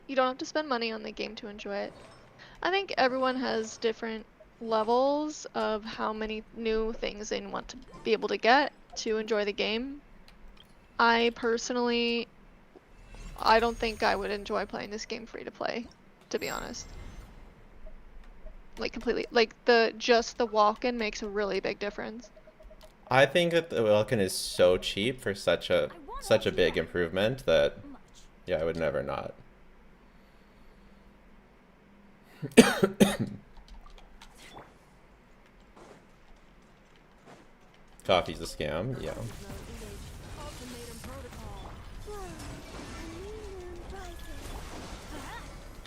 You don't have to spend money on the game to enjoy it. I think everyone has different levels of how many new things they want to be able to get to enjoy the game. I personally, I don't think I would enjoy playing this game free to play, to be honest. Like completely, like just the walk-in makes a really big difference.
I think that the Welkin is so cheap for such a big improvement that, yeah, I would never not. Coffee's a scam, yeah.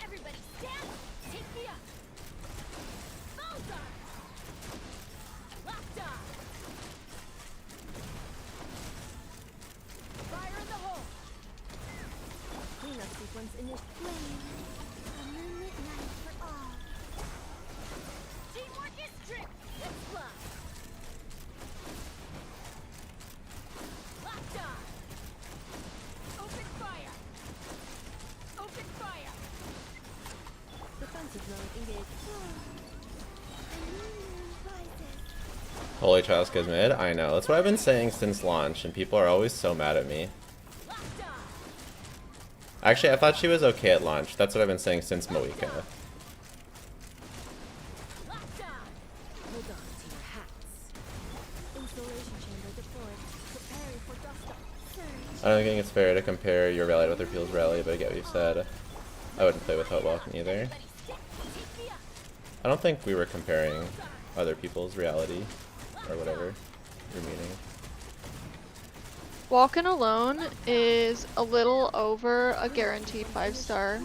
Everybody stand! Take me up! Bullseye! Locked on! Fire in the hole! Cleanup sequence initiated. A moonlit night for all. Teamwork is trick! Let's fly! Locked on! Open fire! Open fire! Defensive mode engaged.
Holy Child's mid? I know. That's what I've been saying since launch, and people are always so mad at me. Actually, I thought she was okay at launch. That's what I've been saying since Moika. I don't think it's fair to compare your rally to other people's rally, but I get what you said. I wouldn't play without Welkin either. I don't think we were comparing other people's reality, or whatever you're meaning.
Walk-in alone is a little over a guaranteed 5-star.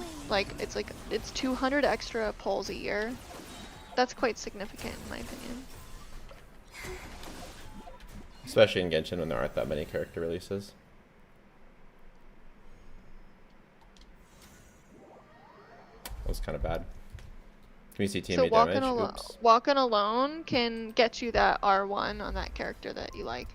It's 200 extra pulls a year. That's quite significant in my opinion.
Especially in Genshin when there aren't that many character releases. That was kind of bad. Can you see
So
teammate damage? Oops.
walking alone can get you that R1 on that character that you like.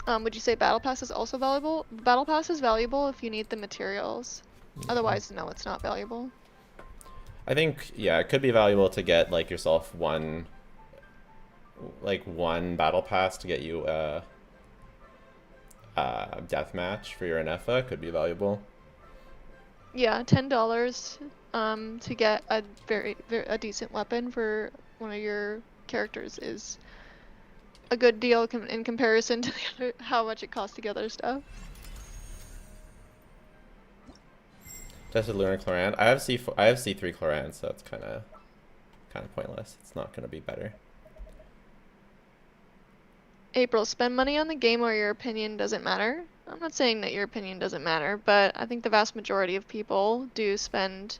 Would you say Battle Pass is also valuable? Battle Pass is valuable if you need the materials. Otherwise, no, it's not valuable.
I think, yeah, it could be valuable to get like yourself one battle pass to get you a death match for your NFA could be valuable.
Yeah, $10 to get a a decent weapon for one of your characters is a good deal in comparison to the other, how much it costs to get other stuff.
Tested Lunar Chlorant. I have C3 Chlorant, so it's kind of pointless. It's not going to be better.
April, spend money on the game or your opinion doesn't matter. I'm not saying that your opinion doesn't matter, but I think the vast majority of people do spend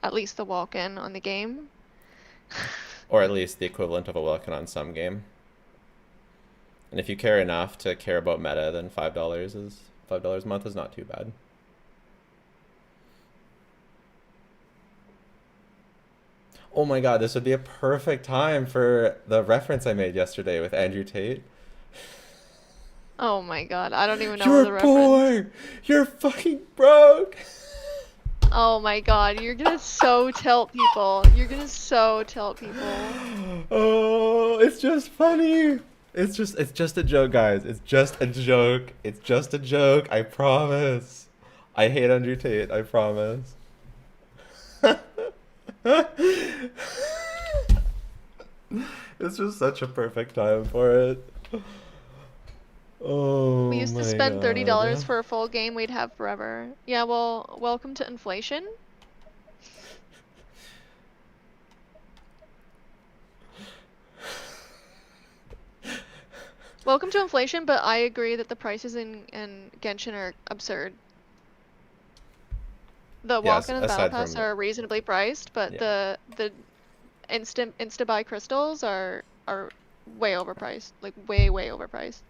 at least the walk-in on the game.
Or at least the equivalent of a walk-in on some game. And if you care enough to care about meta, then $5 a month is not too bad. Oh my god, this would be a perfect time for the reference I made yesterday with Andrew Tate.
Oh my god, I don't even know
You're
the reference.
poor! You're fucking broke!
Oh my god, you're gonna so tilt people. You're gonna so tilt people.
Oh, it's just funny. It's just a joke, guys. It's just a joke. It's just a joke. I promise. I hate Andrew Tate. I promise. It's just such a perfect time for it. Oh,
We used to spend $30 for a full game we'd have forever. Yeah, well, welcome to inflation. Welcome to inflation, but I agree that the prices in Genshin are absurd. The walk-in and the battle pass are reasonably priced, but the insta buy crystals are way overpriced, like way overpriced.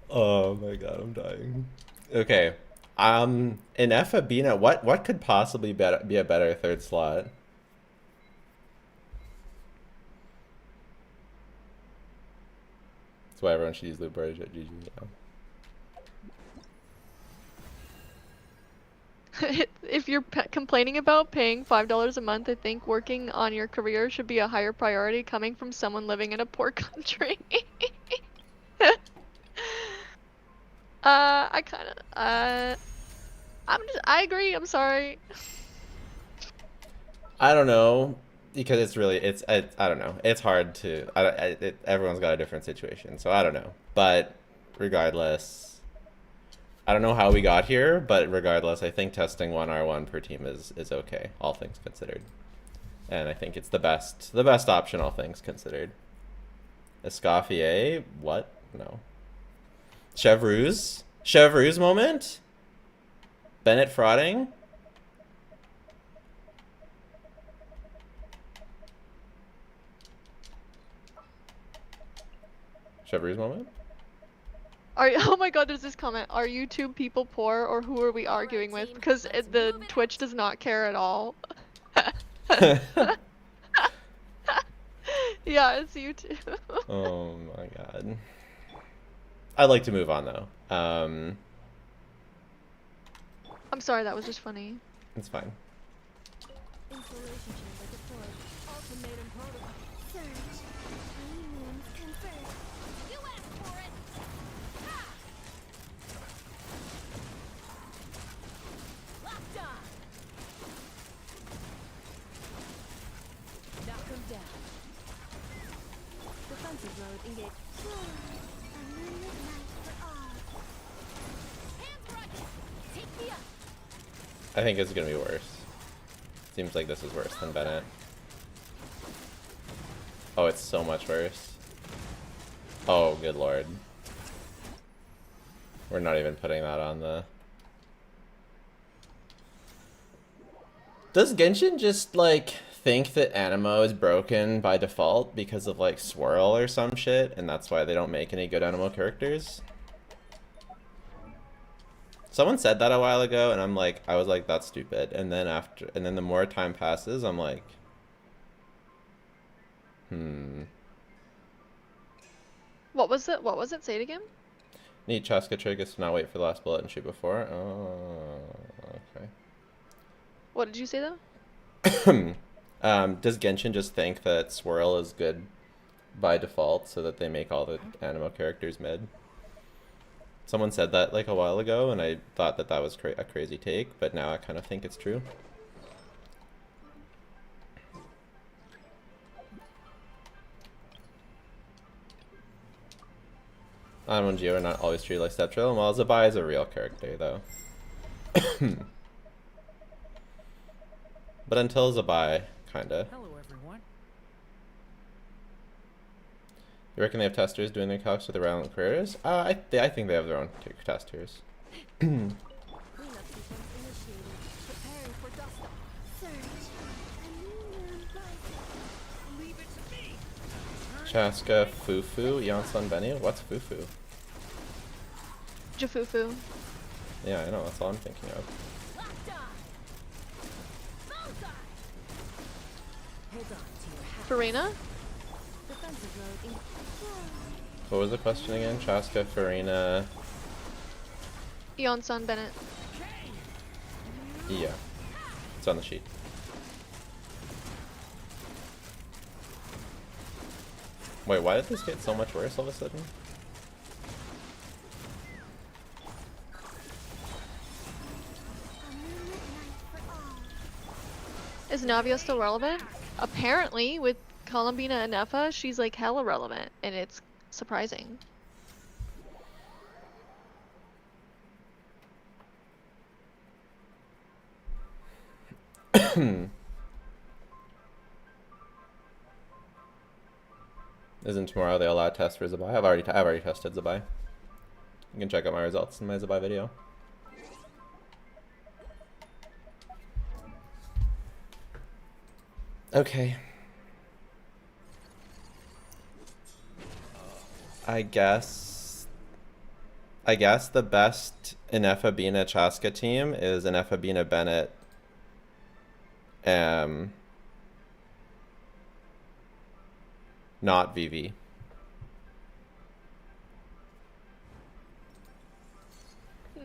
Oh my god, I'm dying. Okay. In Effa Bina, what could possibly be a better third slot? That's why everyone should use Loot Bridge at GG.
Yeah. If you're complaining about paying $5 a month, I think working on your career should be a higher priority coming from someone living in a poor country. I agree, I'm sorry.
I don't know, because I don't know. It's hard to, everyone's got a different situation, so I don't know. But regardless, I don't know how we got here, but regardless, I think testing 1 R1 per team is okay, all things considered. And I think it's the best option, all things considered. Escoffier? What? No. Chevreuse moment? Bennett frauding? Chevreuse moment?
Oh my god, there's this comment. Are YouTube people poor or who are we arguing with? Because the Twitch does not care at all. Yeah, it's YouTube.
Oh my god. I'd like to move on though.
I'm sorry, that was just funny.
It's fine.
You asked for it. Ha! Locked on. Knock him down.
Defensive mode engaged.
Hands right. Take me up.
I think it's gonna be worse. Seems like this is worse than Bennett. Oh, it's so much worse. Oh, good lord. We're not even putting that on the... Does Genshin just like think that Animo is broken by default because of like Swirl or some shit, and that's why they don't make any good Animo characters? Someone said that a while ago, and I was like, that's stupid. And then the more time passes, I'm like,
What was it? What was it? Say it again.
Neat Chaska trick is to not wait for the last bullet and shoot before. Oh, okay.
What did you say though?
Does Genshin just think that Swirl is good by default so that they make all the Animo characters mid? Someone said that like a while ago, and I thought that was a crazy take, but now I kind of think it's true. Animo and Geo are not always treated like stepchildren. Well, Zibai is a real character, though. But until Zibai, kinda.
Hello, everyone.
You reckon they have testers doing their calcs with their relevant creators? I think they have their own testers.
Cleanup sequence initiated. Preparing for dust up. Surge. Leave it to me.
Chaska, Fufu, Yonsun Benny. What's Fufu?
Jafufu.
Yeah, I know. That's all I'm thinking of.
Locked on. Bullseye. Hold on to your hat.
Farina?
Defensive mode in.
What was the question again? Chaska, Farina.
Eon-san Bennett.
Yeah. It's on the sheet. Wait, why did this get so much worse all of a sudden?
Is Navia still relevant? Apparently, with Columbina and Neffa, she's like hella relevant, and it's surprising.
Isn't tomorrow they allow test for Zibai? I've already tested Zibai. You can check out my results in my Zibai video. Okay. I guess the best Inefa Bina Chaska team is Inefa Bina Bennett. Not Vivi.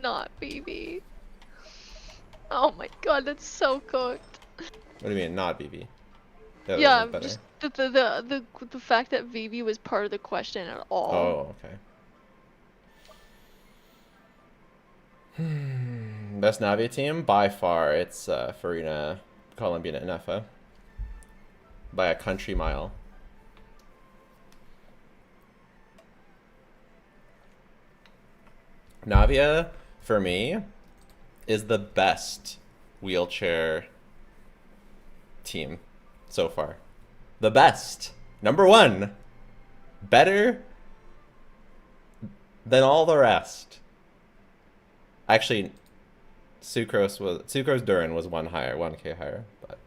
Not BB. Oh my god, that's so cooked.
What do you mean, not Vivi?
Yeah, just the fact that Vivi was part of the question at all.
Oh, okay. Best Navi team? By far, it's Farina, Columbina, and Inefa. By a country mile. Navia, for me, is the best wheelchair team so far. The best. Number one. Better than all the rest. Actually, Sucrose Durin was 1K higher, but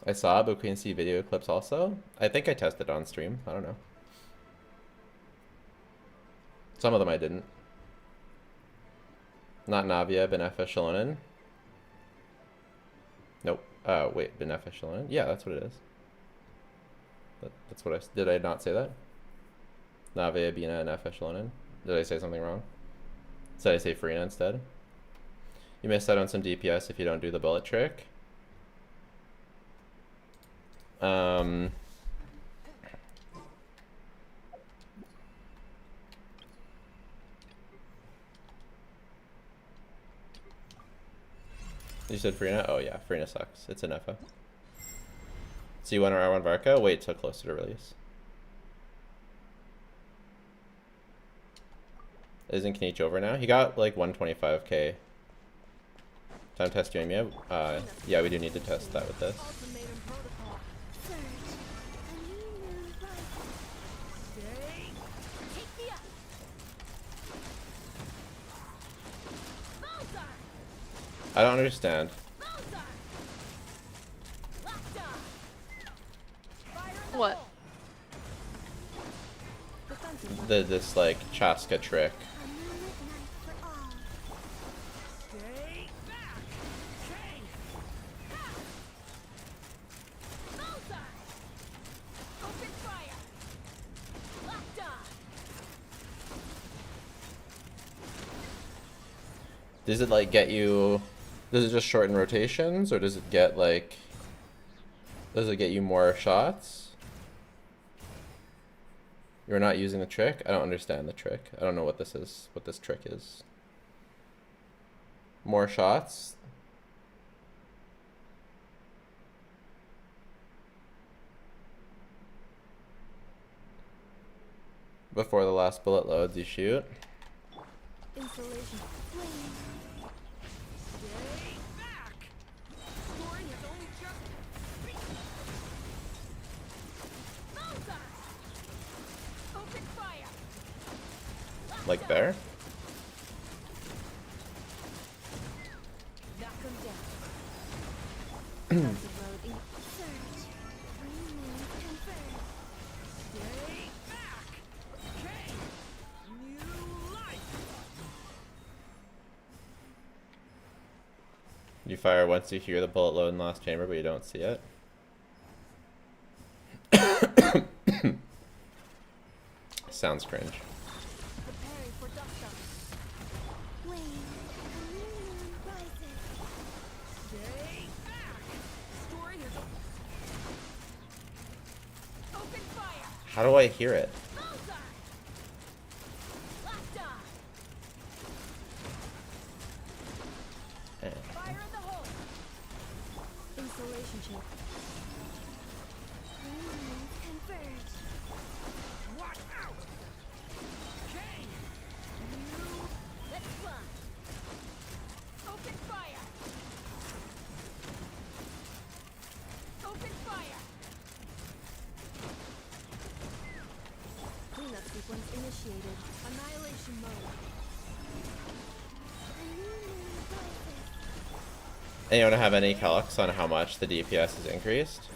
I saw, but we can see video clips also. I think I tested on stream. I don't know. Some of them I didn't. Not Navia, Benefa, Shalonen. Nope. Wait, Benefa, Shalonen? Yeah, that's what it is. That's what did I not say that? Navia, Bina, and Nefa, Shalonen. Did I say something wrong? Did I say Farina instead? You missed out on some DPS if you don't do the bullet trick. You said Farina? Oh yeah, Farina sucks. It's an Nefa. C1 or R1 Varka? Wait till closer to release. Isn't Kniech over now? He got like 125k. Time test Jamia? Yeah, we do need to test that with this.
Ultimatum protocol. Surge. A new moon rises. Stay. Take me up.
I don't understand.
What?
This like Chaska trick. Does it like get you, does it just shorten rotations, or does it get like, does it get you more shots? You're not using the trick? I don't understand the trick. I don't know what this is, what this trick is. More shots? Before the last bullet loads, you shoot.
Installation.
Like there?
Knock 'em down. Lots of road in search. Remove confirmed. Stay back. Okay. New life.
You fire once you hear the bullet load in the last chamber, but you don't see it. Sounds cringe.
Preparing for dust-up. Wait. A new moon rises. Stay back. Story is open fire.
How do I hear it?
Bullseye. Locked on.
Eh.
Fire in the hole. Installation check. Moons converge. Watch out. Okay. Let's fly. Open fire. Open fire. Cleanup sequence initiated. Annihilation mode. A new moon rises.
Anyone have any calcs on how much the DPS is increased?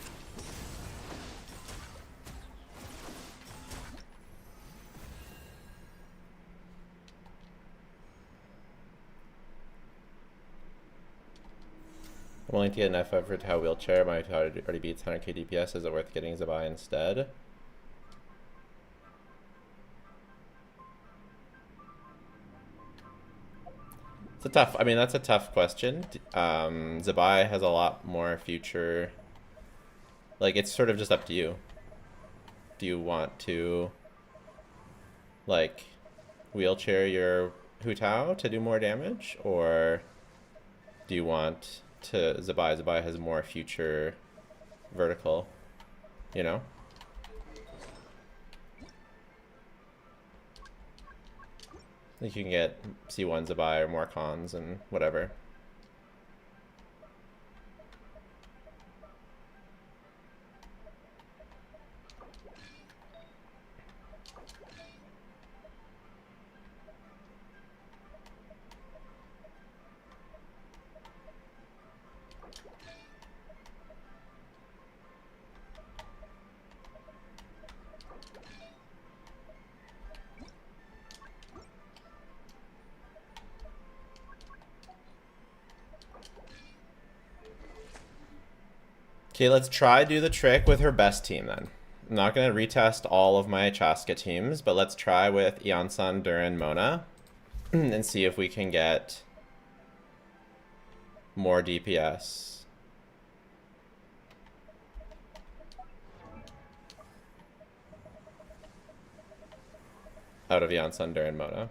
I'm willing to get an F over to how wheelchair. My already beats 100k DPS. Is it worth getting Zibai instead? It's a tough, I mean, that's a tough question. Zibai has a lot more future. Like, it's sort of just up to you. Do you want to, like, wheelchair your Hu Tao to do more damage? Or do you want to Zibai? Zibai has more future vertical, you know? Like you can get C1 Zibai or more cons and whatever. Okay, let's try do the trick with her best team then. I'm not going to retest all of my Chaska teams, but let's try with Iansan, Durin, Mona and see if we can get more DPS. Out of Iansan, Durin, Mona.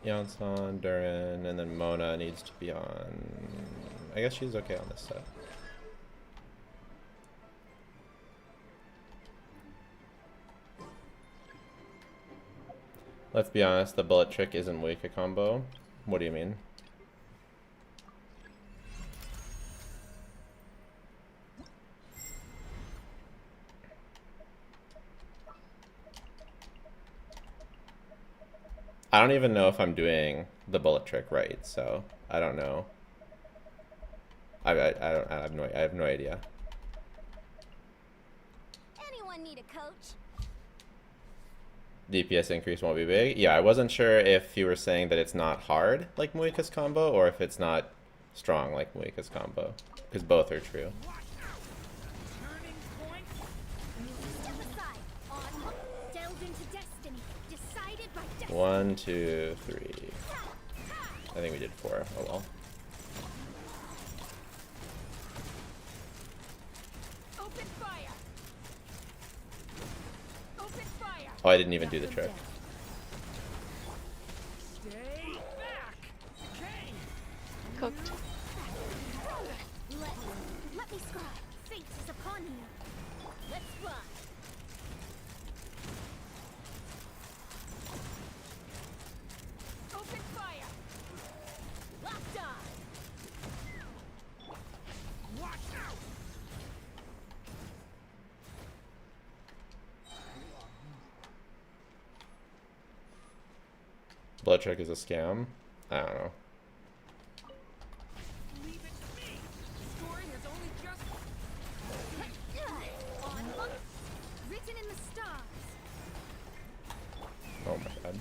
Iansan, Durin, and then Mona needs to be on... I guess she's okay on this set. Let's be honest, the bullet trick isn't weak a combo. What do you mean? I don't even know if I'm doing the bullet trick right, so I don't know. I have no idea.
Anyone need a coach?
DPS increase won't be big. Yeah, I wasn't sure if you were saying that it's not hard like Muika's combo or if it's not strong like Muika's combo, because both are true.
Step aside. On. Delved into destiny. Decided by destiny.
1, 2, 3. I think we did 4. Oh well.
Open fire. Open fire.
Oh, I didn't even do the trick.
Stay back. Okay.
Cooked.
Let me scribe. Fate is upon you. Let's fly. Open fire. Locked on.
Watch out.
Blood trick is a scam. I don't know.
Leave it to me. The story has only just.
On. Written in the stars.
Oh my god.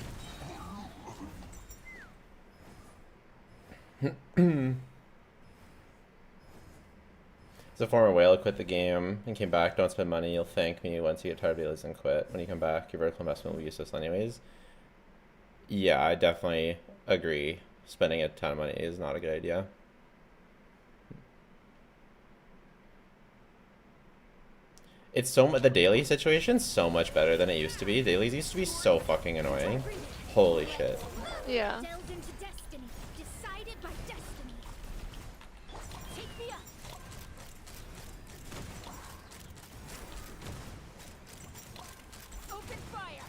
As a former whale, quit the game and came back. Don't spend money. You'll thank me once you get tired of deals and quit. When you come back, your vertical investment will be useless anyways. Yeah, I definitely agree. Spending a ton of money is not a good idea. It's the daily situation's so much better than it used to be. Dailies used to be so fucking annoying. Holy shit.
Yeah.
Delved into destiny. Decided by destiny. Take me up. Open fire.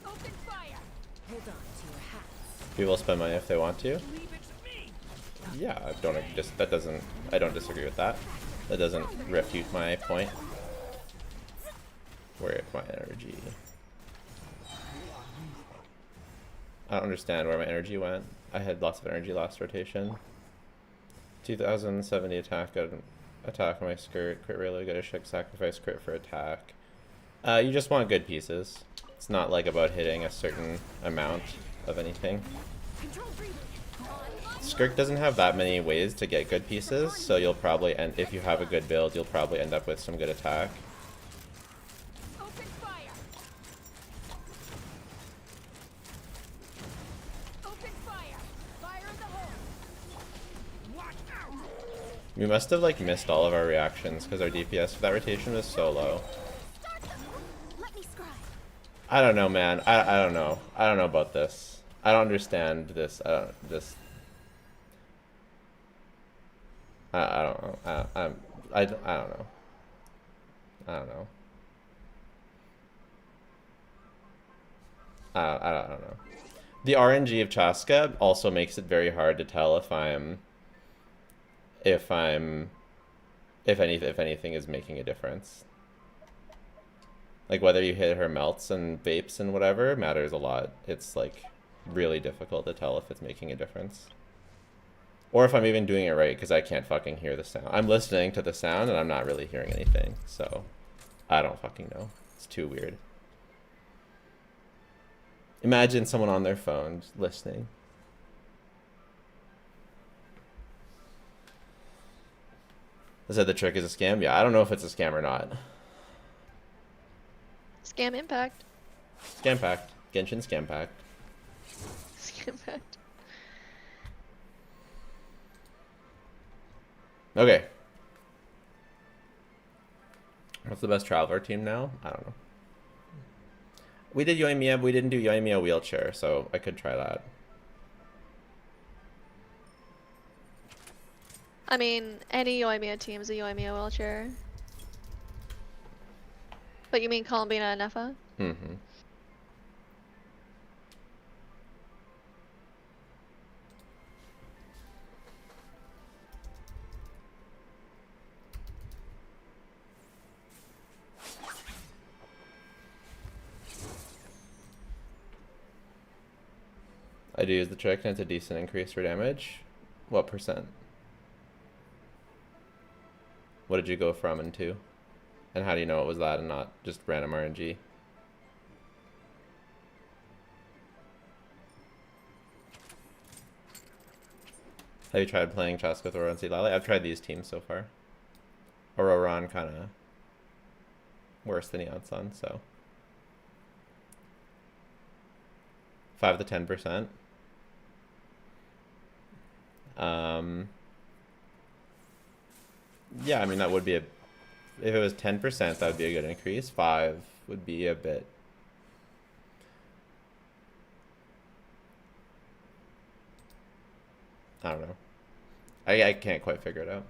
Open fire.
Hold on to your hats.
People spend money if they want to.
Leave it to me.
Yeah, I don't disagree with that. That doesn't refute my point. Where's my energy? I don't understand where my energy went. I had lots of energy last rotation. 2070 attack on my skirt, crit really good as sacrifice crit for attack. You just want good pieces. It's not like about hitting a certain amount of anything.
Control breathing. On.
Skirk doesn't have that many ways to get good pieces, so you'll probably if you have a good build, you'll probably end up with some good attack.
Open fire. Open fire. Fire in the hole.
Watch out.
We must have like missed all of our reactions because our DPS for that rotation was so low.
Start them. Let me scribe.
I don't know, man. I don't know. I don't know about this. I don't understand this. I don't know. I don't know. I don't know. I don't know. I don't know. The RNG of Chaska also makes it very hard to tell if anything is making a difference. Like whether you hit her melts and vapes and whatever matters a lot. It's like really difficult to tell if it's making a difference. Or if I'm even doing it right, because I can't fucking hear the sound. I'm listening to the sound and I'm not really hearing anything. So I don't fucking know. It's too weird. Imagine someone on their phone just listening. I said the trick is a scam. Yeah, I don't know if it's a scam or not.
Scam impact.
Scam packed. Genshin scam packed.
Scam impact.
Okay. What's the best Traveler team now? I don't know. We did Yoimiya, but we didn't do Yoimiya wheelchair, so I could try that.
I mean, any Yoimiya team is a Yoimiya wheelchair. But you mean Columbina and Neffa?
Mm-hmm. I do use the trick and it's a decent increase for damage. What percent? What did you go from and to? And how do you know it was that and not just random RNG? Have you tried playing chess with Aurora and Zibai? I've tried these teams so far. Aurora kind of worse than Neon Sun, so 5 to 10%. Yeah, I mean that would be a. If it was 10%, that would be a good increase. 5 would be a bit. I don't know. I can't quite figure it out.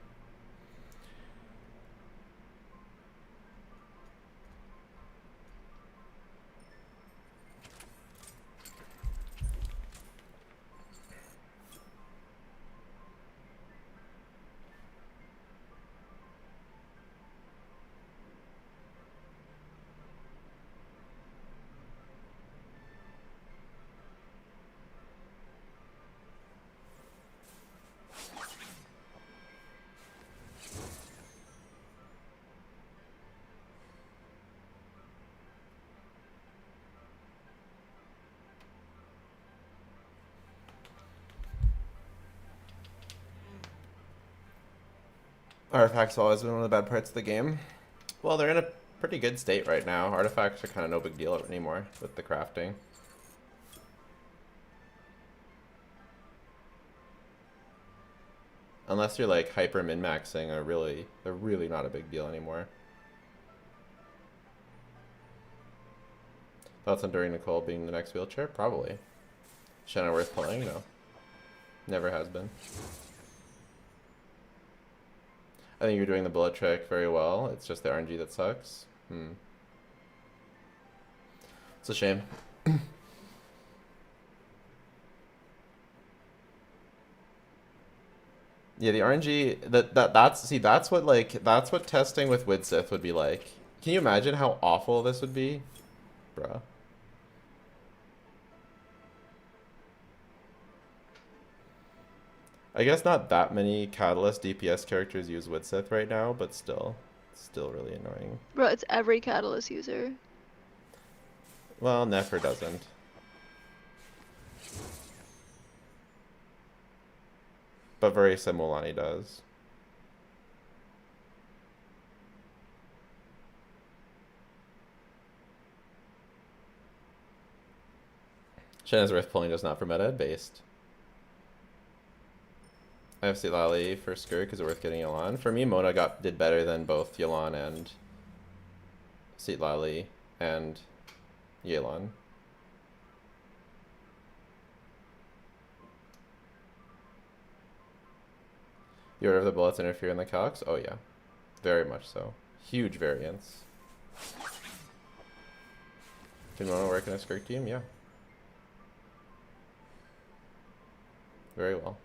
Artifacts always been one of the bad parts of the game. Well, they're in a pretty good state right now. Artifacts are kind of no big deal anymore with the crafting. Unless you're like hyper min-maxing, they're really not a big deal anymore. Thoughts on During Nicole being the next wheelchair? Probably. Shanna worth playing? No. Never has been. I think you're doing the bullet trick very well. It's just the RNG that sucks. It's a shame. Yeah, the RNG that's what testing with Widsith would be like. Can you imagine how awful this would be? Bruh. I guess not that many Catalyst DPS characters use Widsith right now, but still really annoying.
Bro, it's every Catalyst user.
Well, Nefer doesn't. But Varisa Mulani does. Shanna's worth pulling just not for meta based. I have Silali for Skur because it's worth getting Yelan. For me, Mona did better than both Yelan and Silali and Yelan. The order of the bullets interfere in the calcs? Oh yeah, very much so. Huge variance. Can Mona work in a Skirk team? Yeah. Very well.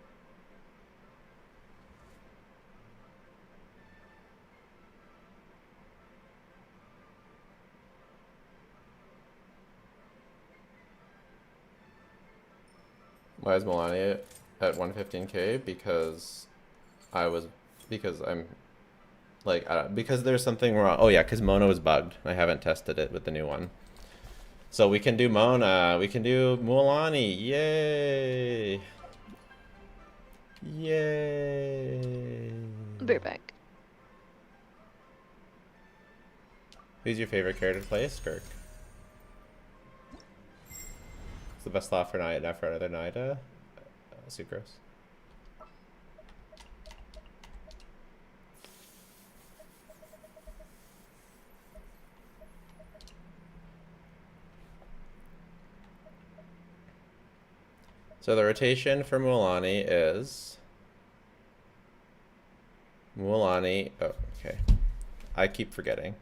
Why is Melania at 115k? Because I'm like, because there's something wrong. Oh yeah, because Mona was bugged. I haven't tested it with the new one. So we can do Mona. We can do Mualani. Yay! Yay!
I'll be right back.
Who's your favorite character to play? Skirk. It's the best slot for Nida, for other Nida. Sucrose. So the rotation for Mualani is Mualani. Oh, okay. I keep forgetting.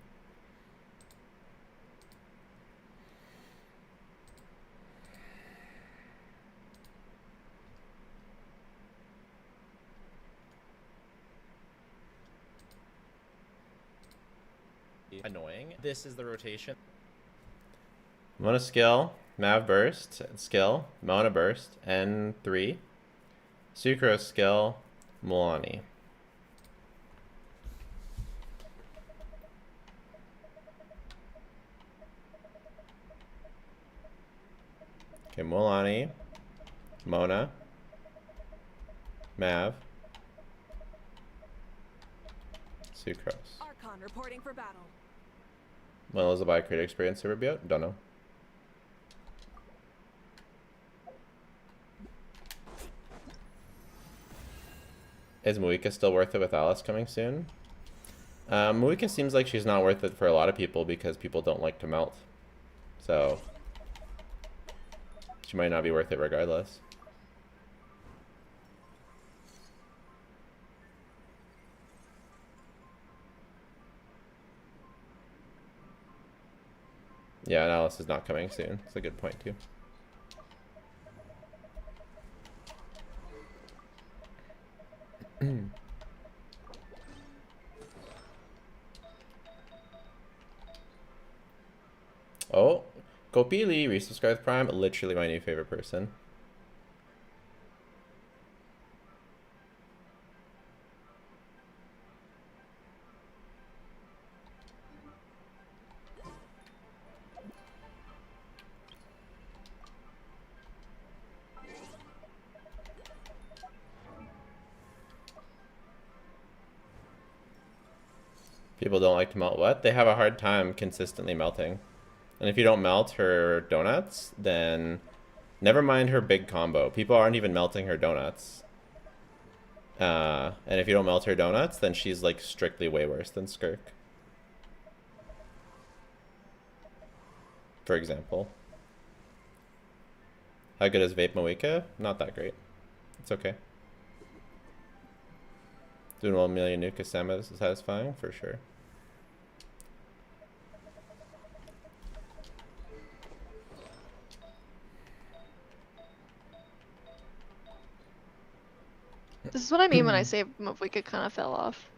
Annoying. This is the rotation. Mona skill Mav burst, skill, Mona burst, N3. Sucrose skill, Milani. Okay, Milani, Mona, Mav, Sucrose.
Archon reporting for battle.
When was the Zibai creator experience server built? Don't know. Is Muika still worth it with Alice coming soon? Muika seems like she's not worth it for a lot of people because people don't like to melt. So she might not be worth it regardless. Yeah, and Alice is not coming soon. That's a good point too. Oh, Kopili resubscribed Prime. Literally my new favorite person. People don't like to melt what? They have a hard time consistently melting. And if you don't melt her donuts, then never mind her big combo. People aren't even melting her donuts. And if you don't melt her donuts, then she's like strictly way worse than Skirk. For example. How good is Vape Moika? Not that great. It's okay. Doing 1 million nuke is satisfying, for sure.
This is what I mean when I say Mavika kind of fell off.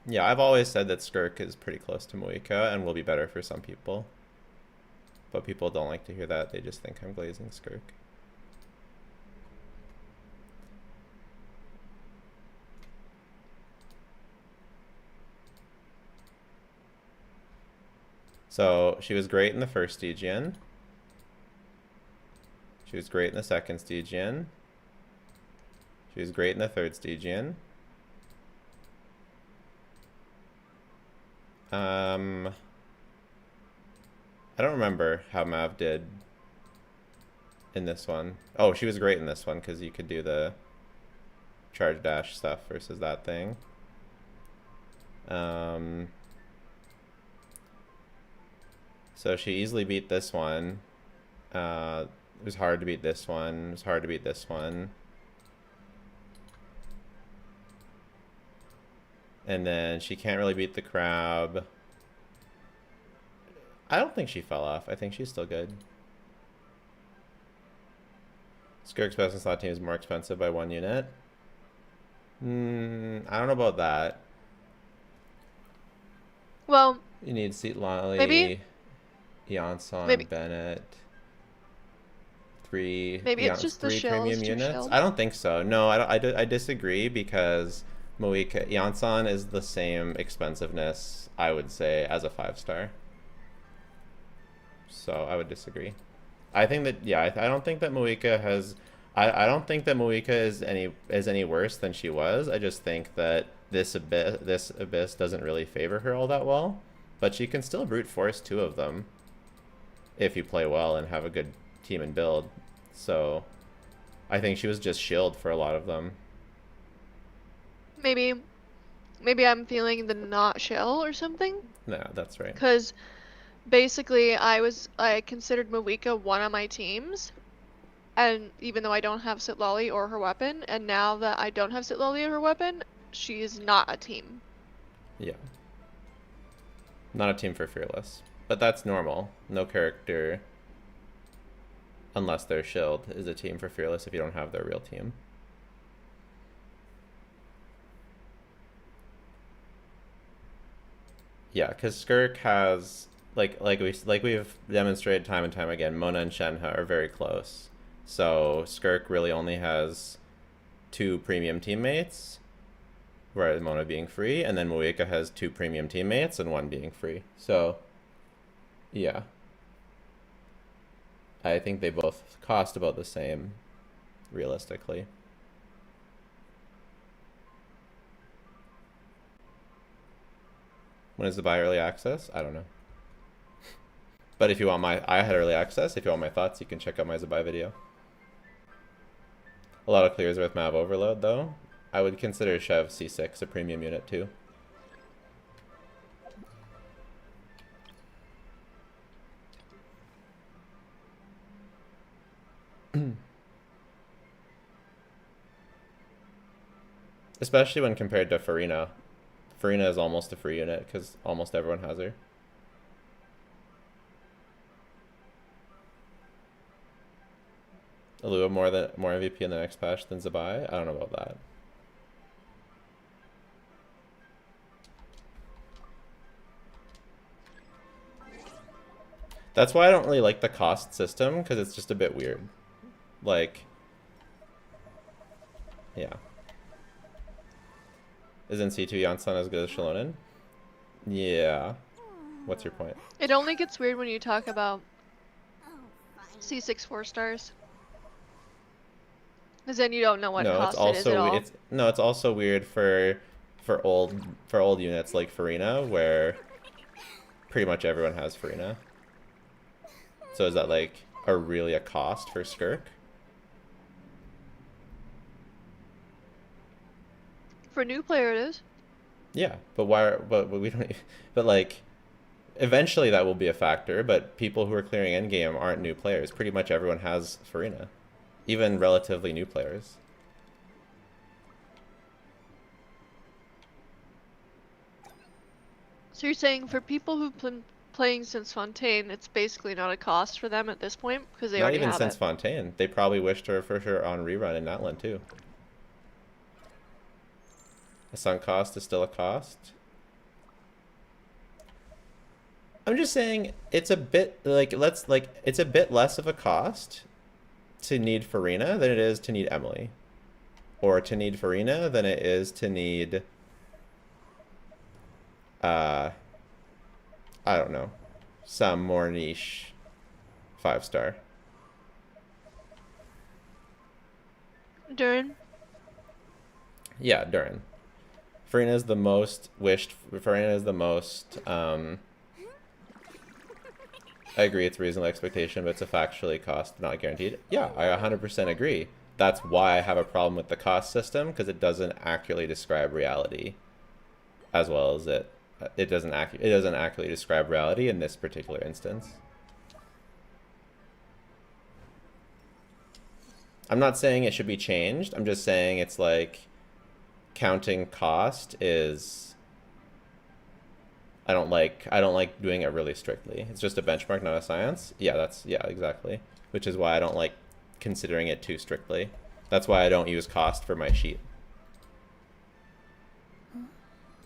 Yeah, I've always said that Skirk is pretty close to Moika and will be better for some people. But people don't like to hear that. They just think I'm glazing Skirk. So she was great in the first Stygian. She was great in the second Stygian. She was great in the third Stygian. I don't remember how Mav did in this one. Oh, she was great in this one because you could do the charge dash stuff versus that thing. So she easily beat this one. It was hard to beat this one. It was hard to beat this one. And then she can't really beat the crab. I don't think she fell off. I think she's still good. Skirk's best in slot team is more expensive by 1 unit. I don't know about that.
Well,
You need Seat Lolly,
maybe.
Janssen,
Maybe.
Bennett. Maybe
it's just the shell
premium
is too
units.
shelled.
I don't think so. No, I disagree because Moika Janssen is the same expensiveness, I would say, as a 5-star. So I would disagree. I think that I don't think that Moika has. I don't think that Moika is any worse than she was. I just think that this abyss doesn't really favor her all that well, but she can still brute force 2 of them if you play well and have a good team and build. So I think she was just shield for a lot of them.
Maybe I'm feeling the not shell or something.
No, that's right.
Because basically I considered Mawika one of my teams, and even though I don't have Sitlali or her weapon, and now that I don't have Sitlali or her weapon, she is not a team.
Yeah. Not a team for Fearless. But that's normal. No character unless their shield is a team for Fearless if you don't have their real team. Yeah, because Skirk has like we've demonstrated time and time again, Mona and Shenhe are very close. So Skirk really only has 2 premium teammates, whereas Mona being free, and then Moika has 2 premium teammates and 1 being free. So yeah. I think they both cost about the same, realistically. When is the buy early access? I don't know. But if you want I had early access. If you want my thoughts, you can check out my Zibai video. A lot of clears with Mav Overload, though. I would consider Chev C6 a premium unit, too. Especially when compared to Farina. Farina is almost a free unit because almost everyone has her. Illua more MVP in the next patch than Zibai? I don't know about that. That's why I don't really like the cost system, because it's just a bit weird. Like, yeah. Isn't C2 Yansan as good as Shalonen? Yeah. What's your point?
It only gets weird when you talk about C6 4-stars. Because then you don't know what cost it is at all.
It's also weird for old units like Farina, where pretty much everyone has Farina. So is that like really a cost for Skirk?
For a new player, it is.
Yeah, but why? But we don't. But like, eventually that will be a factor. But people who are clearing endgame aren't new players. Pretty much everyone has Farina, even relatively new players.
So you're saying for people who've been playing since Fontaine, it's basically not a cost for them at this point because they already have it.
Not even since Fontaine. They probably wished her for sure on rerun in Natlan too. A sunk cost is still a cost. I'm just saying it's a bit like it's a bit less of a cost to need Farina than it is to need Emily, or to need Farina than it is to need I don't know, some more niche 5-star.
Durin?
Yeah, Durin. Farina is the most wished. Farina is the most. I agree, it's reasonable expectation, but it's a factually cost not guaranteed. Yeah, I 100% agree. That's why I have a problem with the cost system, because it doesn't accurately describe reality, as well as it doesn't accurately describe reality in this particular instance. I'm not saying it should be changed. I'm just saying it's like counting cost is I don't like doing it really strictly. It's just a benchmark, not a science. Yeah, exactly. Which is why I don't like considering it too strictly. That's why I don't use cost for my sheet.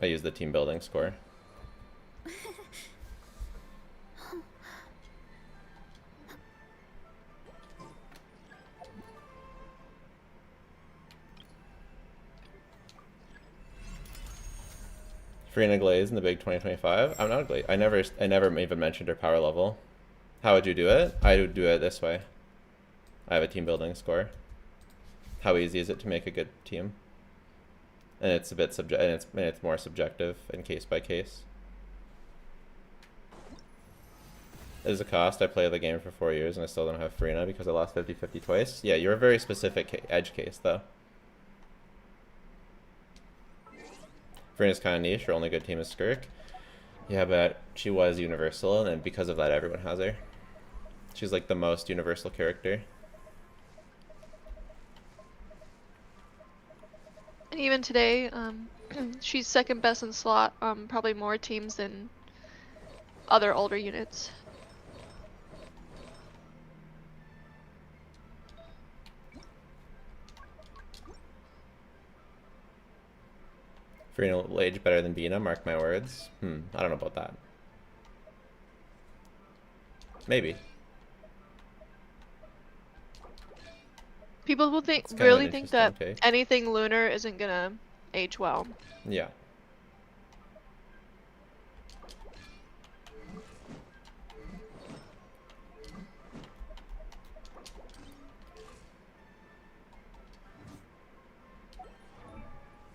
I use the team building score. Farina Glaze in the big 2025. I'm not Glaze. I never even mentioned her power level. How would you do it? I would do it this way. I have a team building score. How easy is it to make a good team? And it's a bit it's more subjective and case by case. It is a cost. I play the game for 4 years and I still don't have Farina because I lost 50-50 twice. Yeah, you're a very specific edge case though. Farina's kind of niche. Her only good team is Skirk. Yeah, but she was universal, and because of that, everyone has her. She's like the most universal character.
And even today, she's second best in slot. Probably more teams than other older units.
Farina will age better than Bina, mark my words. I don't know about that. Maybe.
People will
It's kind of
really
an
think that
interesting take.
anything lunar isn't gonna age well.
Yeah.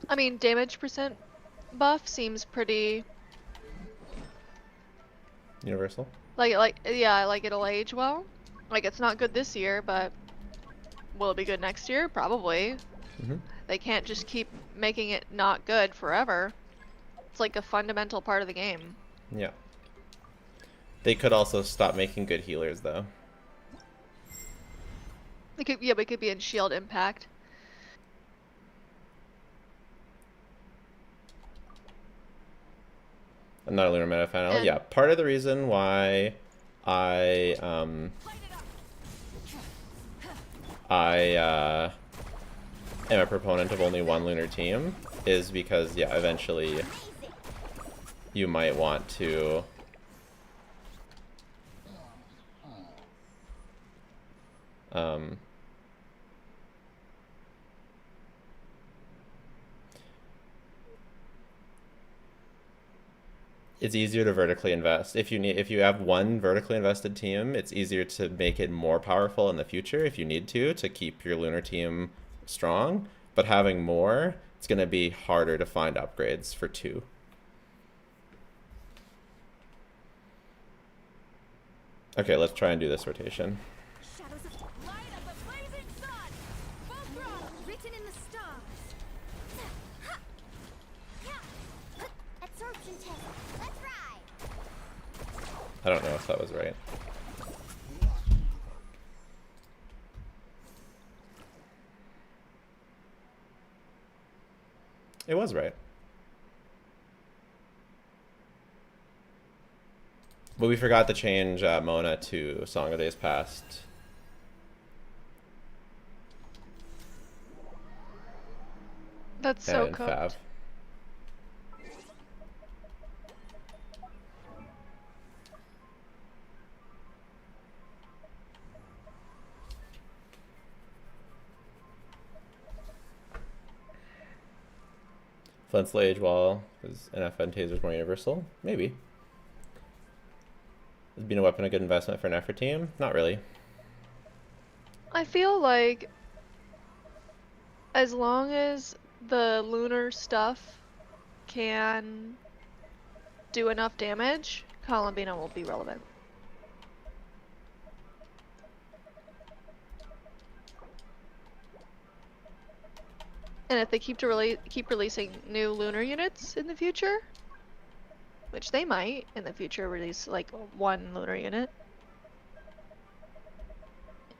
I mean, damage percent buff seems pretty
Universal.
yeah, like it'll age well. Like it's not good this year, but will it be good next year? Probably. They can't just keep making it not good forever. It's like a fundamental part of the game.
Yeah. They could also stop making good healers, though.
It could, yeah, but it could be in shield impact.
I'm not a Lunar meta fan. And yeah, part of the reason why I am a proponent of only one Lunar team is because, yeah, eventually you might want to it's easier to vertically invest. If you have one vertically invested team, it's easier to make it more powerful in the future if you need to keep your Lunar team strong. But having more, it's going to be harder to find upgrades for two. Okay, let's try and do this rotation.
Shadows of light of the blazing sun. Both wrong, written in the stars. Absorption test. Let's ride.
I don't know if that was right. It was right. But we forgot to change Mona to Song of Days Past.
That's so
and
cooked.
Fav. Flint's Age Wall is NF and Taser's more universal? Maybe. Has being a weapon a good investment for an effort team? Not really.
I feel like as long as the lunar stuff can do enough damage, Columbina will be relevant. And if they keep releasing new lunar units in the future, which they might in the future release like one lunar unit,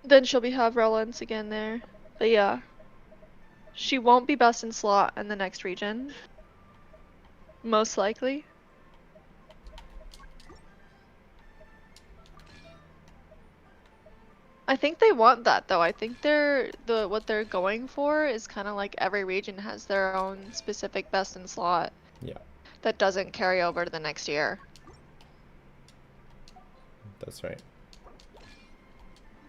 then she'll have relevance again there. But yeah, she won't be best in slot in the next region, most likely. I think they want that though. I think what they're going for is kind of like every region has their own specific best in slot.
Yeah.
That doesn't carry over to the next year.
That's right.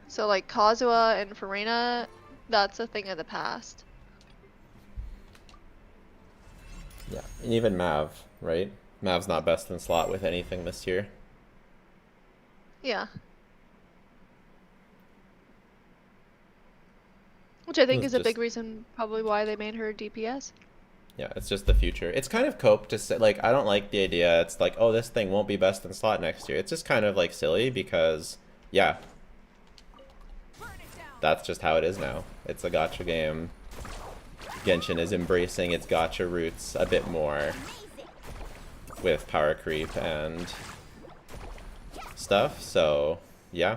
So like Kazuha and Farina, that's a thing of the past.
Yeah, and even Mav, right? Mav's not best in slot with anything this year.
Yeah. Which I think is a big reason probably why they made her DPS.
Yeah, it's just the future. It's kind of cope to say, like, I don't like the idea. It's like, oh, this thing won't be best in slot next year. It's just kind of like silly because, yeah, that's just how it is now. It's a gacha game. Genshin is embracing its gacha roots a bit more with power creep and stuff, so yeah.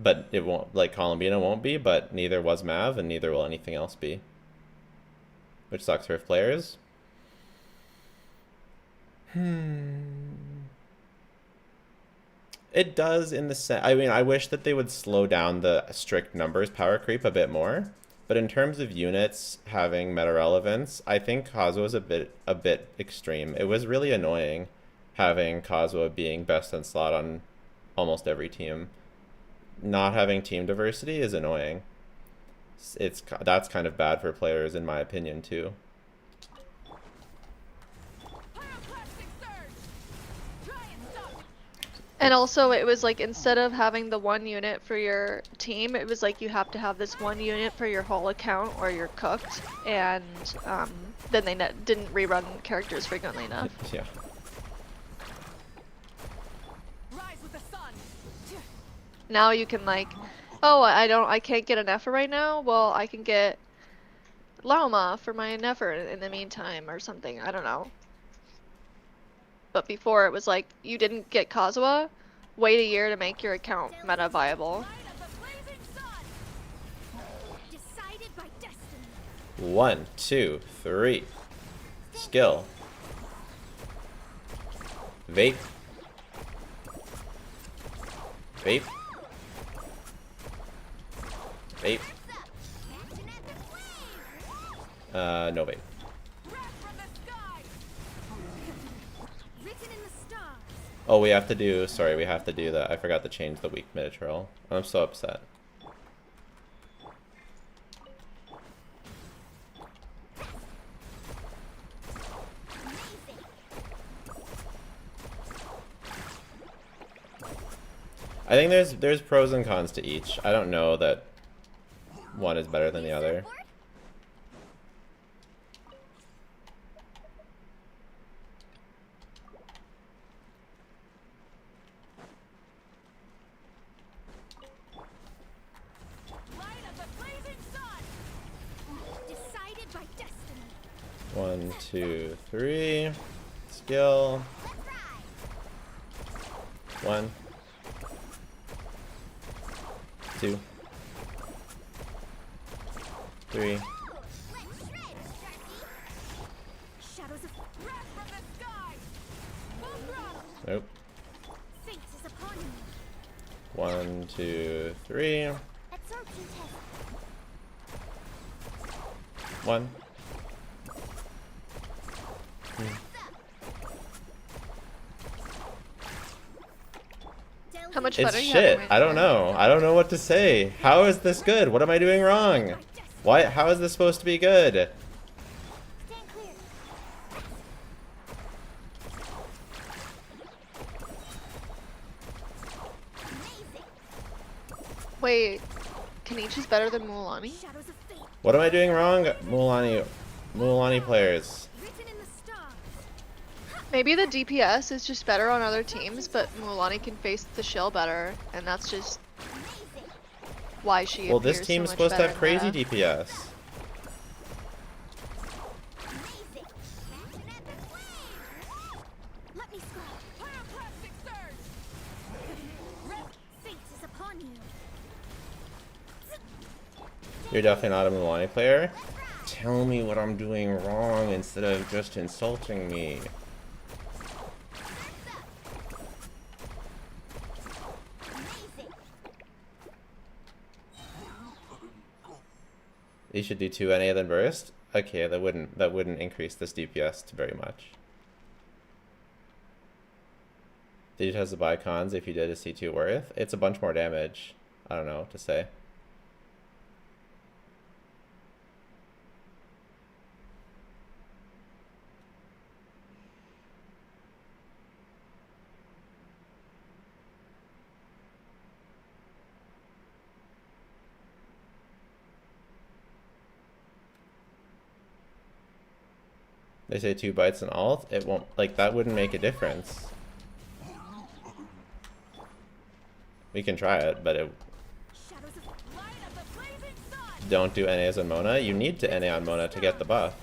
But it won't, like, Columbina won't be, but neither was Mav, and neither will anything else be. Which sucks for players. It does in the sense, I mean, I wish that they would slow down the strict numbers power creep a bit more. But in terms of units having meta relevance, I think Kazuha is a bit extreme. It was really annoying having Kazuha being best in slot on almost every team. Not having team diversity is annoying. That's kind of bad for players in my opinion too.
And also, it was like instead of having the one unit for your team, it was like you have to have this one unit for your whole account or you're cooked. And then they didn't rerun characters frequently enough.
Yeah.
Now you can like, oh, I can't get a Nefer right now. Well, I can get Laoma for my Nefer in the meantime or something. I don't know. But before it was like, you didn't get Kazuha, wait a year to make your account meta viable.
1, 2, 3. Skill. Vape. Vape. Vape. No vape. Oh, we have to do, sorry, we have to do that. I forgot to change the weak mid-troll. I'm so upset. I think there's pros and cons to each. I don't know that one is better than the other. One, 2, 3. Skill. 1, 2, 3. Nope. 1, 2, 3. 1.
How much fun
It's
are you
shit.
having right
I don't
now?
know. I don't know what to say. How is this good? What am I doing wrong? Why? How is this supposed to be good?
Wait, Kenichi's better than Mualani?
What am I doing wrong, Mualani players?
Maybe the DPS is just better on other teams, but Mualani can face the shill better, and that's just why she
Well, this
appears
team's
so much
supposed to have
better
crazy
in meta.
DPS. You're definitely not a Mualani player. Tell me what I'm doing wrong instead of just insulting me. You should do 2 NA then burst? Okay, that wouldn't increase this DPS very much. Did you test the buy cons if you did a C2 worth? It's a bunch more damage. I don't know what to say. They say 2 bites and alt. It won't, like, that wouldn't make a difference. We can try it, but it... Don't do NAs on Mona. You need to NA on Mona to get the buff.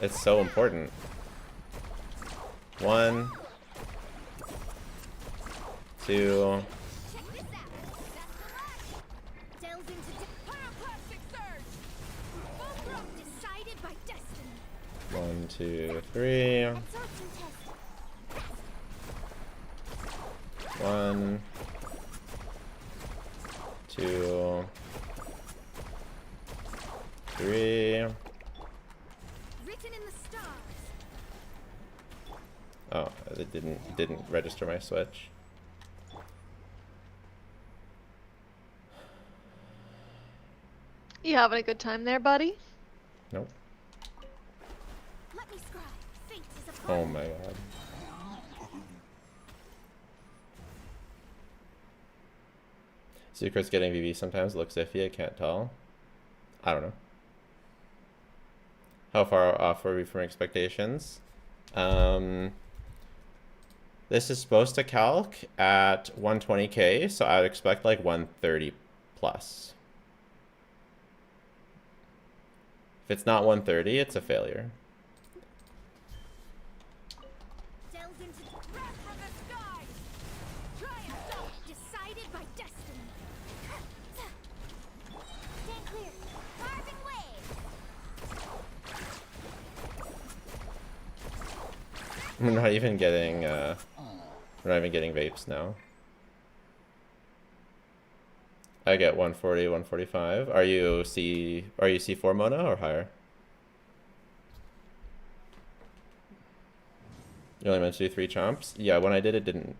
It's so important. 1, 2... One, 2, 3. 1, 2, 3.
Written in the stars.
Oh, it didn't register my switch.
You having a good time there, buddy?
Nope.
Let me scribe. Fate is upon
Oh
me.
my god. Secret's getting VV sometimes. Looks iffy. I can't tell. I don't know. How far off were we from expectations? This is supposed to calc at 120k, so I would expect like 130 plus. If it's not 130, it's a failure.
Delves into wrath from the sky. Triumph decided by destiny. Stand clear. Carving waves.
We're not even getting vapes now. I get 140, 145. Are you C4 Mona or higher? You only meant to do 3 chomps? Yeah, when I did it didn't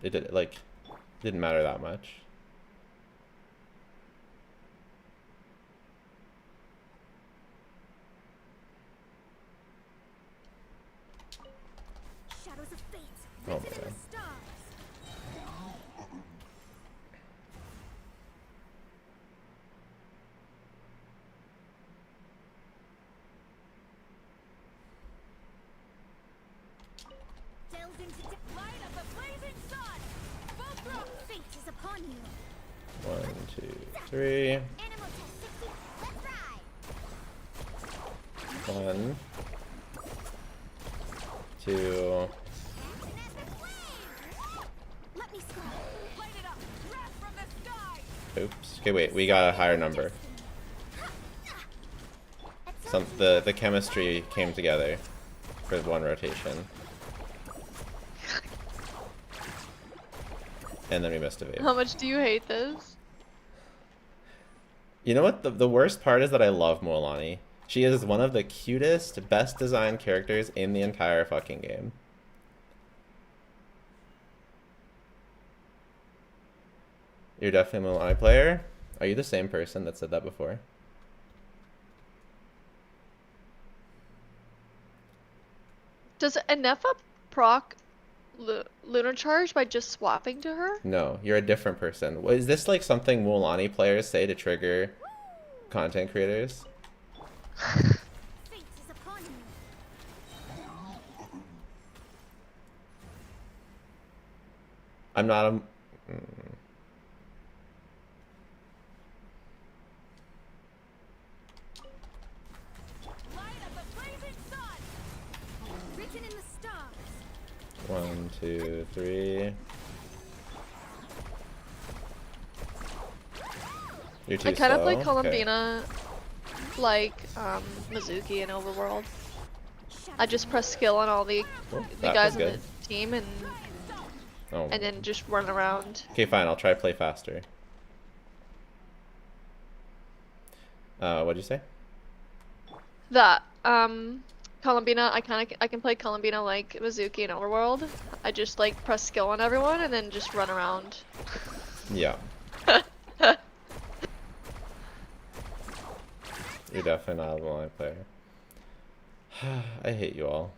matter that much.
Shadows of fate.
Oh my
Written in
god.
the stars. Delves into light of the blazing sun. Full throat. Fate is upon you.
1, 2, 3.
Animal test 60. Let's ride.
1, 2.
Action at the flame. Let me scribe. Light it up. Wrath from the sky.
Oops. Okay, wait. We got a higher number. The chemistry came together for 1 rotation. And then we missed a vape.
How much do you hate this?
You know what? The worst part is that I love Mualani. She is one of the cutest, best designed characters in the entire fucking game. You're definitely a Mualani player? Are you the same person that said that before?
Does Enefa proc Lunar Charge by just swapping to her?
No, you're a different person. Is this like something Mualani players say to trigger content creators?
Fate is upon you.
I'm not a...
Light of the blazing sun. Written in the stars.
1, 2, 3. You're too
I kind of
slow?
play
Okay.
Columbina like Mizuki in Overworld. I just press skill on all the
Well,
the
that
guys
was
on
good.
the team and
Oh.
then just run around.
Okay, fine. I'll try play faster. What'd you say?
That Columbina, I can play Columbina like Mizuki in Overworld. I just like press skill on everyone and then just run around.
Yeah. You're definitely not a Mualani player. I hate you all.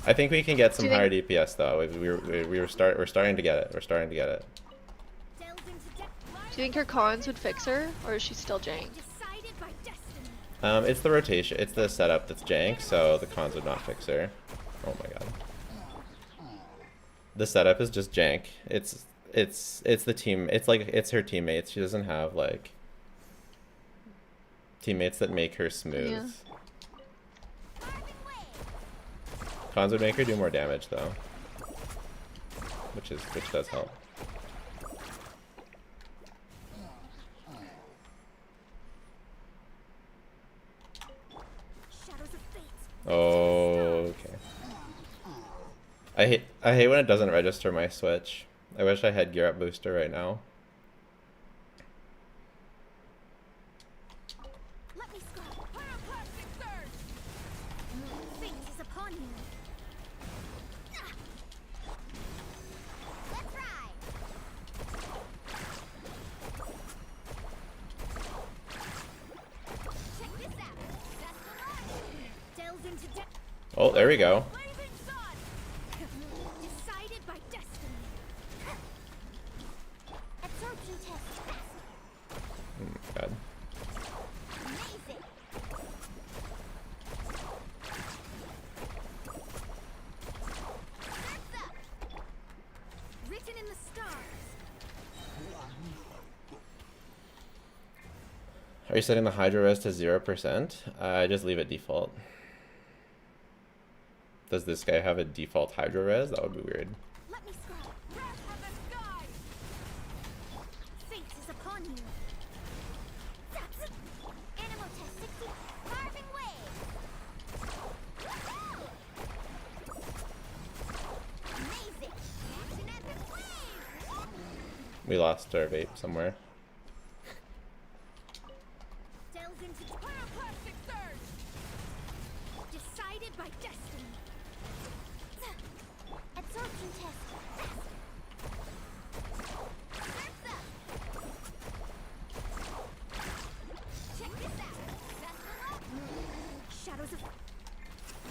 I think we can get some
Do you
higher
think-
DPS though. We're starting to get it. We're starting to get it.
Delves into
Do you think her cons would fix her, or is she still jank?
decided by destiny.
It's the rotation. It's the setup that's jank, so the cons would not fix her. Oh my god. The setup is just jank. It's the team. It's her teammates. She doesn't have like teammates that make her smooth.
Yeah.
Carving waves.
Cons would make her do more damage though, which does help.
Shadows of fate.
Oh, okay. I hate when it doesn't register my Switch. I wish I had gear up booster right now.
Let me scroll. Pyroclastic surge. Fate is upon you. Ah. Let's ride. Check this out. That's the one. Delves into depth.
Oh, there we go.
Blazing sun. Decided by destiny. Absorption test passed.
Oh my god.
Amazing. Surf's up. Written in the stars.
Are you setting the hydro res to 0%? I just leave it default. Does this guy have a default hydro res? That would be weird.
Let me scroll. Wrath of the sky. Fate is upon you. That's it. Animal test 60. Carving wave. Woohoo! Amazing. Action at the wave.
We lost our vape somewhere.
Delves into pyroclastic surge. Decided by destiny. Absorption test. Surf's up. Check this out. That's the one. Shadows of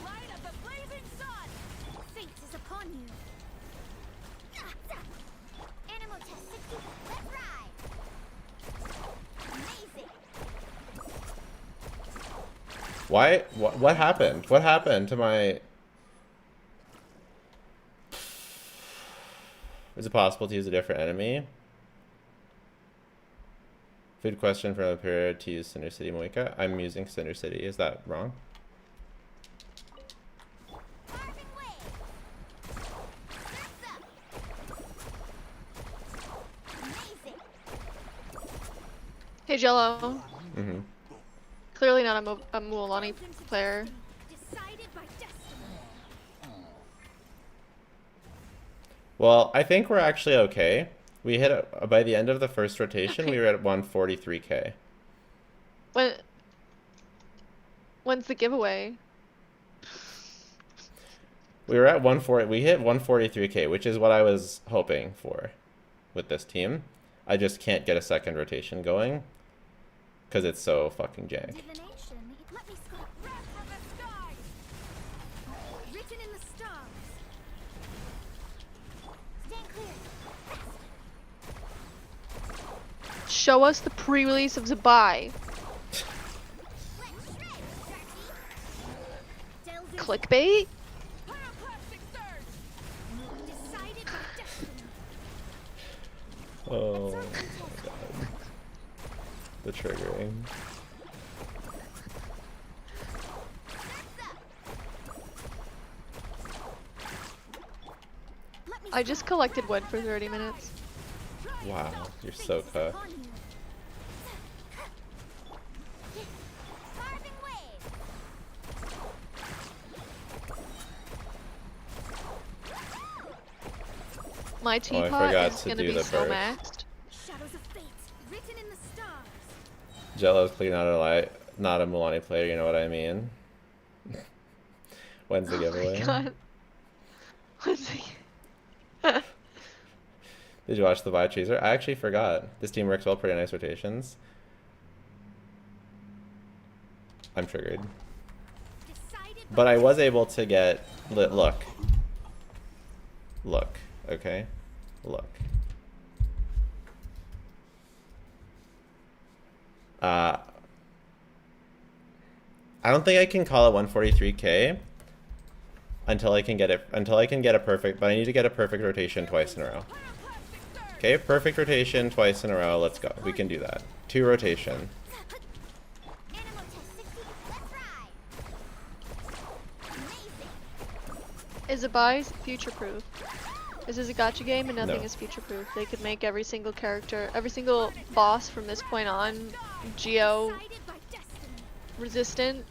light of the blazing sun. Fate is upon you. Animal test 60. Let's ride. Amazing.
Why? What happened? What happened to my... Is it possible to use a different enemy? Food question from a period to use Cinder City Moika. I'm using Cinder City. Is that wrong?
Carving wave. Surf's up. Amazing.
Hey Jello.
Mm-hmm.
Clearly not a Mualani
Delves into
player.
destiny. Decided by destiny.
Well, I think we're actually okay. We hit by the end of the first rotation, we were at 143k.
When's the giveaway?
We were at 140. We hit 143k, which is what I was hoping for with this team. I just can't get a second rotation going because it's so fucking jank.
Divination. Let me scroll. Wrath of the sky. Written in the stars. Stand clear.
Show us the pre-release of Zibai.
Let's shred, Darky. Delves into
Clickbait?
pyroclastic surge. Decided by destiny.
Oh my
Absorption test.
god. The triggering.
Surf's up. Let me
I just collected wood for 30 minutes.
Wow, you're so cooked.
Carving wave.
My
Oh, I
teapot
forgot
is
to
gonna
do
be
the
so
burst.
maxed.
Shadows of fate. Written in the stars.
Jello's clearly not a Mualani player, you know what I mean? When's the giveaway?
Oh my god. When's the...
Did you watch the Vi Chaser? I actually forgot. This team works well, pretty nice rotations. I'm triggered.
Decided by
But I was able to get... Look. Look. Okay? Look. I don't think I can call it 143k until I can get a perfect, but I need to get a perfect rotation twice in a row.
pyroclastic surge.
Okay, perfect rotation twice in a row. Let's go. We can do that. 2 rotation.
Animal test 60. Let's ride. Amazing.
Is Zibai future-proof? This is a gacha game and nothing
No.
is future-proof. They could make every single character, every single boss from this point on geo
Decided by destiny.
resistant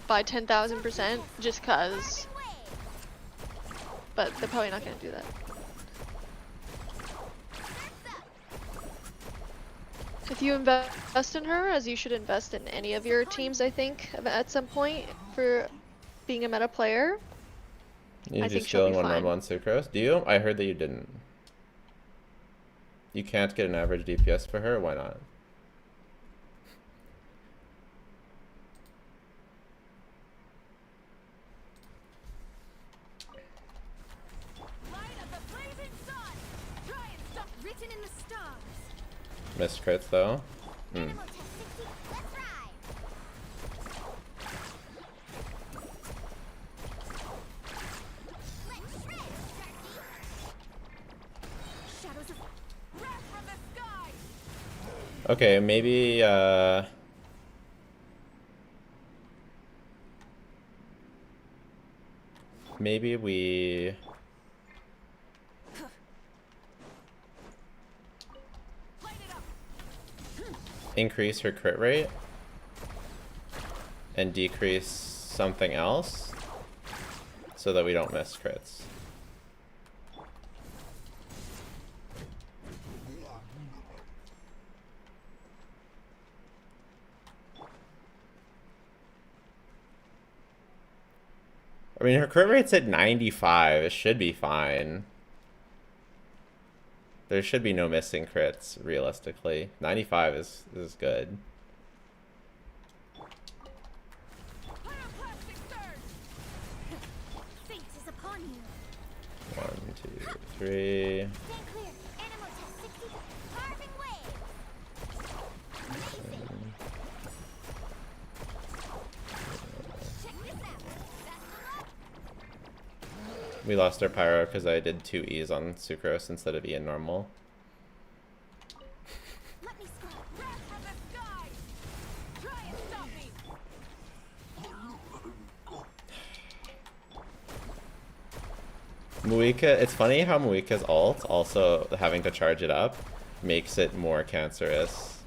by 10,000% just cause.
Carving wave.
but they're probably not gonna do that. If you invest in her, as you should invest in any of your teams, I think, at some point, for being a meta player,
You
I
do
think
skill
she'll
in
be fine.
1-on-1 Sucrose? Do you? I heard that you didn't. You can't get an average DPS for her? Why not?
Light of the blazing sun. Try and stop. Written in the stars.
Missed crits though.
Animal test 60. Let's ride. Let's shred, Darky. Shadows of wrath from the sky.
Okay, maybe maybe we
Light it up.
increase her crit rate and decrease something else so that we don't miss crits. I mean, her crit rate's at 95. It should be fine. There should be no missing crits, realistically. 95 is good.
Pyroclastic surge. Fate is upon you.
1, 2, 3.
Stand clear. Animal test 60. Carving waves. Amazing. Check this out. That's the look.
We lost our pyro because I did 2 E's on Sucrose instead of E in normal.
Let me scrap. Wrath from the sky. Try and stop me.
Muika, it's funny how Muika's ult, also having to charge it up, makes it more cancerous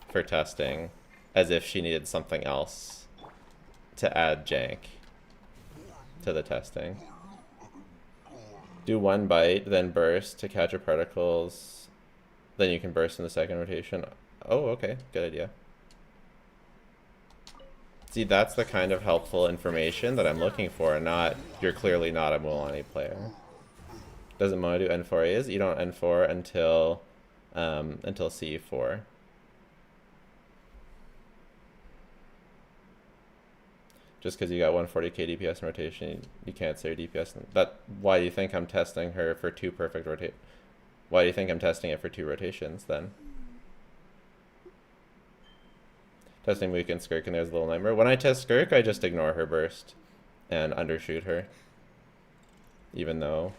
for testing, as if she needed something else to add jank to the testing. Do 1 bite, then burst to catch your particles, then you can burst in the second rotation. Oh, okay, good idea. See, that's the kind of helpful information that I'm looking for, not, you're clearly not a Mualani player. Doesn't Moa do N4As? You don't N4 until CE4. Just because you got 140k DPS in rotation, you can't say DPS. Why do you think I'm testing her for 2 perfect rotate? Why do you think I'm testing it for 2 rotations then? Testing Mook and Skirk, and there's a little nightmare. When I test Skirk, I just ignore her burst and undershoot her. Even though...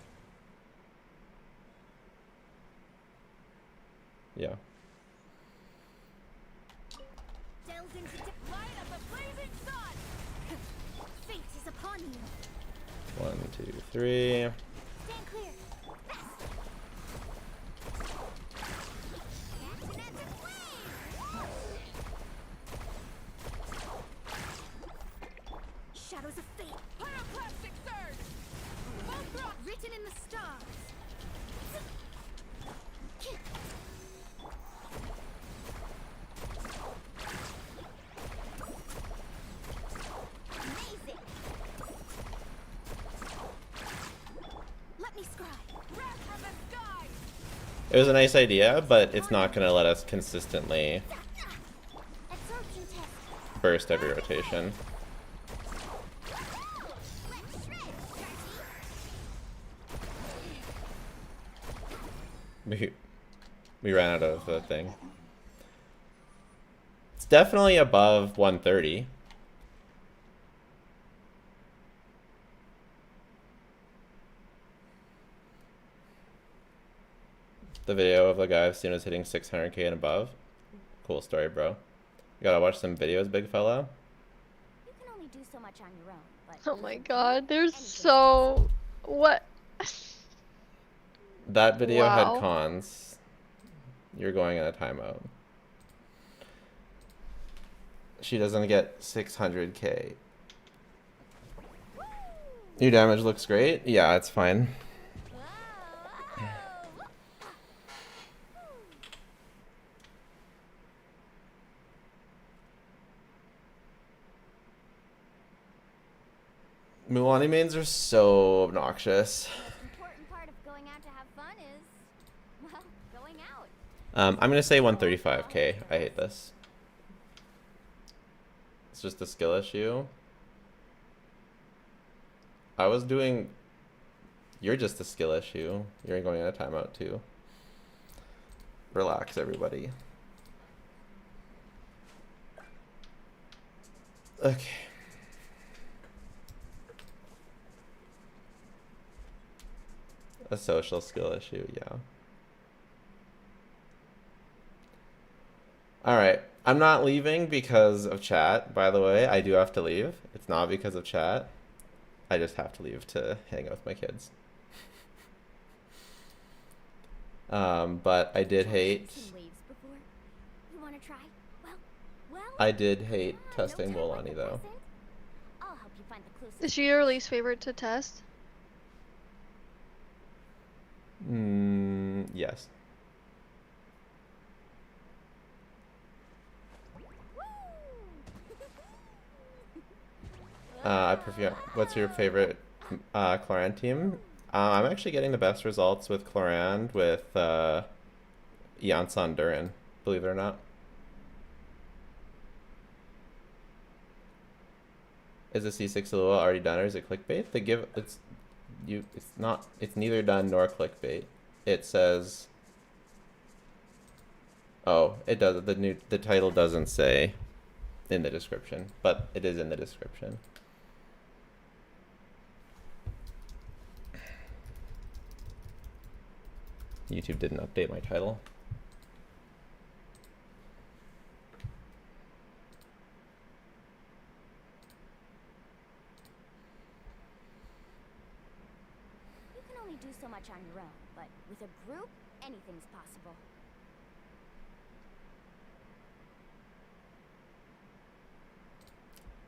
yeah.
Delves into light of the blazing sun. Fate is upon you.
1, 2, 3.
Stand clear. Antonetic flame. Shadows of fate. Pyroclastic surge. Both rock written in the stars. Amazing. Let me scry. Wrath from the sky.
It was a nice idea, but it's not going to let us consistently
Absorption test.
burst every rotation.
Let's shred, Darky.
We ran out of the thing. It's definitely above 130. The video of the guy I've seen is hitting 600k and above. Cool story, bro. You gotta watch some videos, big fella.
You can only do so much on your own, but
Oh my god, there's so... what?
That video
Wow.
had cons. You're going in a timeout. She doesn't get 600k. Your damage looks great. Yeah, it's fine. Muani mains are so obnoxious.
The most important part of going out to have fun is, well, going out.
I'm gonna say 135k. I hate this. It's just a skill issue. I was doing... You're just a skill issue. You're going on a timeout too. Relax, everybody. Okay. A social skill issue, yeah. Alright. I'm not leaving because of chat, by the way. I do have to leave. It's not because of chat. I just have to leave to hang out with my kids. But I did hate...
You wanna try? Well,
I did hate testing Mualani, though.
I'll help you find the closest.
Is she your least favorite to test?
Yes. I prefer... What's your favorite Cloran team? I'm actually getting the best results with Cloran with Yansan Durin, believe it or not. Is the C6 ILLUGA already done or is it clickbait? They give... It's not... It's neither done nor clickbait. It says... Oh, it does. The title doesn't say in the description, but it is in the description. YouTube didn't update my title.
You can only do so much on your own, but with a group, anything's possible.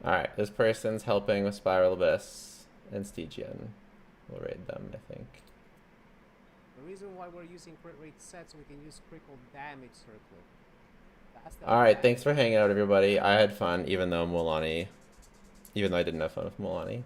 Alright, this person's helping with Spiral Abyss and Stygian. We'll raid them, I think.
The reason why we're using crit rate set so we can use critical damage circle.
Alright, thanks for hanging out, everybody. I had fun, even though I didn't have fun with Mualani.